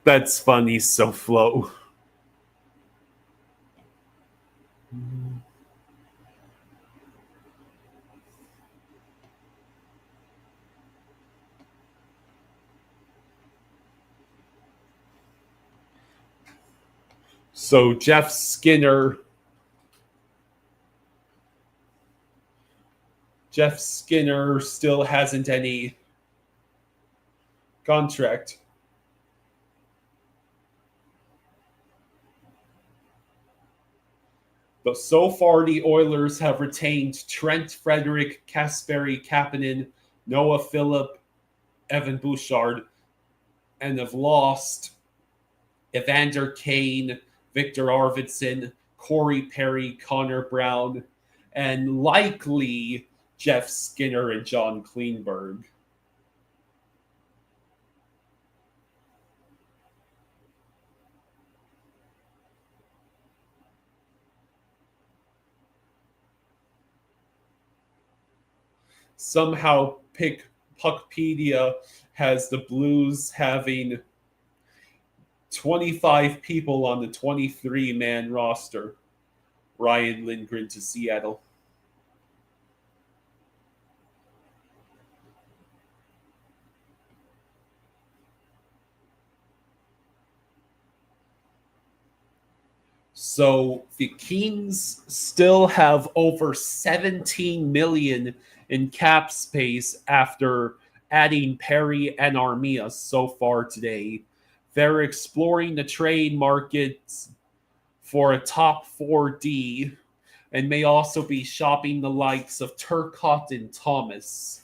That's funny, so flow. So Jeff Skinner still hasn't any contract. But so far, the Oilers have retained Trent Frederick, Kasperi Kapanen, Noah Phillip, Evan Bouchard, and have lost Evander Kane, Victor Arvidsson, Corey Perry, Connor Brown, and likely Jeff Skinner and John Kleinberg. Somehow Puckpedia has the Blues having 25 people on the 23-man roster. Ryan Lindgren to Seattle. So the Kings still have over 17 million in cap space after adding Perry and Armia so far today. They're exploring the trade markets for a top 4D and may also be shopping the likes of Turcotte and Thomas.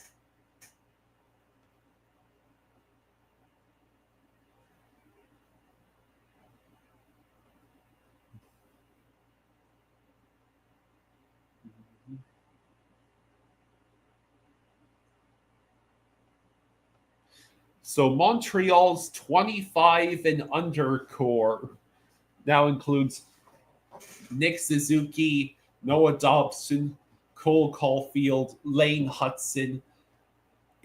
So Montreal's 25 and under core now includes Nick Suzuki, Noah Dobson, Cole Caulfield, Lane Hudson,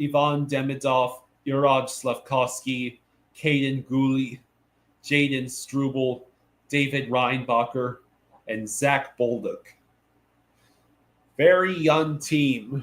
Ivan Demidov, Juraj Slavkovsky, Caden Gooley, Jaden Struble, David Reinbacher, and Zach Bolduc. Very young team.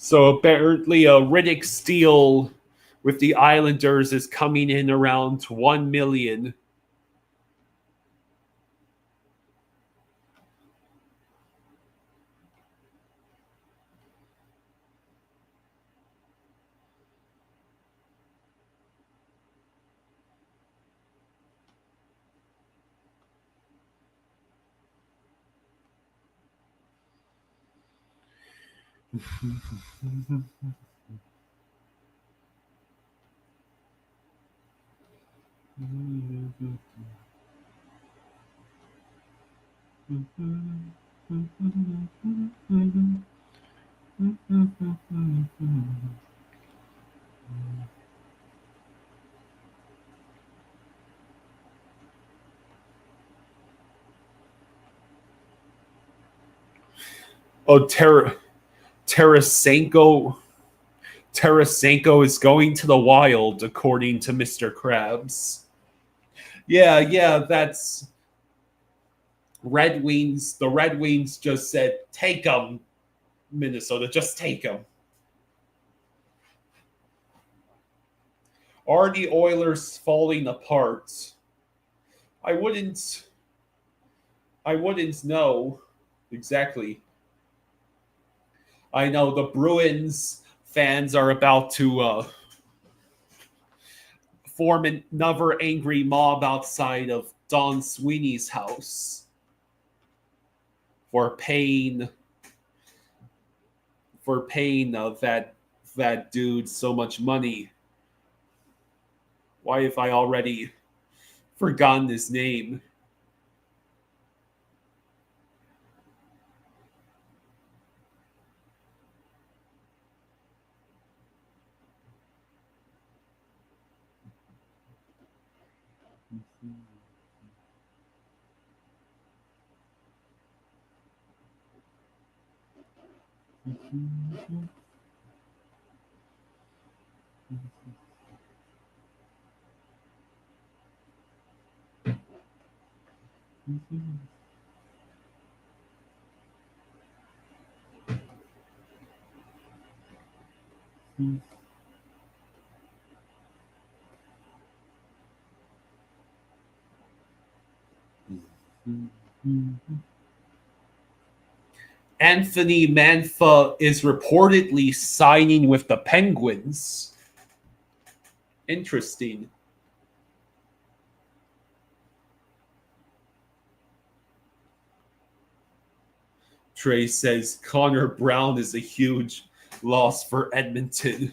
So apparently a Riddick Steele with the Islanders is coming in around 1 million. Oh, Tarasenko is going to the Wild, according to Mr. Krabs. Yeah, The Red Wings just said, take them, Minnesota, just take them. Are the Oilers falling apart? I wouldn't know exactly. I know the Bruins fans are about to form another angry mob outside of Don Sweeney's house for paying that dude so much money. Why have I already forgotten his name? Anthony Mantha is reportedly signing with the Penguins. Interesting. Trey says Connor Brown is a huge loss for Edmonton.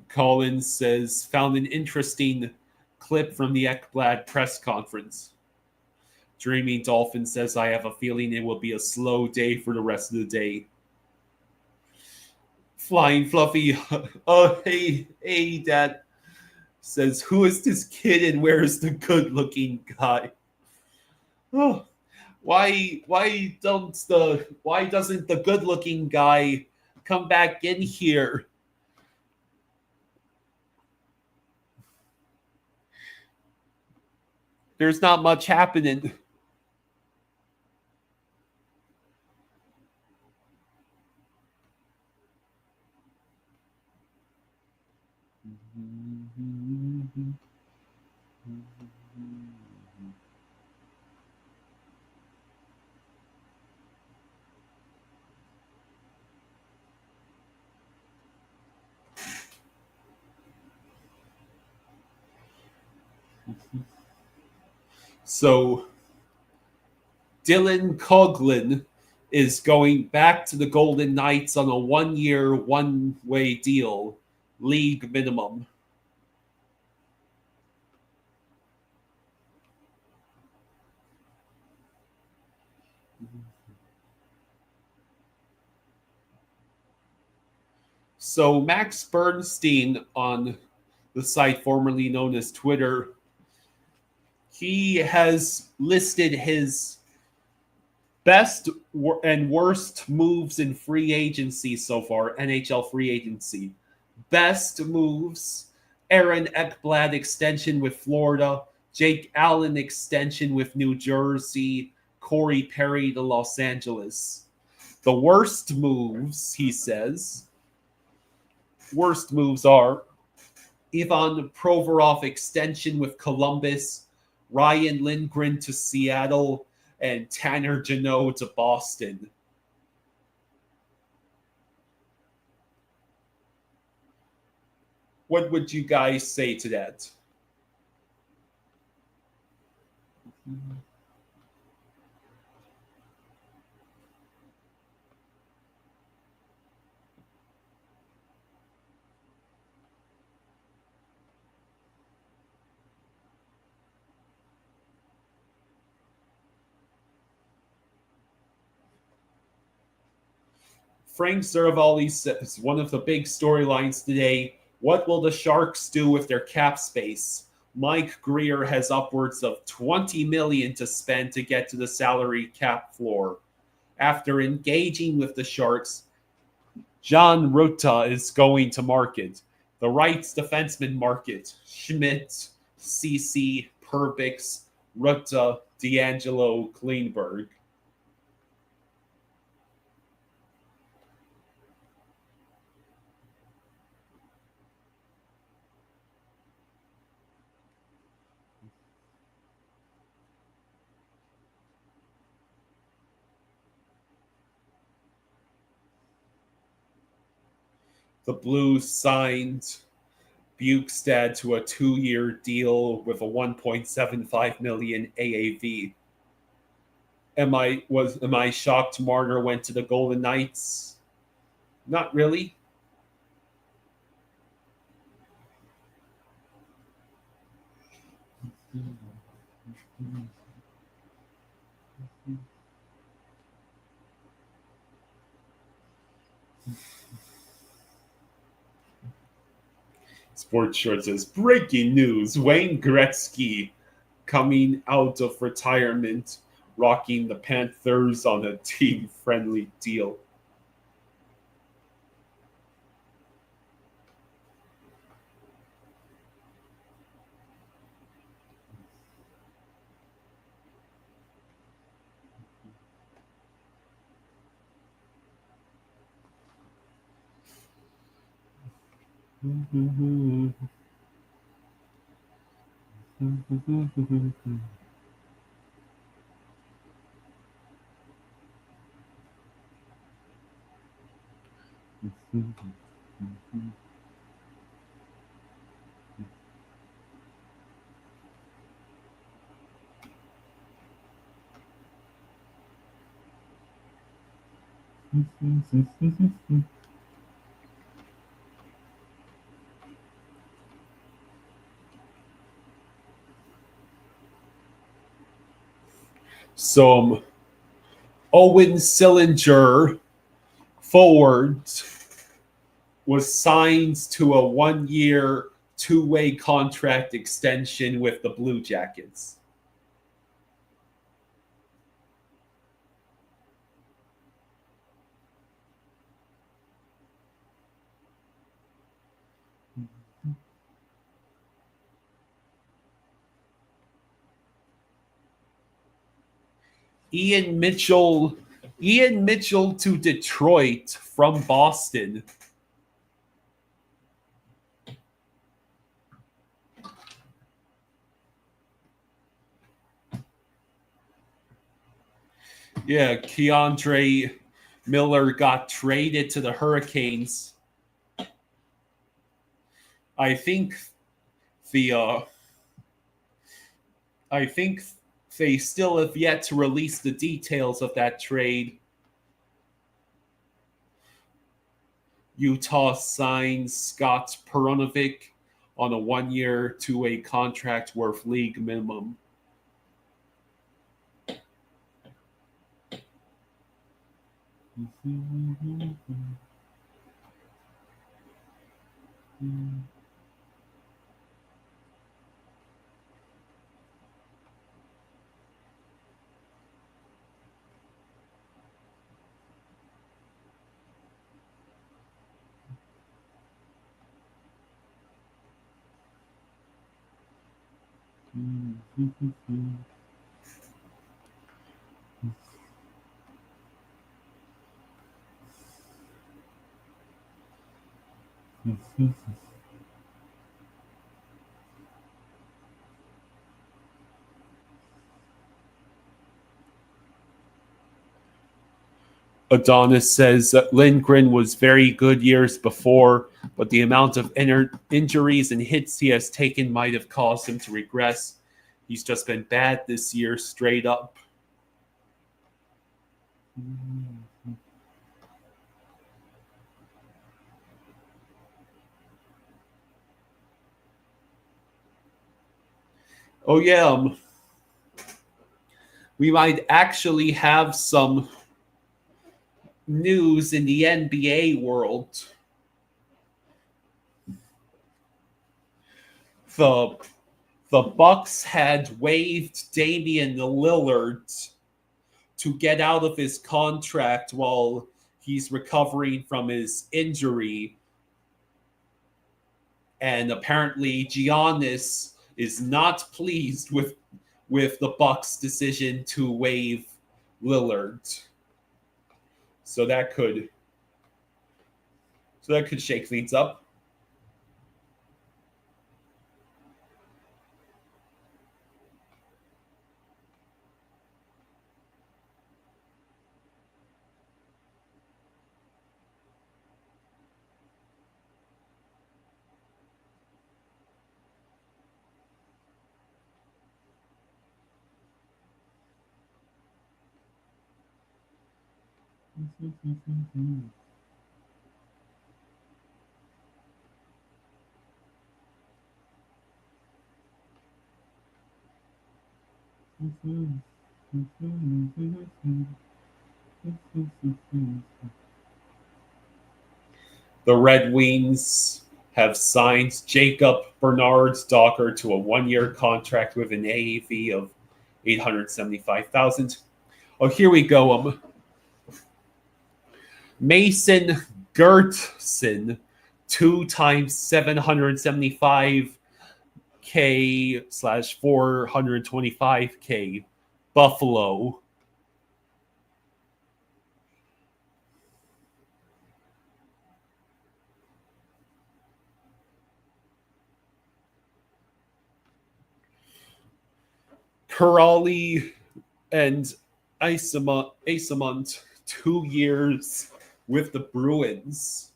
Collins says, found an interesting clip from the Ekblad press conference. Dreamy Dolphin says, I have a feeling it will be a slow day for the rest of the day. Flying Fluffy, hey, Dad, says, who is this kid and where is the good-looking guy? Oh, why doesn't the good-looking guy come back in here? There's not much happening. So Dylan Coughlin is going back to the Golden Knights on a 1-year, one-way deal, league minimum. So Max Bernstein on the site formerly known as Twitter, he has listed his best and worst moves in free agency so far, NHL free agency. Best moves, Aaron Ekblad extension with Florida, Jake Allen extension with New Jersey, Corey Perry to Los Angeles. The worst moves, he says, are Ivan Provorov extension with Columbus, Ryan Lindgren to Seattle, and Tanner Jeannot to Boston. What would you guys say to that? Frank Zeravalli says, one of the big storylines today, what will the Sharks do with their cap space? Mike Greer has upwards of $20 million to spend to get to the salary cap floor. After engaging with the Sharks, John Rutta is going to market. The Rights defenseman market, Schmidt, CC, Perbix, Rutta, D'Angelo, Klingberg. The Blues signed Bukestad to a 2-year deal with a $1.75 million AAV. Am I shocked Marner went to the Golden Knights? Not really. Sports Short says, breaking news, Wayne Gretzky coming out of retirement, rocking the Panthers on a team-friendly deal. Some Owen Sillinger forward was signed to a 1-year, 2-way contract extension with the Blue Jackets. Ian Mitchell to Detroit from Boston. Yeah, Keandre Miller got traded to the Hurricanes. I think they still have yet to release the details of that trade. Utah signs Scott Perunovic on a 1-year, 2-way contract worth league minimum. Adonis says that Lindgren was very good years before, but the amount of injuries and hits he has taken might have caused him to regress. He's just been bad this year, straight up. Oh yeah, we might actually have some news in the NBA world. The Bucks had waived Damian Lillard to get out of his contract while he's recovering from his injury. And apparently Giannis is not pleased with the Bucks' decision to waive Lillard. So that could shake things up. The Red Wings have signed Jacob Bernard Docker to a 1-year contract with an AAV of $875,000. Oh, here we go. Mason Gertson, 2 times $775K/425K, Buffalo. Kuraly and Isamont, 2 years with the Bruins.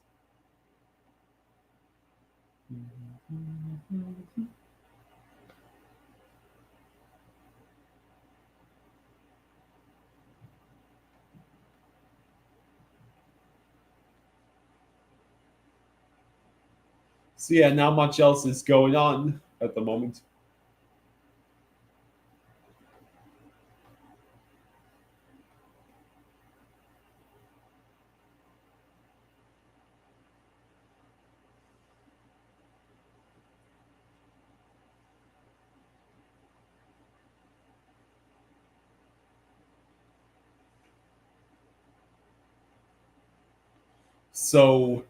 So yeah, not much else is going on at the moment. So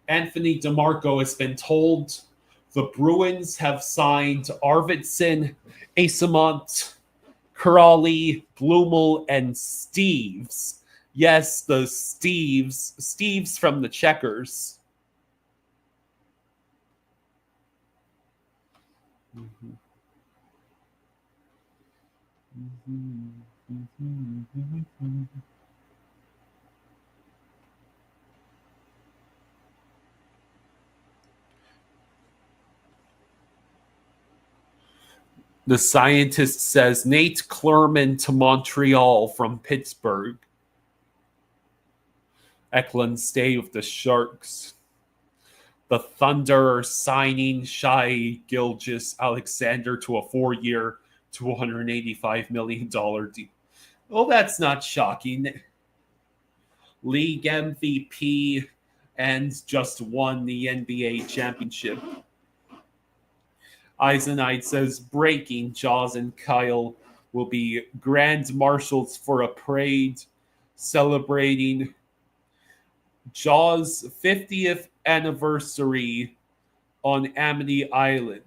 Anthony DeMarco has been told the Bruins have signed Arvidsson, Asamont, Kuraly, Blumel, and Steves. Yes, the Steves from the Checkers. The scientist says Nate Klerman to Montreal from Pittsburgh. Eklund stay with the Sharks. The Thunder are signing Shai Gilgeous-Alexander to a 4-year, $285 million deal. Well, that's not shocking. League MVP and just won the NBA championship. Eisenite says breaking Jaws and Kyle will be grand marshals for a parade celebrating Jaws' 50th anniversary on Amity Island.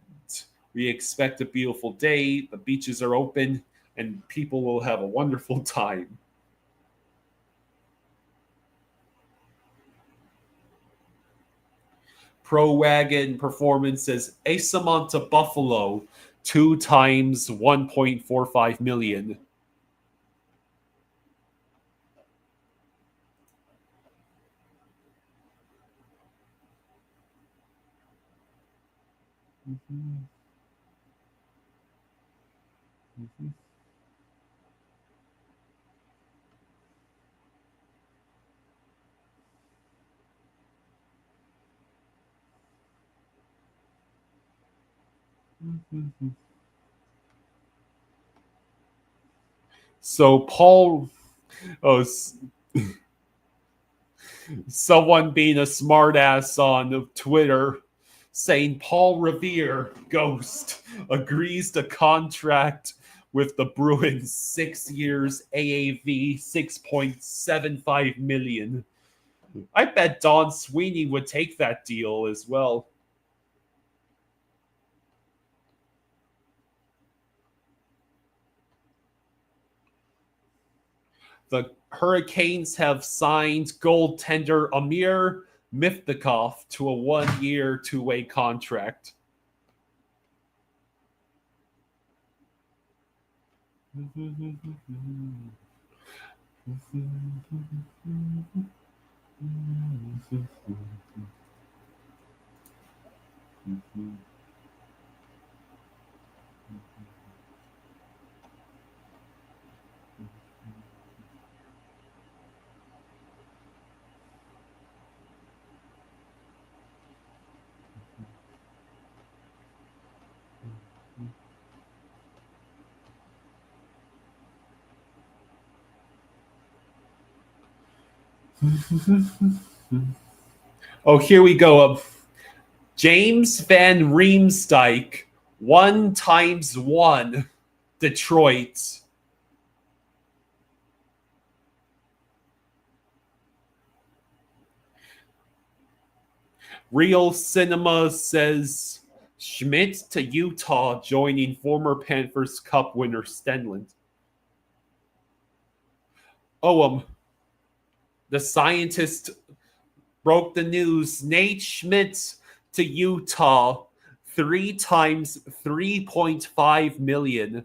We expect a beautiful day. The beaches are open and people will have a wonderful time. Pro Wagon Performance says Asamont to Buffalo, 2 times $1.45 million. So Paul, someone being a smartass on Twitter saying Paul Revere, Ghost, agrees to contract with the Bruins 6 years, AAV $6.75 million. I bet Don Sweeney would take that deal as well. The Hurricanes have signed goaltender Amir Miftakov to a 1-year, 2-way contract. Oh, here we go. James Van Riemsdyk, 1x1, Detroit. Real Cinema says Schmidt to Utah, joining former Panthers Cup winner Stenlund. Oh, the scientist broke the news. Nate Schmidt to Utah, 3 times $3.5 million.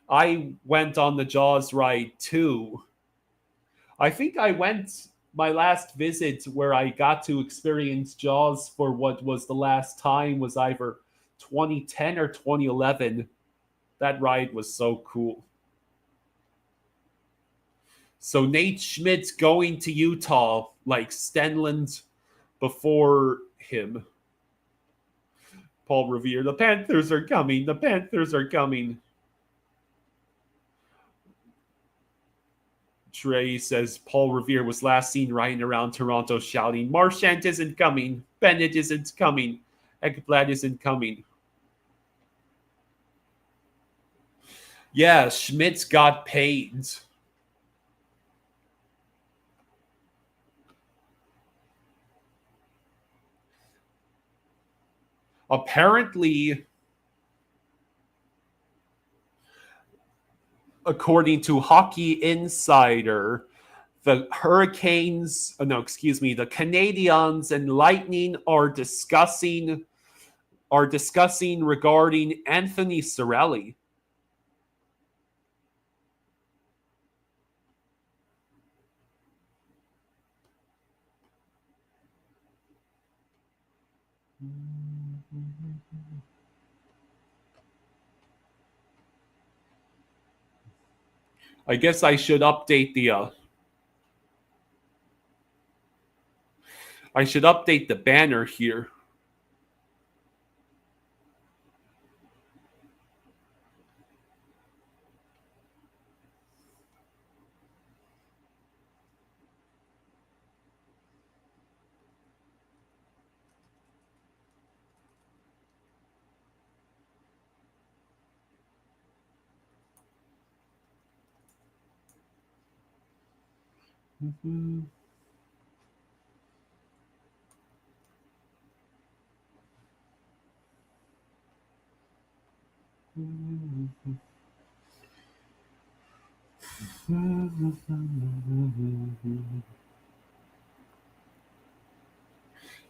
I went on the Jaws ride too. I think I went my last visit where I got to experience Jaws for what was the last time was either 2010 or 2011. That ride was so cool. So Nate Schmidt going to Utah, like Stenlund before him. Paul Revere, the Panthers are coming. The Panthers are coming. Trey says Paul Revere was last seen riding around Toronto shouting, Marchand isn't coming. Bennett isn't coming. Ekblad isn't coming. Yeah, Schmidt got paid. Apparently, according to Hockey Insider, the Canadiens and Lightning are discussing regarding Anthony Cirelli. I guess I should update the banner here.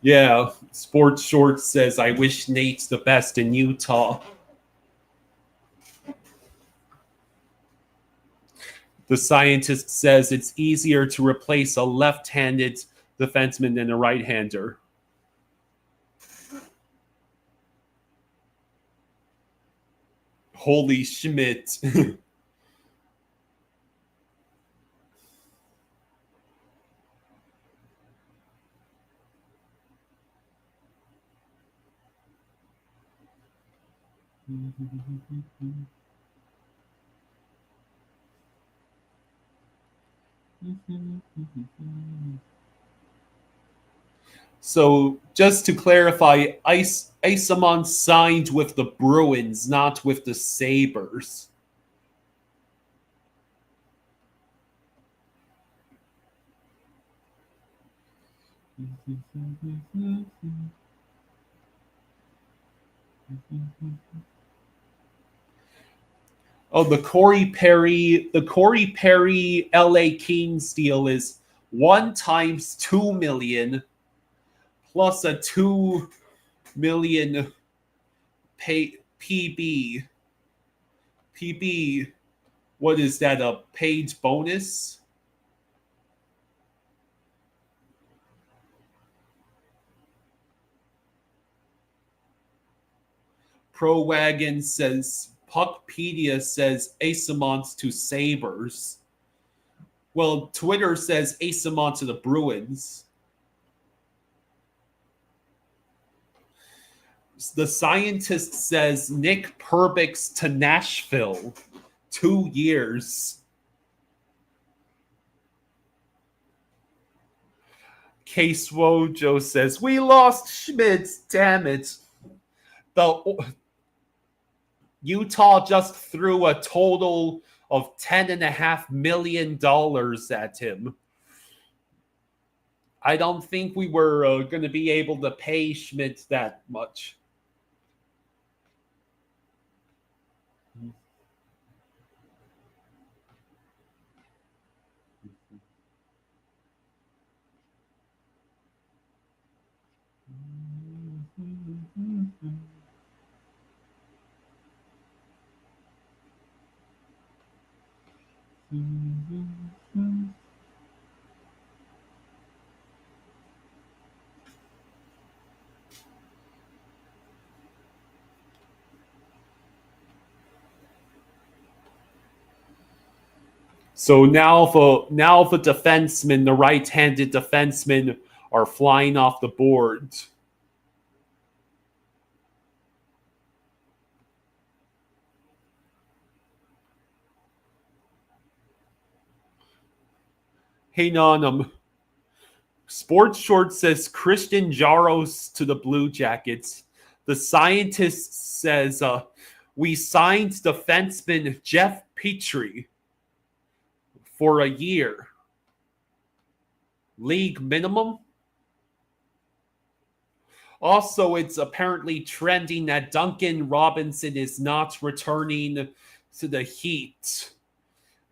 Yeah, Sports Shorts says, I wish Nate's the best in Utah. The scientist says it's easier to replace a left-handed defenseman than a right-hander. Holy Schmidt. So, just to clarify, Isamon signed with the Bruins, not with the Sabres. Oh, the Corey Perry LA Kings deal is 1 times 2 million plus a 2 million pay PB. PB, what is that? A paid bonus? Pro Wagon says, Puckpedia says Asimont to Sabres. Well, Twitter says Asimont to the Bruins. The Scientist says Nick Perbix to Nashville. 2 years. Case Wojo says, we lost Schmitz, damn it. The Utah just threw a total of $10.5 million at him. I don't think we were going to be able to pay Schmidt that much. So now the defensemen, the right-handed defensemen, are flying off the board. Hang on, Sports Short says Christian Jaros to the Blue Jackets. The Scientist says we signed defenseman Jeff Petrie for a year. League minimum. Also, it's apparently trending that Duncan Robinson is not returning to the Heat.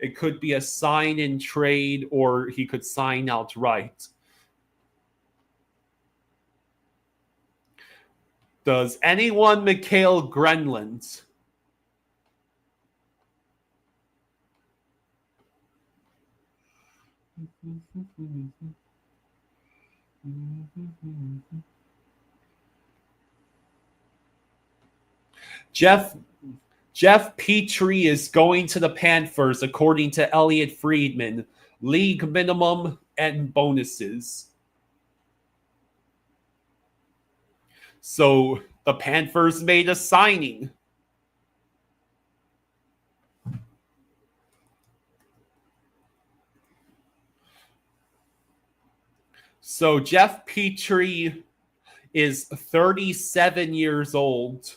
It could be a sign-in trade, or he could sign outright. Does anyone Mikhail Grenland? Jeff Petrie is going to the Panthers, according to Elliot Friedman. League minimum and bonuses. So the Panthers made a signing. So Jeff Petrie is 37 years old.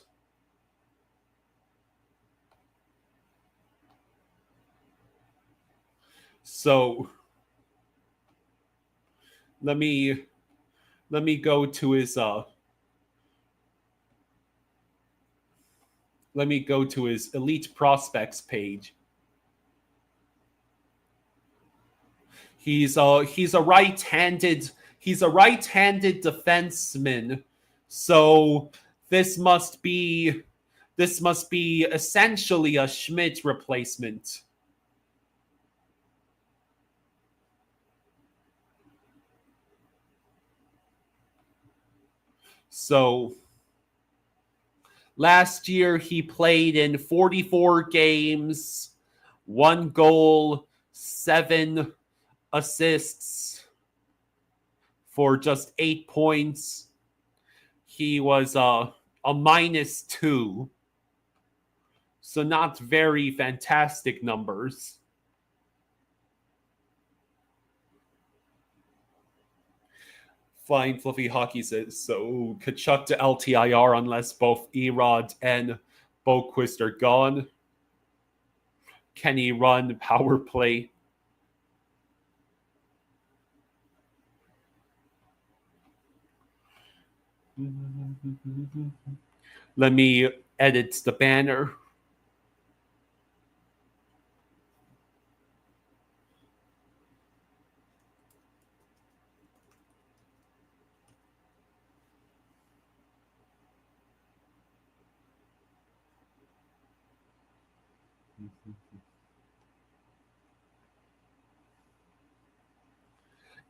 So let me go to his elite prospects page. He's a right-handed defenseman. So this must be essentially a Schmidt replacement. So last year he played in 44 games, 1 goal, 7 assists for just 8 points. He was a -2. So not very fantastic numbers. Flying Fluffy Hockey says, so Kachuk to LTIR unless both Erod and Boquist are gone. Can he run power play? Let me edit the banner.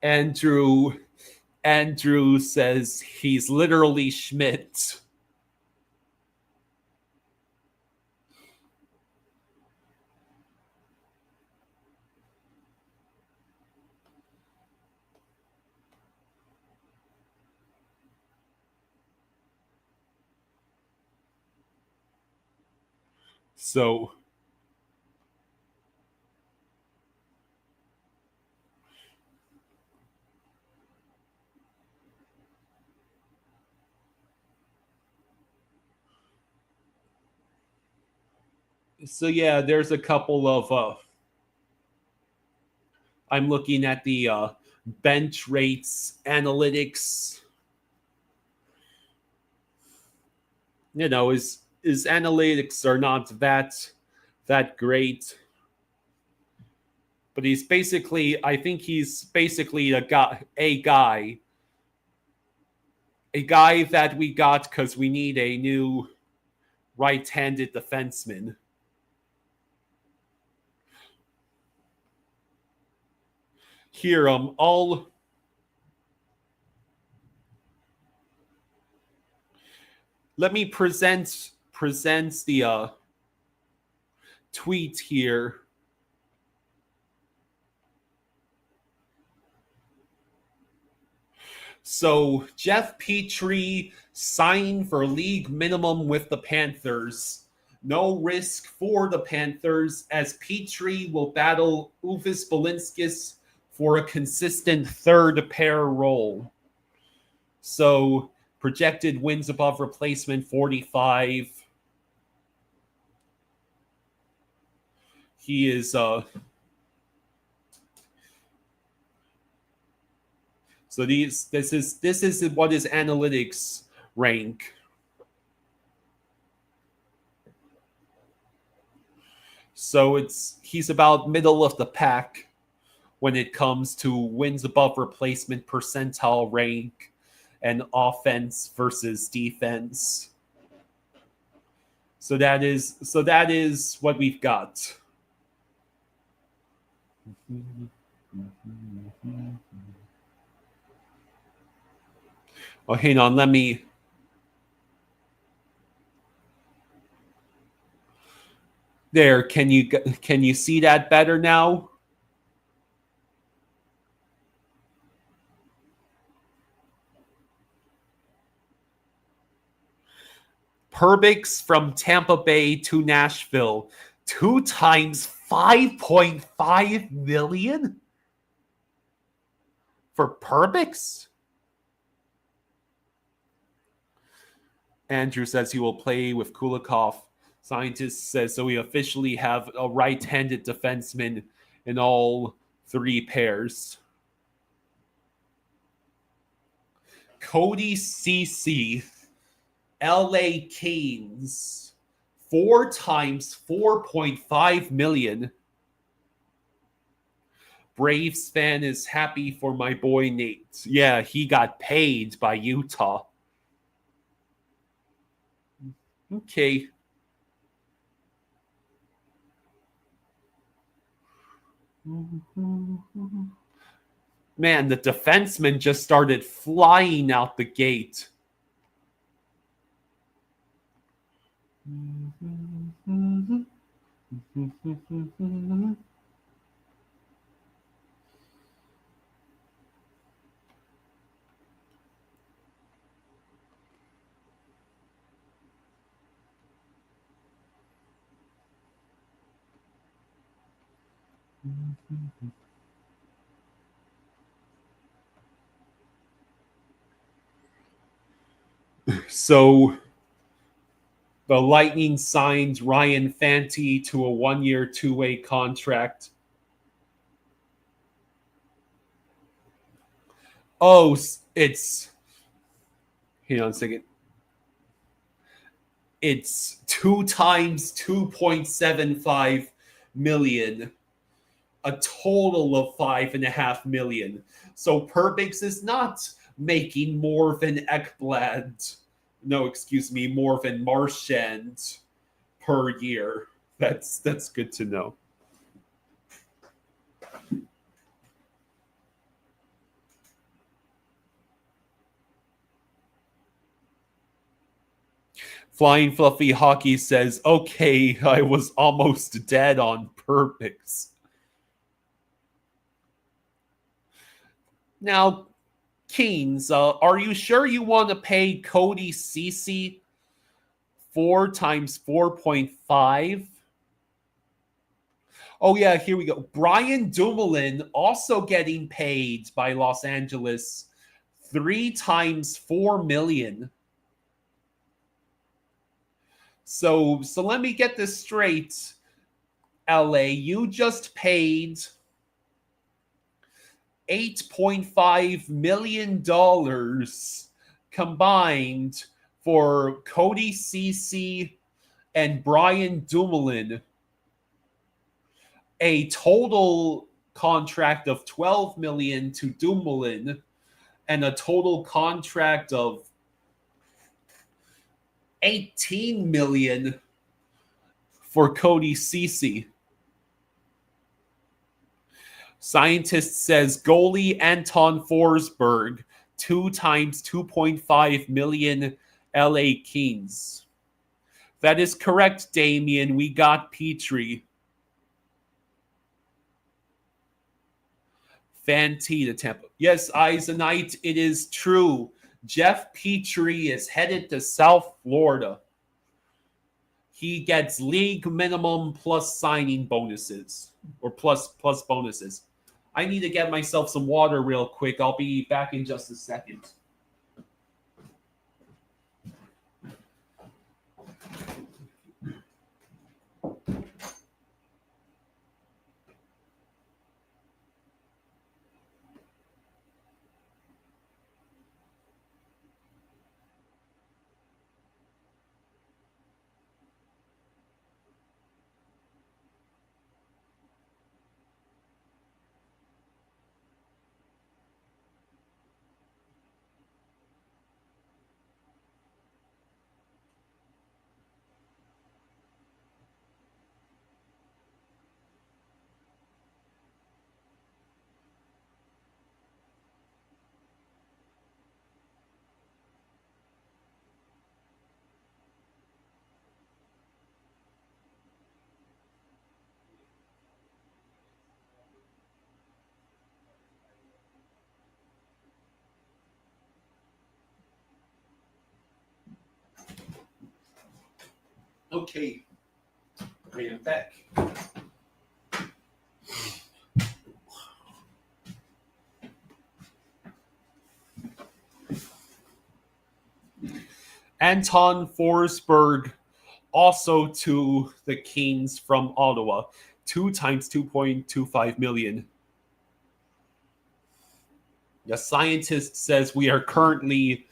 Andrew says he's literally Schmidt. So yeah, there's a couple of I'm looking at the bench rates analytics. You know, his analytics are not that great. But he's basically, I think he's basically a guy that we got because we need a new right-handed defenseman. Here, let me present the tweet here. So Jeff Petrie signed for league minimum with the Panthers. No risk for the Panthers as Petrie will battle Uvis Balinskis for a consistent third pair role. So projected wins above replacement 45. He is so this is what his analytics rank. So he's about middle of the pack when it comes to wins above replacement percentile rank and offense versus defense. So that is what we've got. Oh, hang on, let me. There, can you see that better now? Perbix from Tampa Bay to Nashville, 2 times $5.5 million for Perbix. Andrew says he will play with Kulikov. Scientist says so we officially have a right-handed defenseman in all 3 pairs. Cody Ceci, LA Kings, 4 times $4.5 million. Braves fan is happy for my boy Nate. Yeah, he got paid by Utah. Okay. Man, the defenseman just started flying out the gate. So the Lightning signed Ryan Fanti to a 1-year, 2-way contract. Oh, it's... Hang on a second. It's 2 times $2.75 million. A total of $5.5 million. So Perbix is not making more than Ekblad. No, excuse me, more than Marchand per year. That's good to know. Flying Fluffy Hockey says, okay, I was almost dead on purpose. Now, Keynes, are you sure you want to pay Cody Ceci 4 times 4.5? Oh, yeah, here we go. Brian Dumoulin also getting paid by Los Angeles 3 times $4 million. So let me get this straight, LA. You just paid $8.5 million combined for Cody Ceci and Brian Dumoulin. A total contract of $12 million to Dumoulin and a total contract of $18 million for Cody Ceci. Scientist says goalie Anton Forsberg 2 times $2.5 million LA Kings. That is correct, Damien. We got Petrie. Fanti to Tampa. Yes, Eisenite, it is true. Jeff Petrie is headed to South Florida. He gets league minimum plus signing bonuses. Or plus bonuses. I need to get myself some water real quick. I'll be back in just a second. Okay, I am back. Anton Forsberg also to the Kings from Ottawa. 2 times $2.25 million. The scientist says we are currently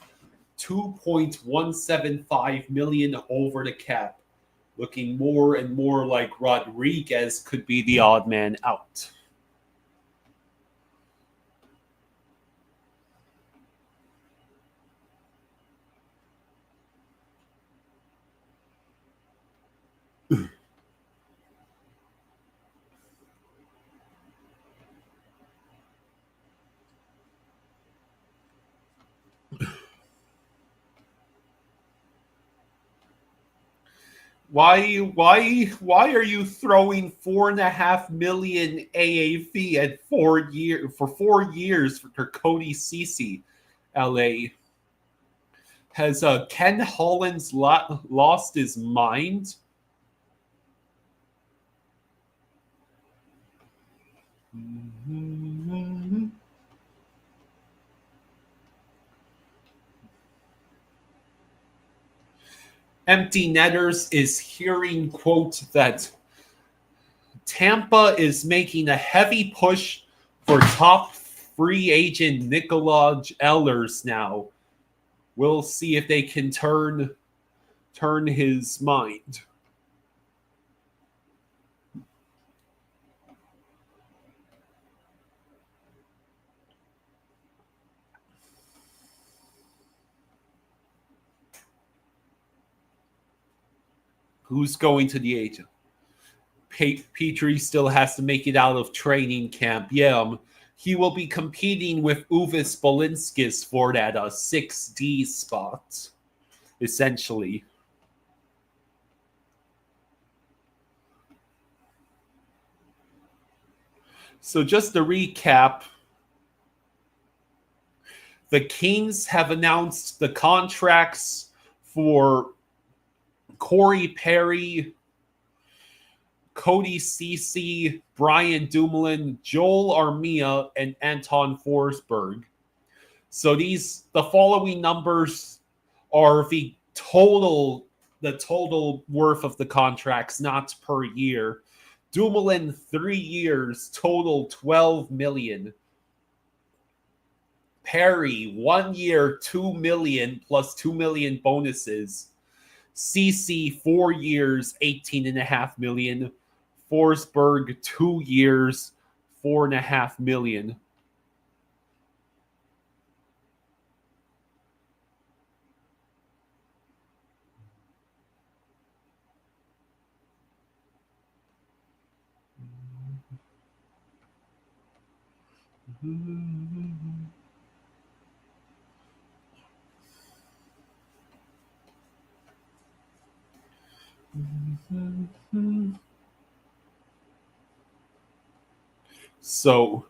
$2.175 million over the cap. Looking more and more like Rodriguez could be the odd man out. Why are you throwing $4.5 million AAV at 4 years for Cody Ceci, LA? Has Ken Hollins lost his mind? Empty Netters is hearing, quote, that Tampa is making a heavy push for top free agent Nikolaj Ehlers now. We'll see if they can turn his mind. Who's going to the agent? Petrie still has to make it out of training camp. Yeah, he will be competing with Uvis Bolinskis for that 6D spot, essentially. So just to recap, the Kings have announced the contracts for Corey Perry, Cody Ceci, Brian Dumoulin, Joel Armia, and Anton Forsberg. So the following numbers are the total worth of the contracts, not per year. Dumoulin, 3 years, total $12 million. Perry, 1 year, $2 million plus $2 million bonuses. Ceci, 4 years, $18.5 million. Forsberg, 2 years, $4.5 million. So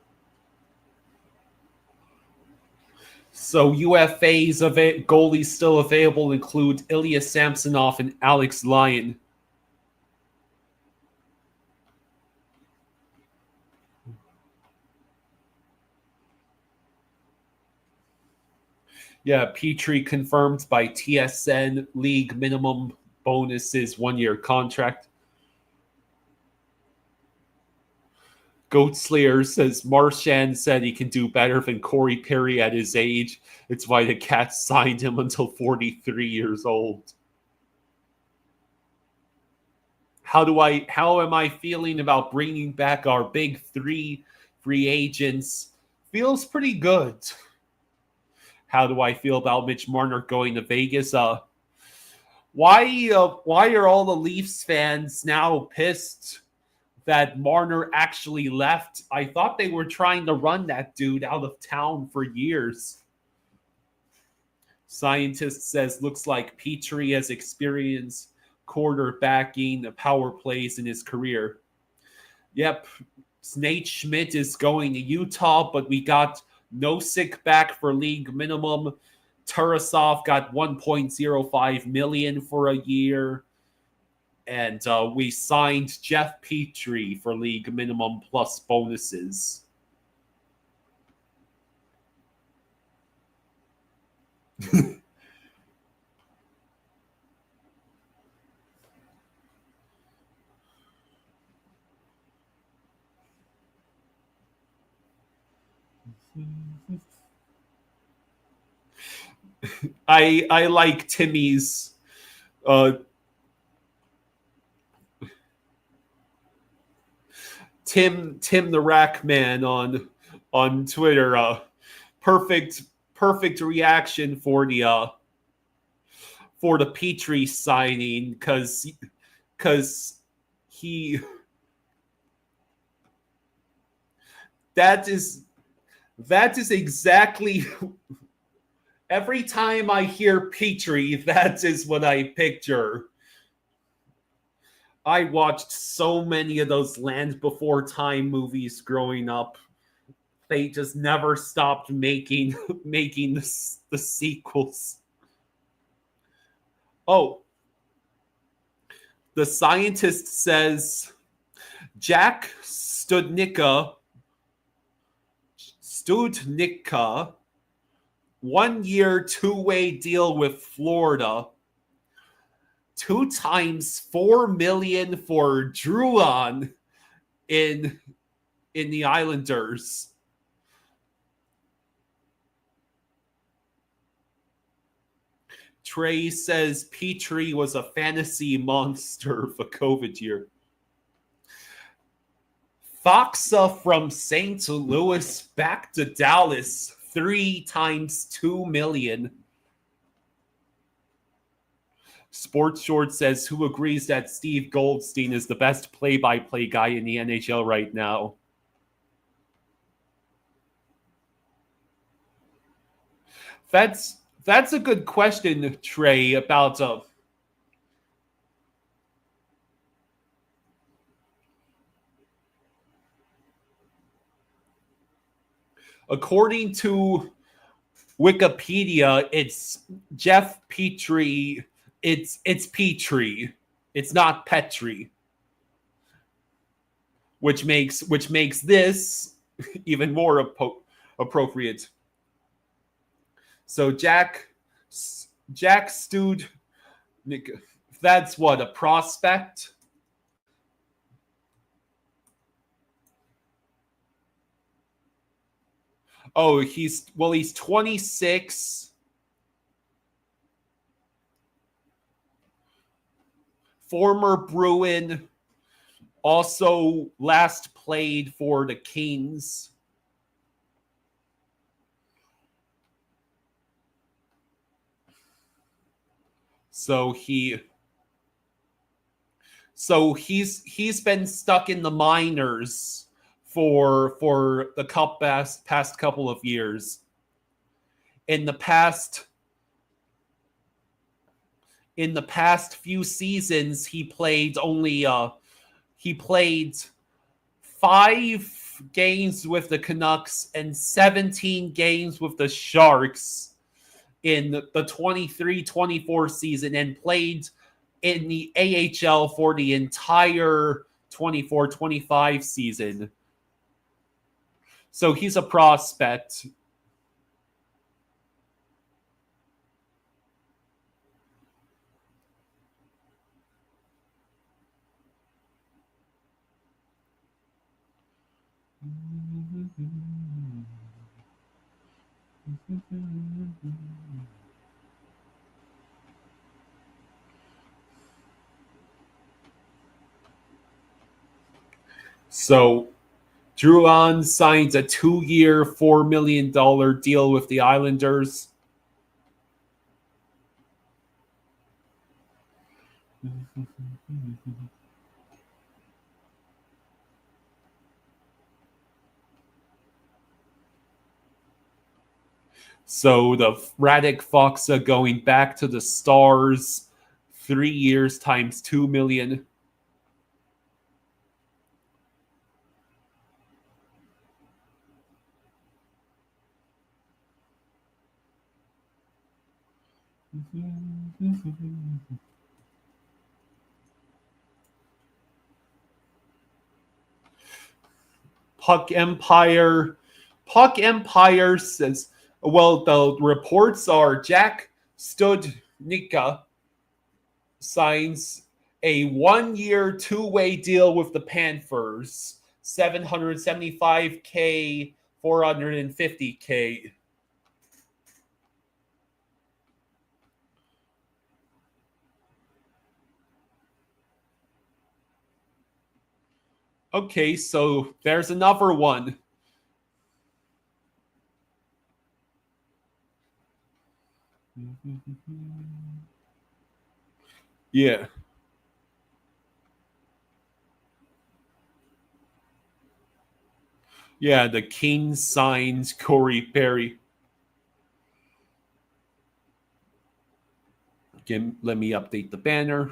UFAs of it, goalies still available include Ilya Samsonov and Alex Lyon. Yeah, Petrie confirmed by TSN, league minimum bonuses, 1 year contract. Goat Slayer says Marchand said he can do better than Corey Perry at his age. It's why the Cats signed him until 43 years old. How am I feeling about bringing back our big 3 free agents? Feels pretty good. How do I feel about Mitch Marner going to Vegas? Why are all the Leafs fans now pissed that Marner actually left? I thought they were trying to run that dude out of town for years. Scientist says looks like Petrie has experience quarterbacking the power plays in his career. Yep, Nate Schmidt is going to Utah, but we got Nosek back for league minimum. Tarasov got $1.05 million for a year. And we signed Jeff Petrie for league minimum plus bonuses. I like Timmy's Tim the Rack Man on Twitter. Perfect reaction for the Petrie signing because he that is exactly. Every time I hear Petrie, that is what I picture. I watched so many of those Land Before Time movies growing up. They just never stopped making the sequels. Oh, the Scientist says Jack Studnicka, 1 year, 2-way deal with Florida. 2 times $4 million for Drouin in the Islanders. Trey says Petrie was a fantasy monster for COVID year. Foxa from St. Louis back to Dallas. 3 times $2 million. Sports Short says, who agrees that Steve Goldstein is the best play-by-play guy in the NHL right now? That's a good question, Trey, about according to Wikipedia, it's Jeff Petrie. It's Petrie. It's not Petrie. Which makes this even more appropriate. So Jack Stud, that's what, a prospect? Oh, he's 26. Former Bruin, also last played for the Kings. So he's been stuck in the minors for the past couple of years. In the past few seasons, he played 5 games with the Canucks and 17 games with the Sharks in the 23-24 season, and played in the AHL for the entire 24-25 season. So he's a prospect. So Drouin signs a 2-year, $4 million deal with the Islanders. So the Radek Faksa going back to the Stars, 3 years times $2 million. Puck Empire says, well, the reports are Jack Studnicka signs a 1-year, 2-way deal with the Panthers, $775K, $450K. Okay, so there's another one. Yeah. Yeah, the Kings signs Corey Perry. Again, let me update the banner.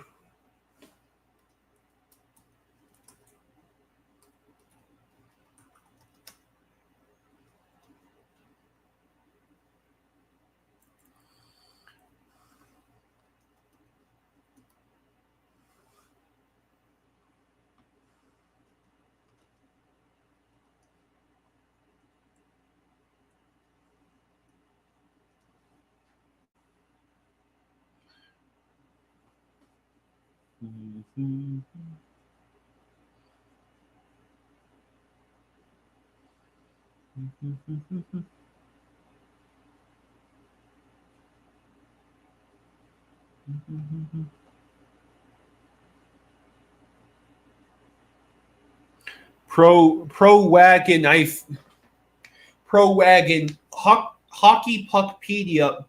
Pro Wagon Hockey Puckpedia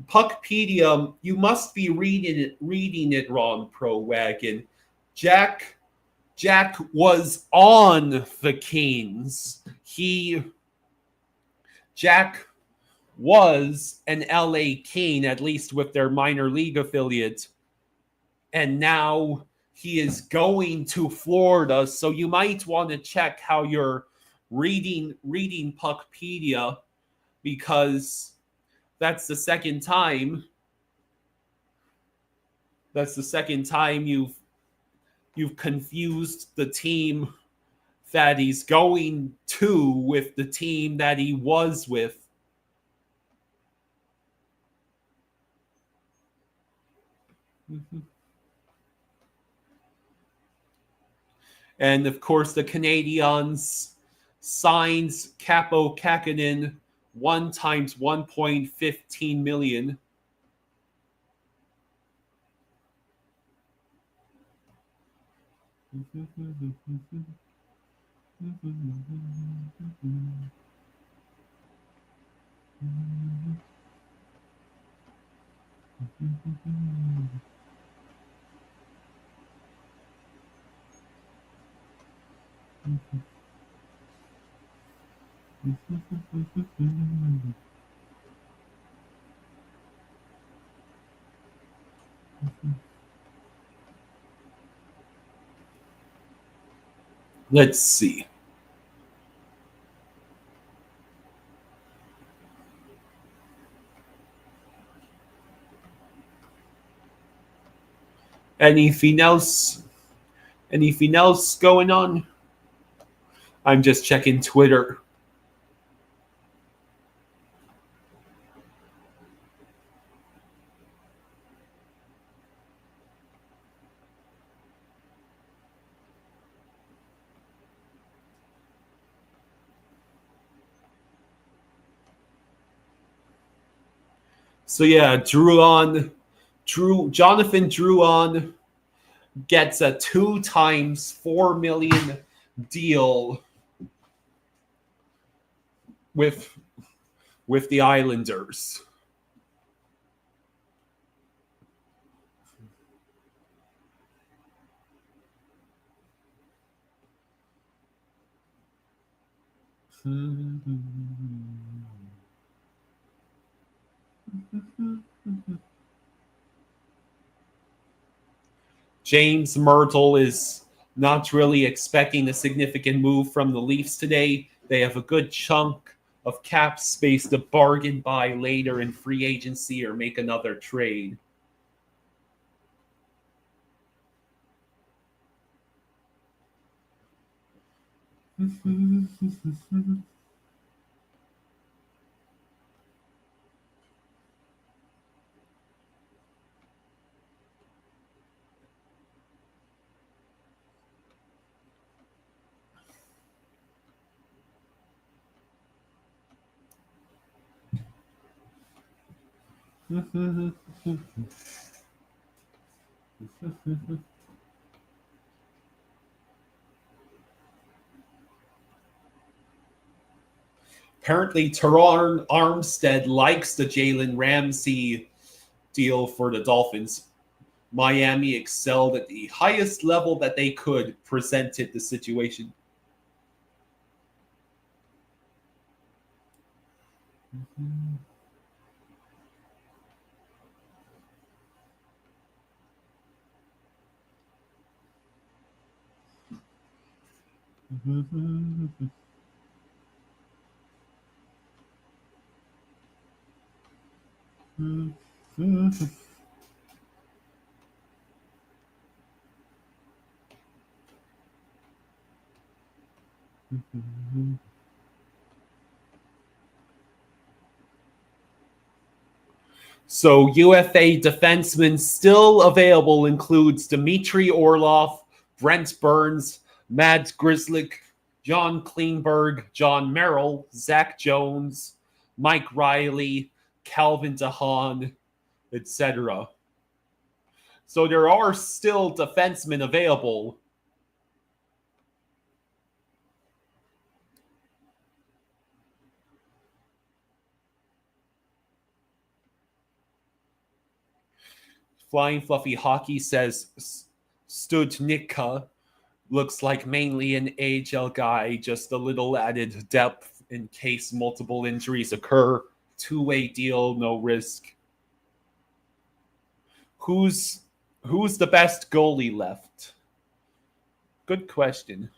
Puckpedia, you must be reading it wrong, Pro Wagon. Jack was on the Canes. Jack was an LA Cane, at least with their minor league affiliate. And now he is going to Florida. So you might want to check how you're reading Puckpedia, because that's the second time you've confused the team that he's going to with the team that he was with. And of course, the Canadiens signs Capo Kakinen 1 times $1.15 million. Let's see. Anything else? Anything else going on? I'm just checking Twitter. So yeah, Jonathan Drouin gets a 2 times $4 million deal with the Islanders. James Myrtle is not really expecting a significant move from the Leafs today. They have a good chunk of cap space to bargain buy later in free agency or make another trade. Apparently, Teron Armstead likes the Jalen Ramsey deal for the Dolphins. Miami excelled at the highest level that they could, presented the situation. So UFA defensemen still available includes Dmitry Orlov, Brent Burns, Mads Grzelcyk, John Klingberg, John Merrill, Zach Jones, Mike Riley, Calvin DeHaan, etc. So there are still defensemen available. Flying Fluffy Hockey says Studnicka looks like mainly an AHL guy, just a little added depth in case multiple injuries occur. Two-way deal, no risk. Who's the best goalie left? Good question.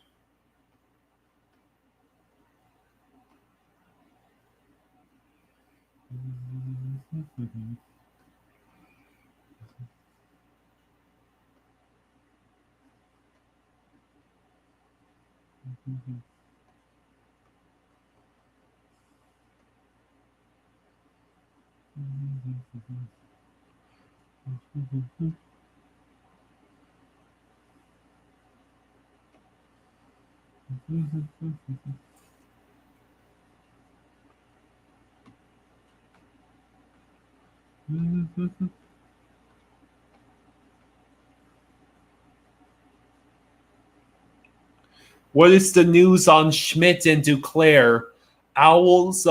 What is the news on Schmidt and Duclair? Owls,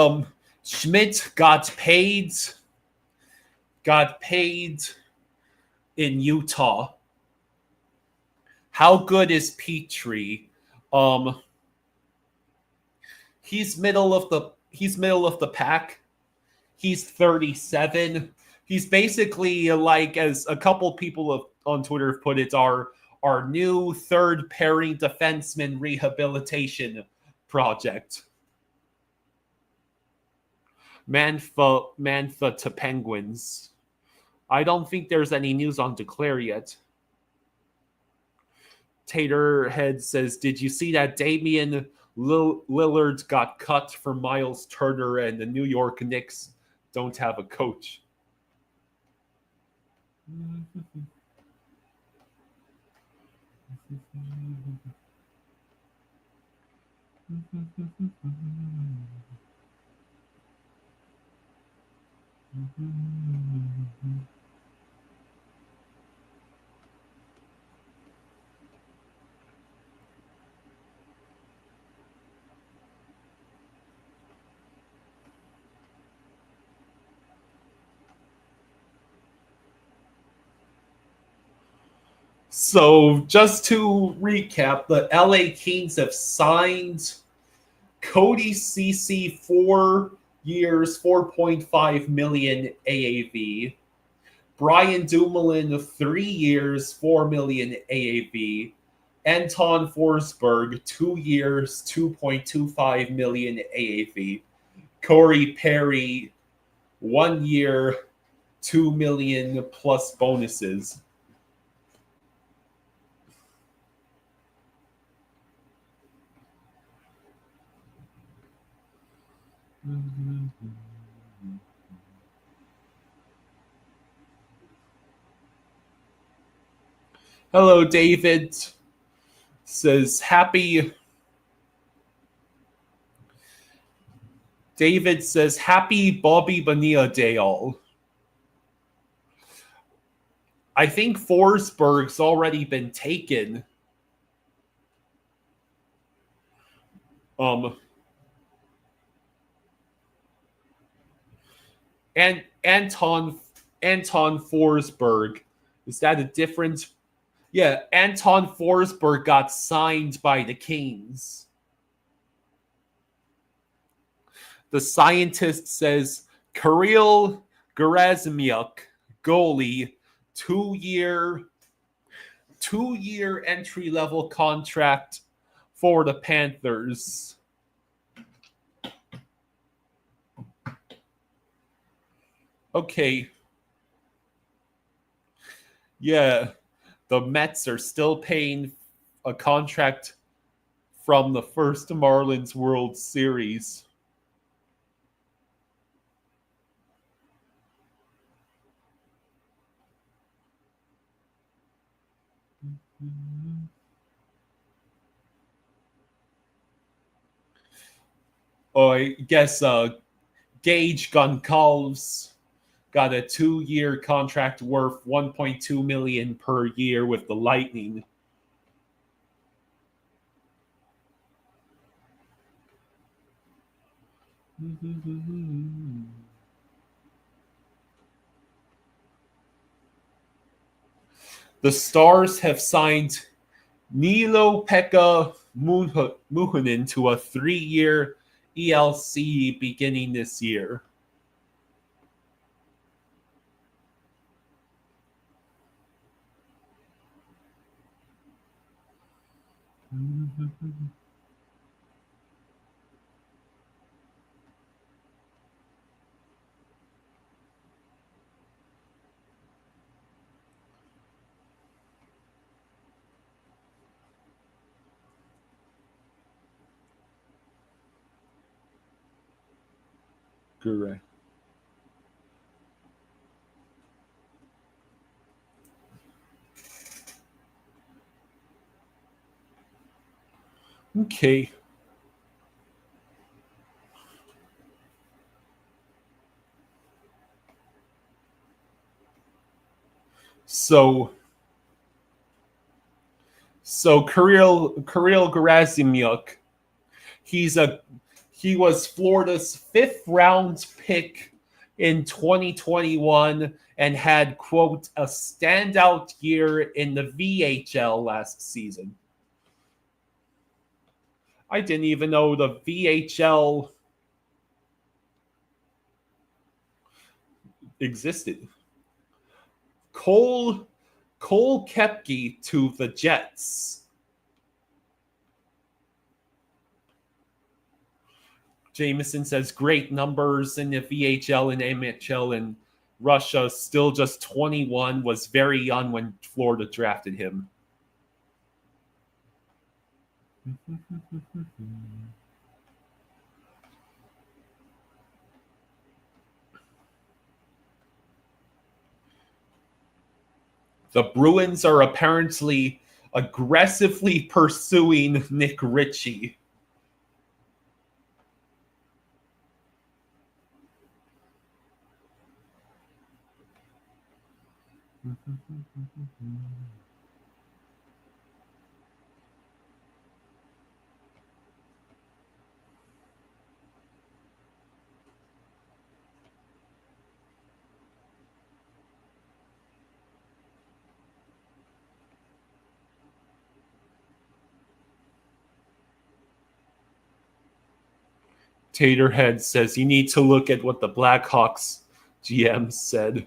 Schmidt got paid in Utah. How good is Petrie? He's middle of the pack. He's 37. He's basically like, as a couple people on Twitter have put it, our new third pairing defenseman rehabilitation project. Mantha to Penguins. I don't think there's any news on Duclair yet. Taterhead says, did you see that Damian Lillard got cut for Miles Turner and the New York Knicks don't have a coach? So, just to recap, the LA Kings have signed Cody Ceci 4 years, $4.5 million AAV. Brian Dumoulin 3 years, $4 million AAV. Anton Forsberg 2 years, $2.25 million AAV. Corey Perry 1 year, $2 million plus bonuses. Hello, David. Says happy. David says happy Bobby Bonilla Day all. I think Forsberg's already been taken. And Anton Forsberg. Is that a different? Yeah, Anton Forsberg got signed by the Kings. The scientist says Kirill Gerasimyuk, goalie, 2-year entry-level contract for the Panthers. Okay. Yeah, the Mets are still paying a contract from the first Marlins World Series. Oh, I guess Gage Goncalves got a 2-year contract worth $1.2 million per year with the Lightning. The Stars have signed Niilo-Pekka Muhonen to a 3-year ELC beginning this year. Correct. Okay. So Kirill Gerasimyuk, he was Florida's 5th round pick in 2021 and had, quote, a standout year in the VHL last season. I didn't even know the VHL existed. Cole Koepke to the Jets. Jameson says great numbers in the VHL and NHL, and Russia, still just 21, was very young when Florida drafted him. The Bruins are apparently aggressively pursuing Nick Ritchie. Taterhead says you need to look at what the Blackhawks GM said.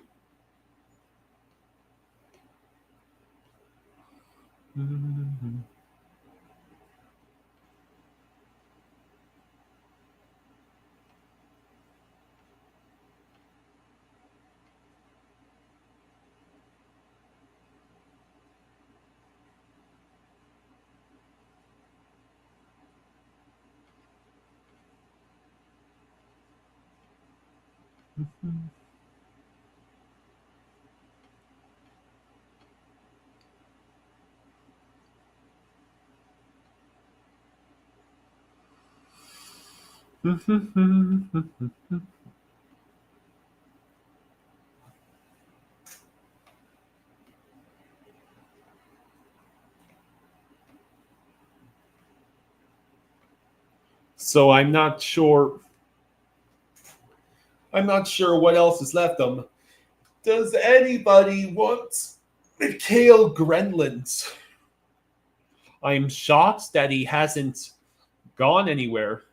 So I'm not sure what else is left. Does anybody want Mikhail Grenland? I'm shocked that he hasn't gone anywhere.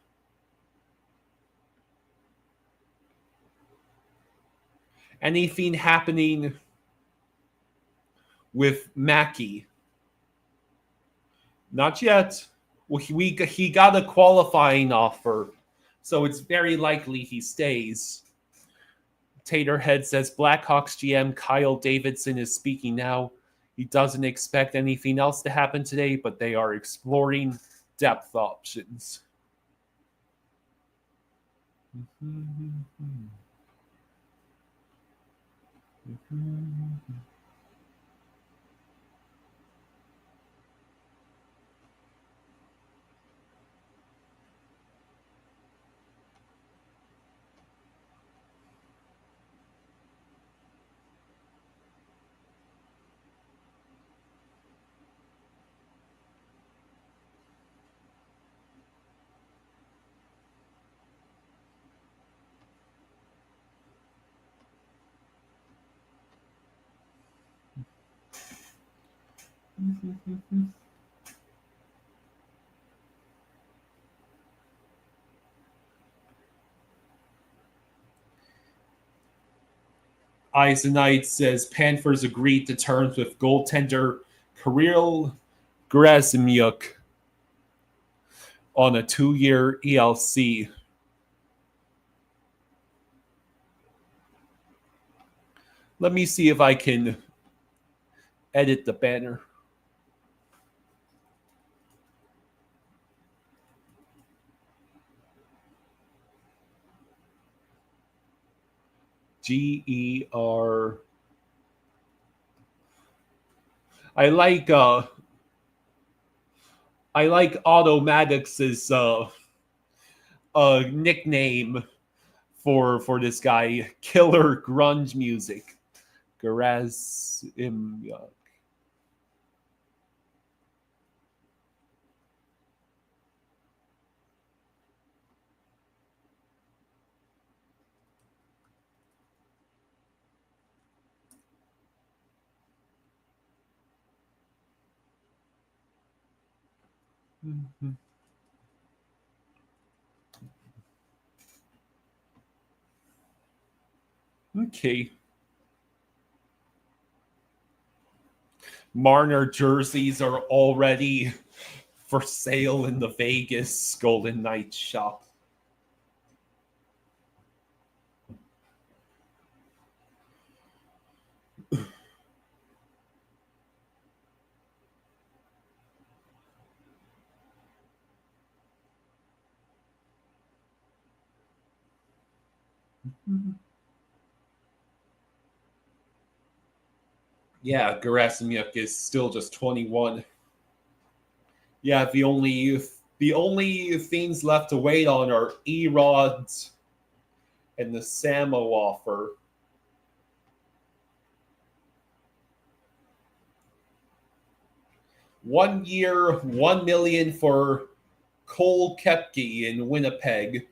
Anything happening with Mackey? Not yet. Well, he got a qualifying offer, so it's very likely he stays. Taterhead says Blackhawks GM Kyle Davidson is speaking now. He doesn't expect anything else to happen today, but they are exploring depth options. Eisenite says Panthers agreed to terms with goaltender Kirill Gerasimyuk on a 2-year ELC. Let me see if I can edit the banner. GER. I like Automatics' nickname for this guy, Killer Grunge Music. Gerasimyuk. Okay. Marner jerseys are already for sale in the Vegas Golden Knights shop. Yeah, Gerasimyuk is still just 21. Yeah, the only things left to wait on are Erods and the Samo offer. One year, $1 million for Cole Koepke in Winnipeg.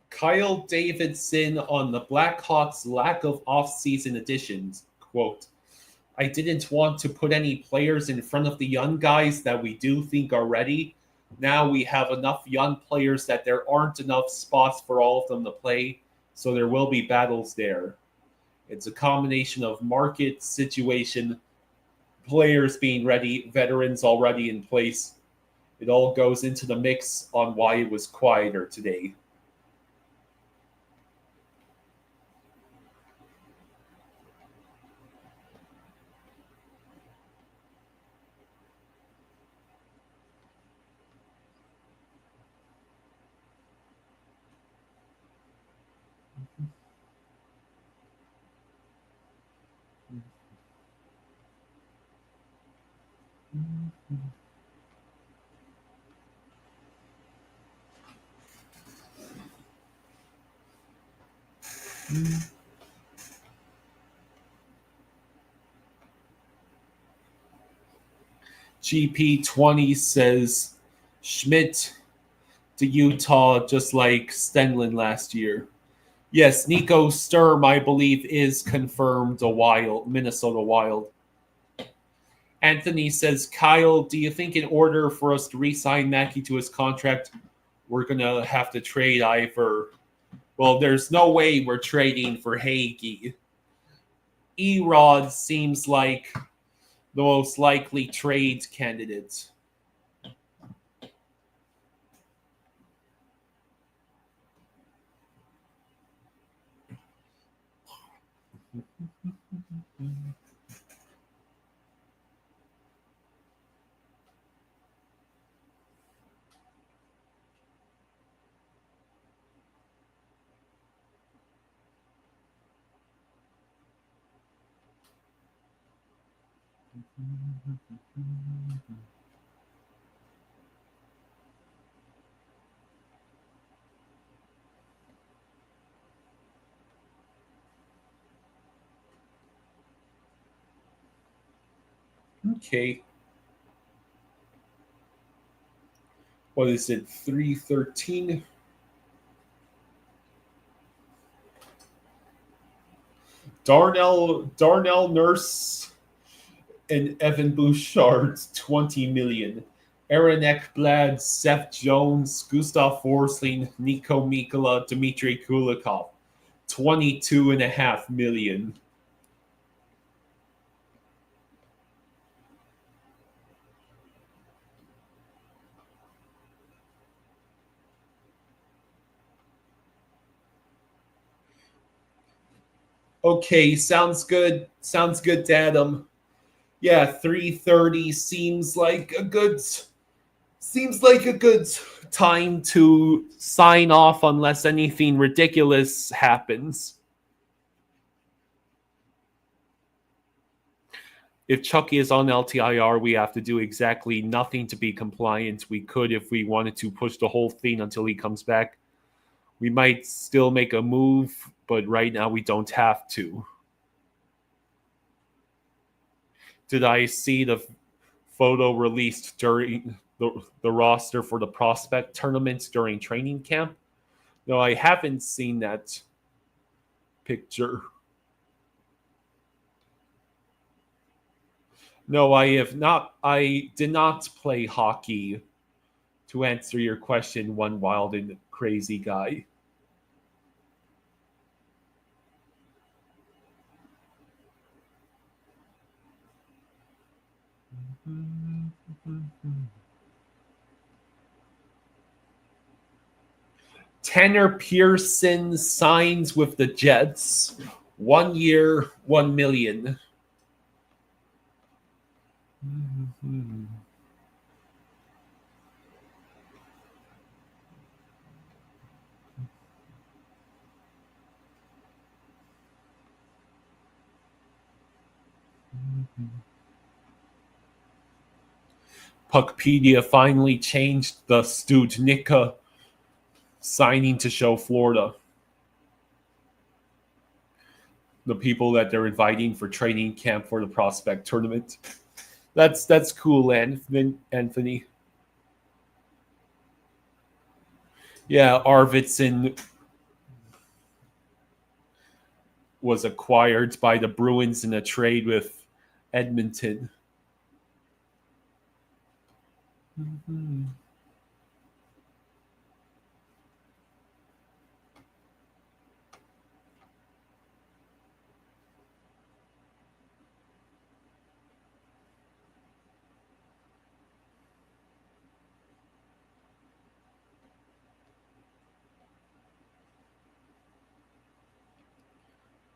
Kyle Davidson on the Blackhawks' lack of offseason additions. Quote, I didn't want to put any players in front of the young guys that we do think are ready. Now we have enough young players that there aren't enough spots for all of them to play, so there will be battles there. It's a combination of market situation, players being ready, veterans already in place. It all goes into the mix on why it was quieter today. GP20 says Schmidt to Utah just like Stenlin last year. Yes, Nico Sturm, I believe, is confirmed Minnesota Wild. Anthony says, Kyle, do you think in order for us to re-sign Mackey to his contract, we're going to have to trade Ivor? Well, there's no way we're trading for Hagee. Erod seems like the most likely trade candidate. Okay. What is it? 313. Darnell Nurse and Evan Bouchard, 20 million. Aaron Ekblad, Seth Jones, Gustav Forsling, Nico Mikkola, Dmitry Kulikov, 22.5 million. Okay, sounds good. Sounds good, Dadum. Yeah, 330 seems like a good time to sign off unless anything ridiculous happens. If Chucky is on LTIR, we have to do exactly nothing to be compliant. We could if we wanted to push the whole thing until he comes back. We might still make a move, but right now we don't have to. Did I see the photo released during the roster for the prospect tournament during training camp? No, I haven't seen that picture. No, I have not. I did not play hockey, to answer your question, one wild and crazy guy. Tanner Pearson signs with the Jets. 1 year, 1 million. Puckpedia finally changed the Studnicka signing to show Florida. The people that they're inviting for training camp for the prospect tournament. That's cool, Anthony. Yeah, Arvidsson was acquired by the Bruins in a trade with Edmonton. Mm-hmm.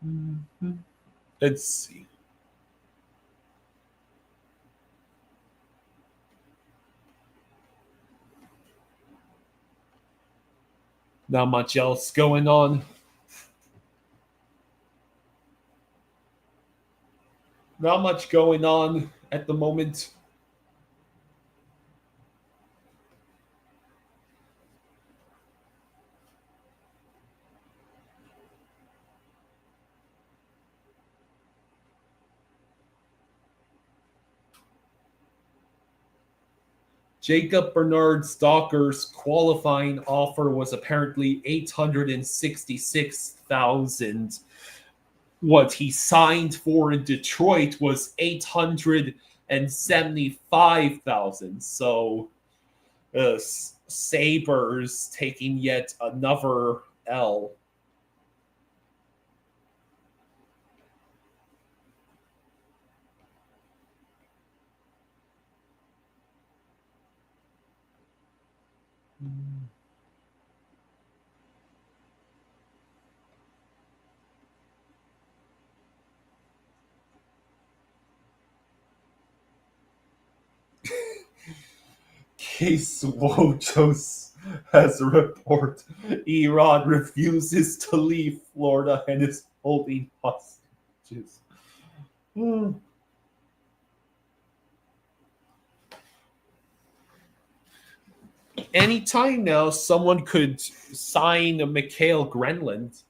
Mm-hmm. Let's see. Not much else going on. Not much going on at the moment. Jacob Bernard Stalker's qualifying offer was apparently $866,000. What he signed for in Detroit was $875,000. So, Sabres taking yet another L. Case Wojos has a report. Erod refuses to leave Florida and is holding hostages. Anytime now, someone could sign a Mikhail Grenland.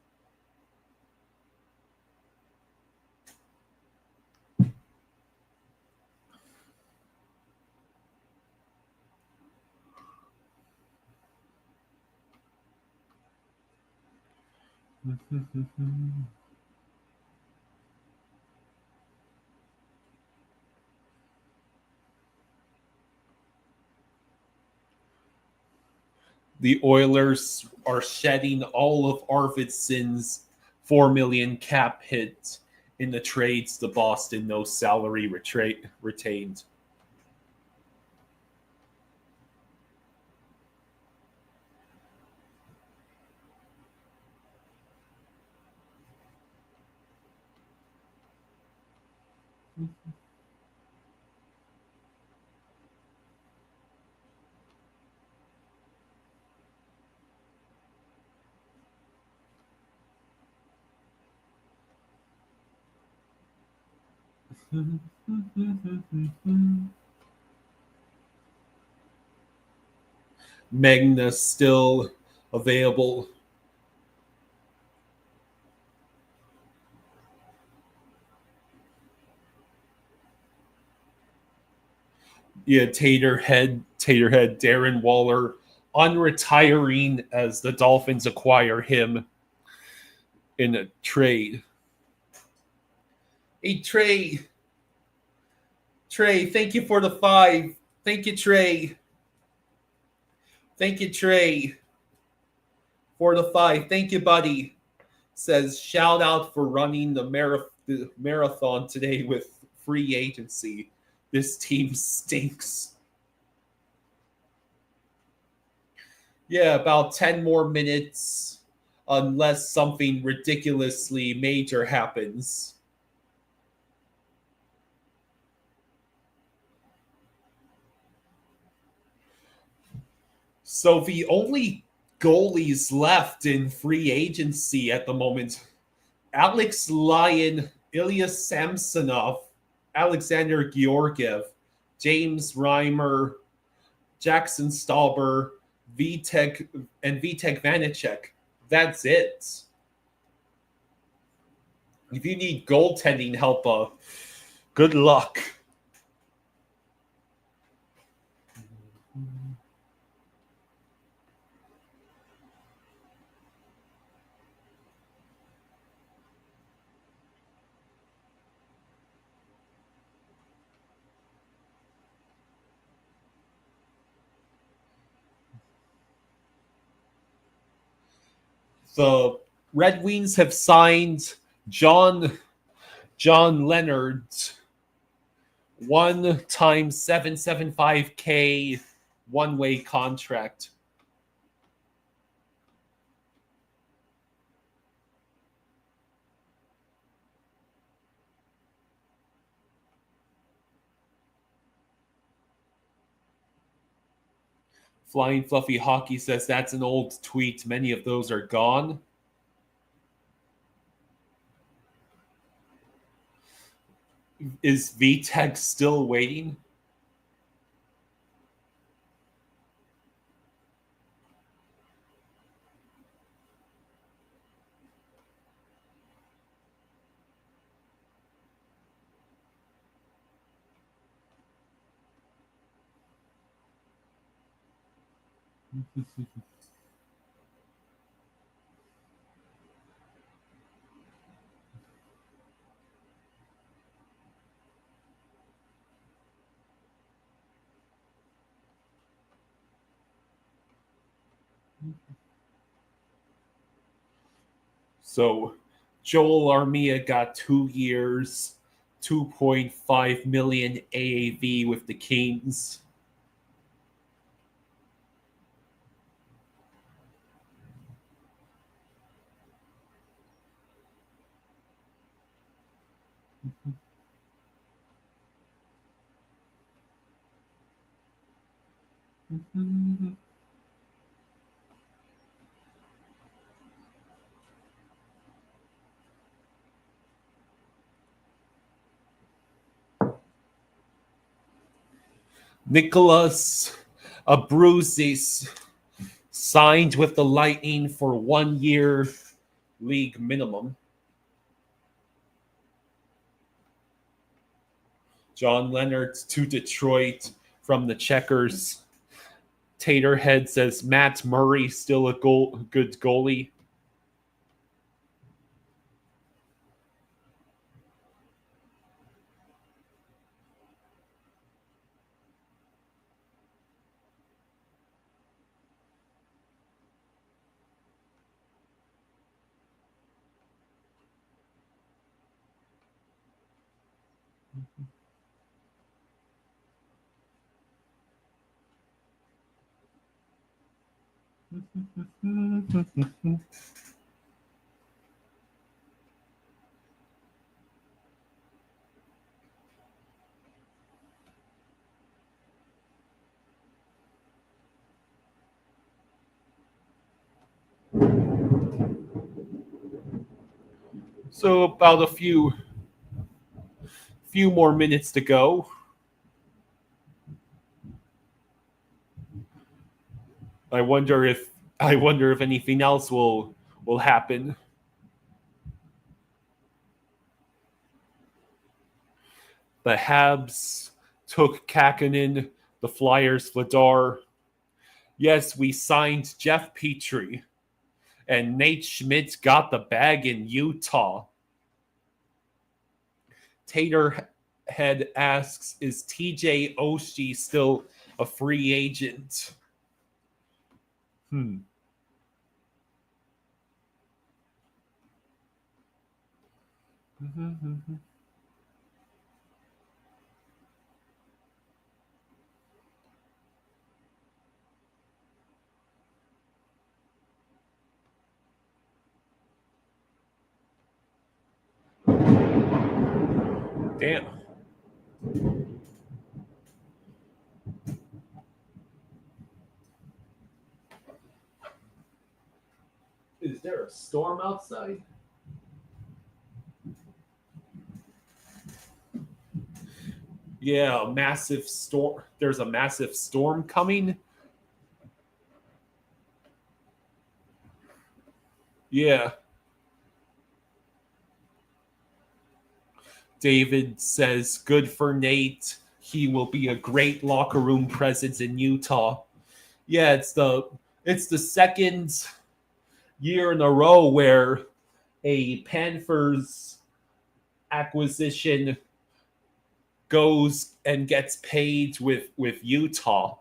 The Oilers are shedding all of Arvidsson's $4 million cap hit in the trades to Boston. No salary retained. Magna still available. Yeah, Taterhead, Darren Waller unretiring as the Dolphins acquire him in a trade. Hey, Trey, thank you for the 5. Thank you, Trey. Thank you, Trey, for the 5. Thank you, buddy. Says, shout out for running the marathon today with free agency. This team stinks. Yeah, about 10 more minutes unless something ridiculously major happens. So the only goalies left in free agency at the moment, Alex Lyon, Ilya Samsonov, Alexander Georgiev, James Reimer, Jackson Stauber, Vitek Vanacek. That's it. If you need goaltending help, good luck. The Red Wings have signed John Leonard, 1 times $775K one-way contract. Flying Fluffy Hockey says that's an old tweet. Many of those are gone. Is VTech still waiting? So Joel Armia got 2 years, 2.5 million AAV with the Kings. Nicholas Abruzis signed with the Lightning for 1 year league minimum. John Leonard to Detroit from the Checkers. Taterhead says Matt Murray still a good goalie. So about a few more minutes to go. I wonder if anything else will happen. The Habs took Kakkonen, the Flyers Vladar. Yes, we signed Jeff Petrie, and Nate Schmidt got the bag in Utah. Taterhead asks, is TJ Oshie still a free agent? Damn. Is there a storm outside? Yeah, a massive storm. There's a massive storm coming. Yeah. David says, good for Nate. He will be a great locker room presence in Utah. Yeah, it's the second year in a row where a Panthers acquisition goes and gets paid with Utah.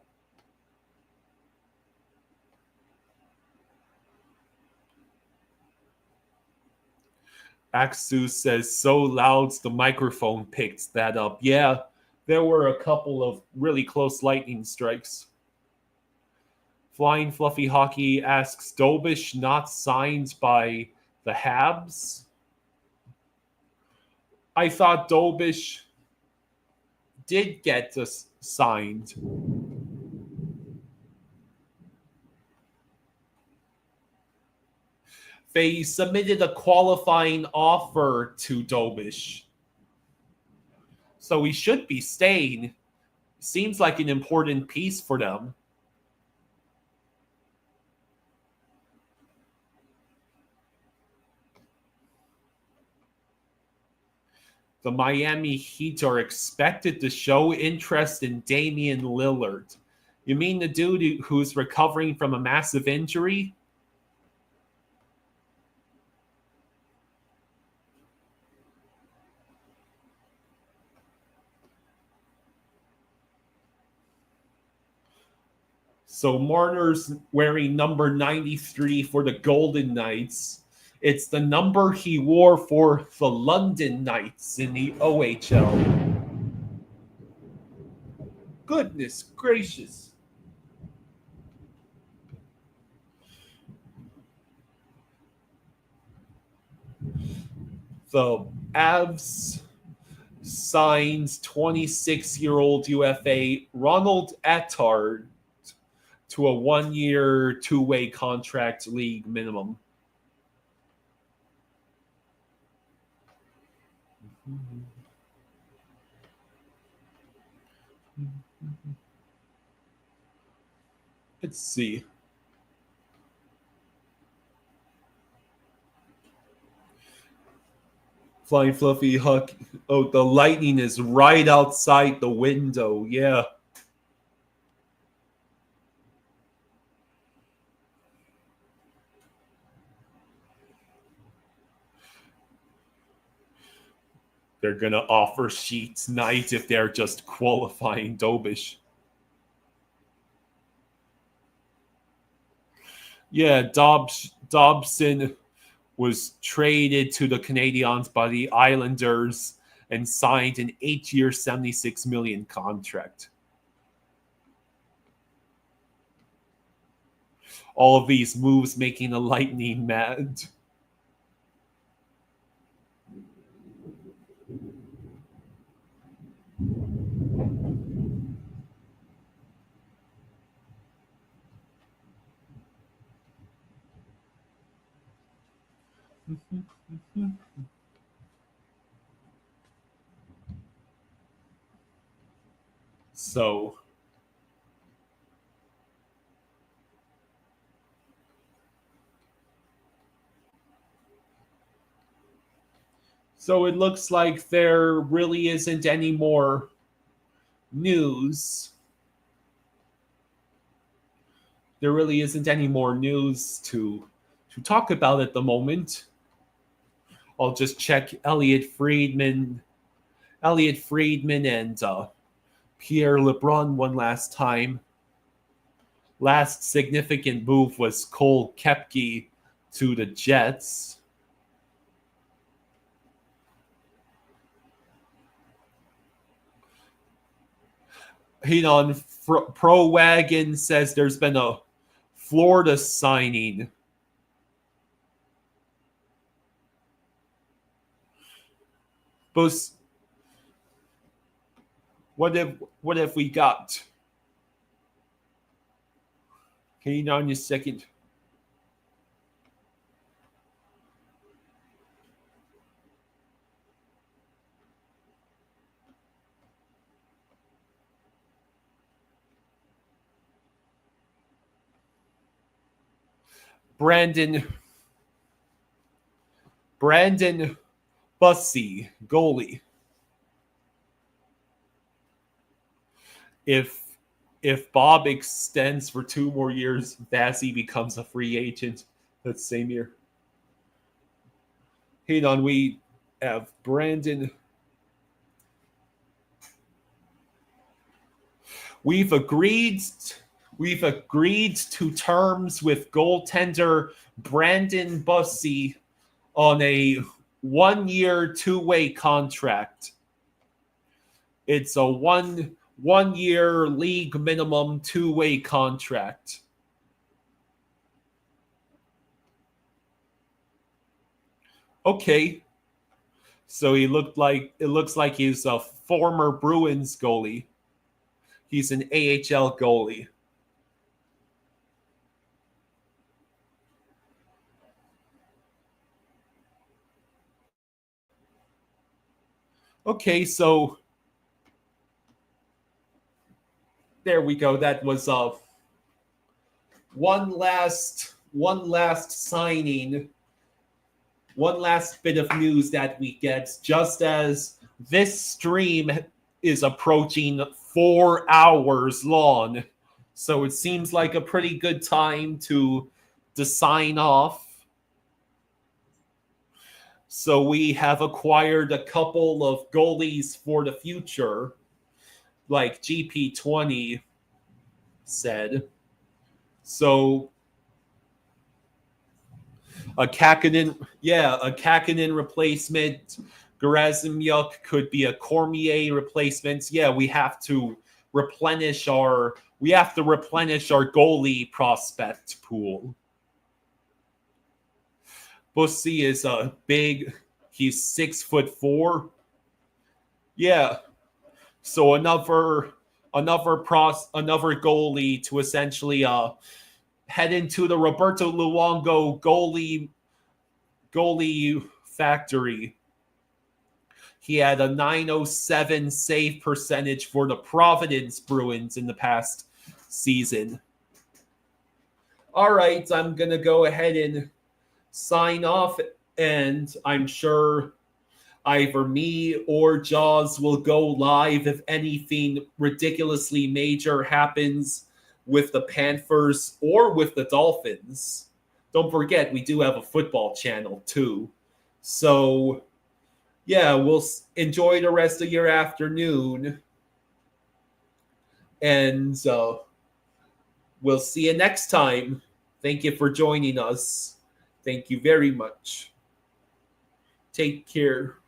Axus says, so loud the microphone picked that up. Yeah, there were a couple of really close lightning strikes. Flying Fluffy Hockey asks, Dobish not signed by the Habs? I thought Dobish did get signed. They submitted a qualifying offer to Dobish. So he should be staying. Seems like an important piece for them. The Miami Heat are expected to show interest in Damian Lillard. You mean the dude who's recovering from a massive injury? So Marner's wearing number 93 for the Golden Knights. It's the number he wore for the London Knights in the OHL. Goodness gracious. The Avs signed 26-year-old UFA Ronald Attard to a 1-year, 2-way contract, league minimum. Let's see. Flying Fluffy Huck. Oh, the lightning is right outside the window. Yeah. They're going to offer Sheets Knight if they're just qualifying Dobish. Yeah, Dobson was traded to the Canadiens by the Islanders. and signed an 8-year, $76 million contract. All of these moves making the Lightning mad. So it looks like there really isn't any more news. There really isn't any more news to talk about at the moment. I'll just check Elliot Friedman and Pierre LeBrun one last time. Last significant move was Cole Koepke to the Jets. Pro Wagon says there's been a Florida signing. But what have we got? Hang on a second. Brandon Bussey, goalie. If Bob extends for 2 more years, Bassey becomes a free agent that same year. Hang on, we have Brandon. We've agreed to terms with goaltender Brandon Bussey on a 1-year, 2-way contract. It's a one-year league minimum 2-way contract. Okay. So it looks like he's a former Bruins goalie. He's an AHL goalie. Okay, so there we go. That was one last signing, one last bit of news that we get just as this stream is approaching 4 hours long. So it seems like a pretty good time to sign off. So we have acquired a couple of goalies for the future, like GP20 said. So a Kakinen replacement. Gerasimyuk could be a Cormier replacement. Yeah, we have to replenish our goalie prospect pool. Bussey is he's 6'4". Yeah. So another goalie to essentially head into the Roberto Luongo goalie factory. He had a .907 save percentage for the Providence Bruins in the past season. All right, I'm going to go ahead and sign off, and I'm sure either me or Jaws will go live if anything ridiculously major happens with the Panthers or with the Dolphins. Don't forget, we do have a football channel too. So, yeah, we'll enjoy the rest of your afternoon. And we'll see you next time. Thank you for joining us. Thank you very much. Take care.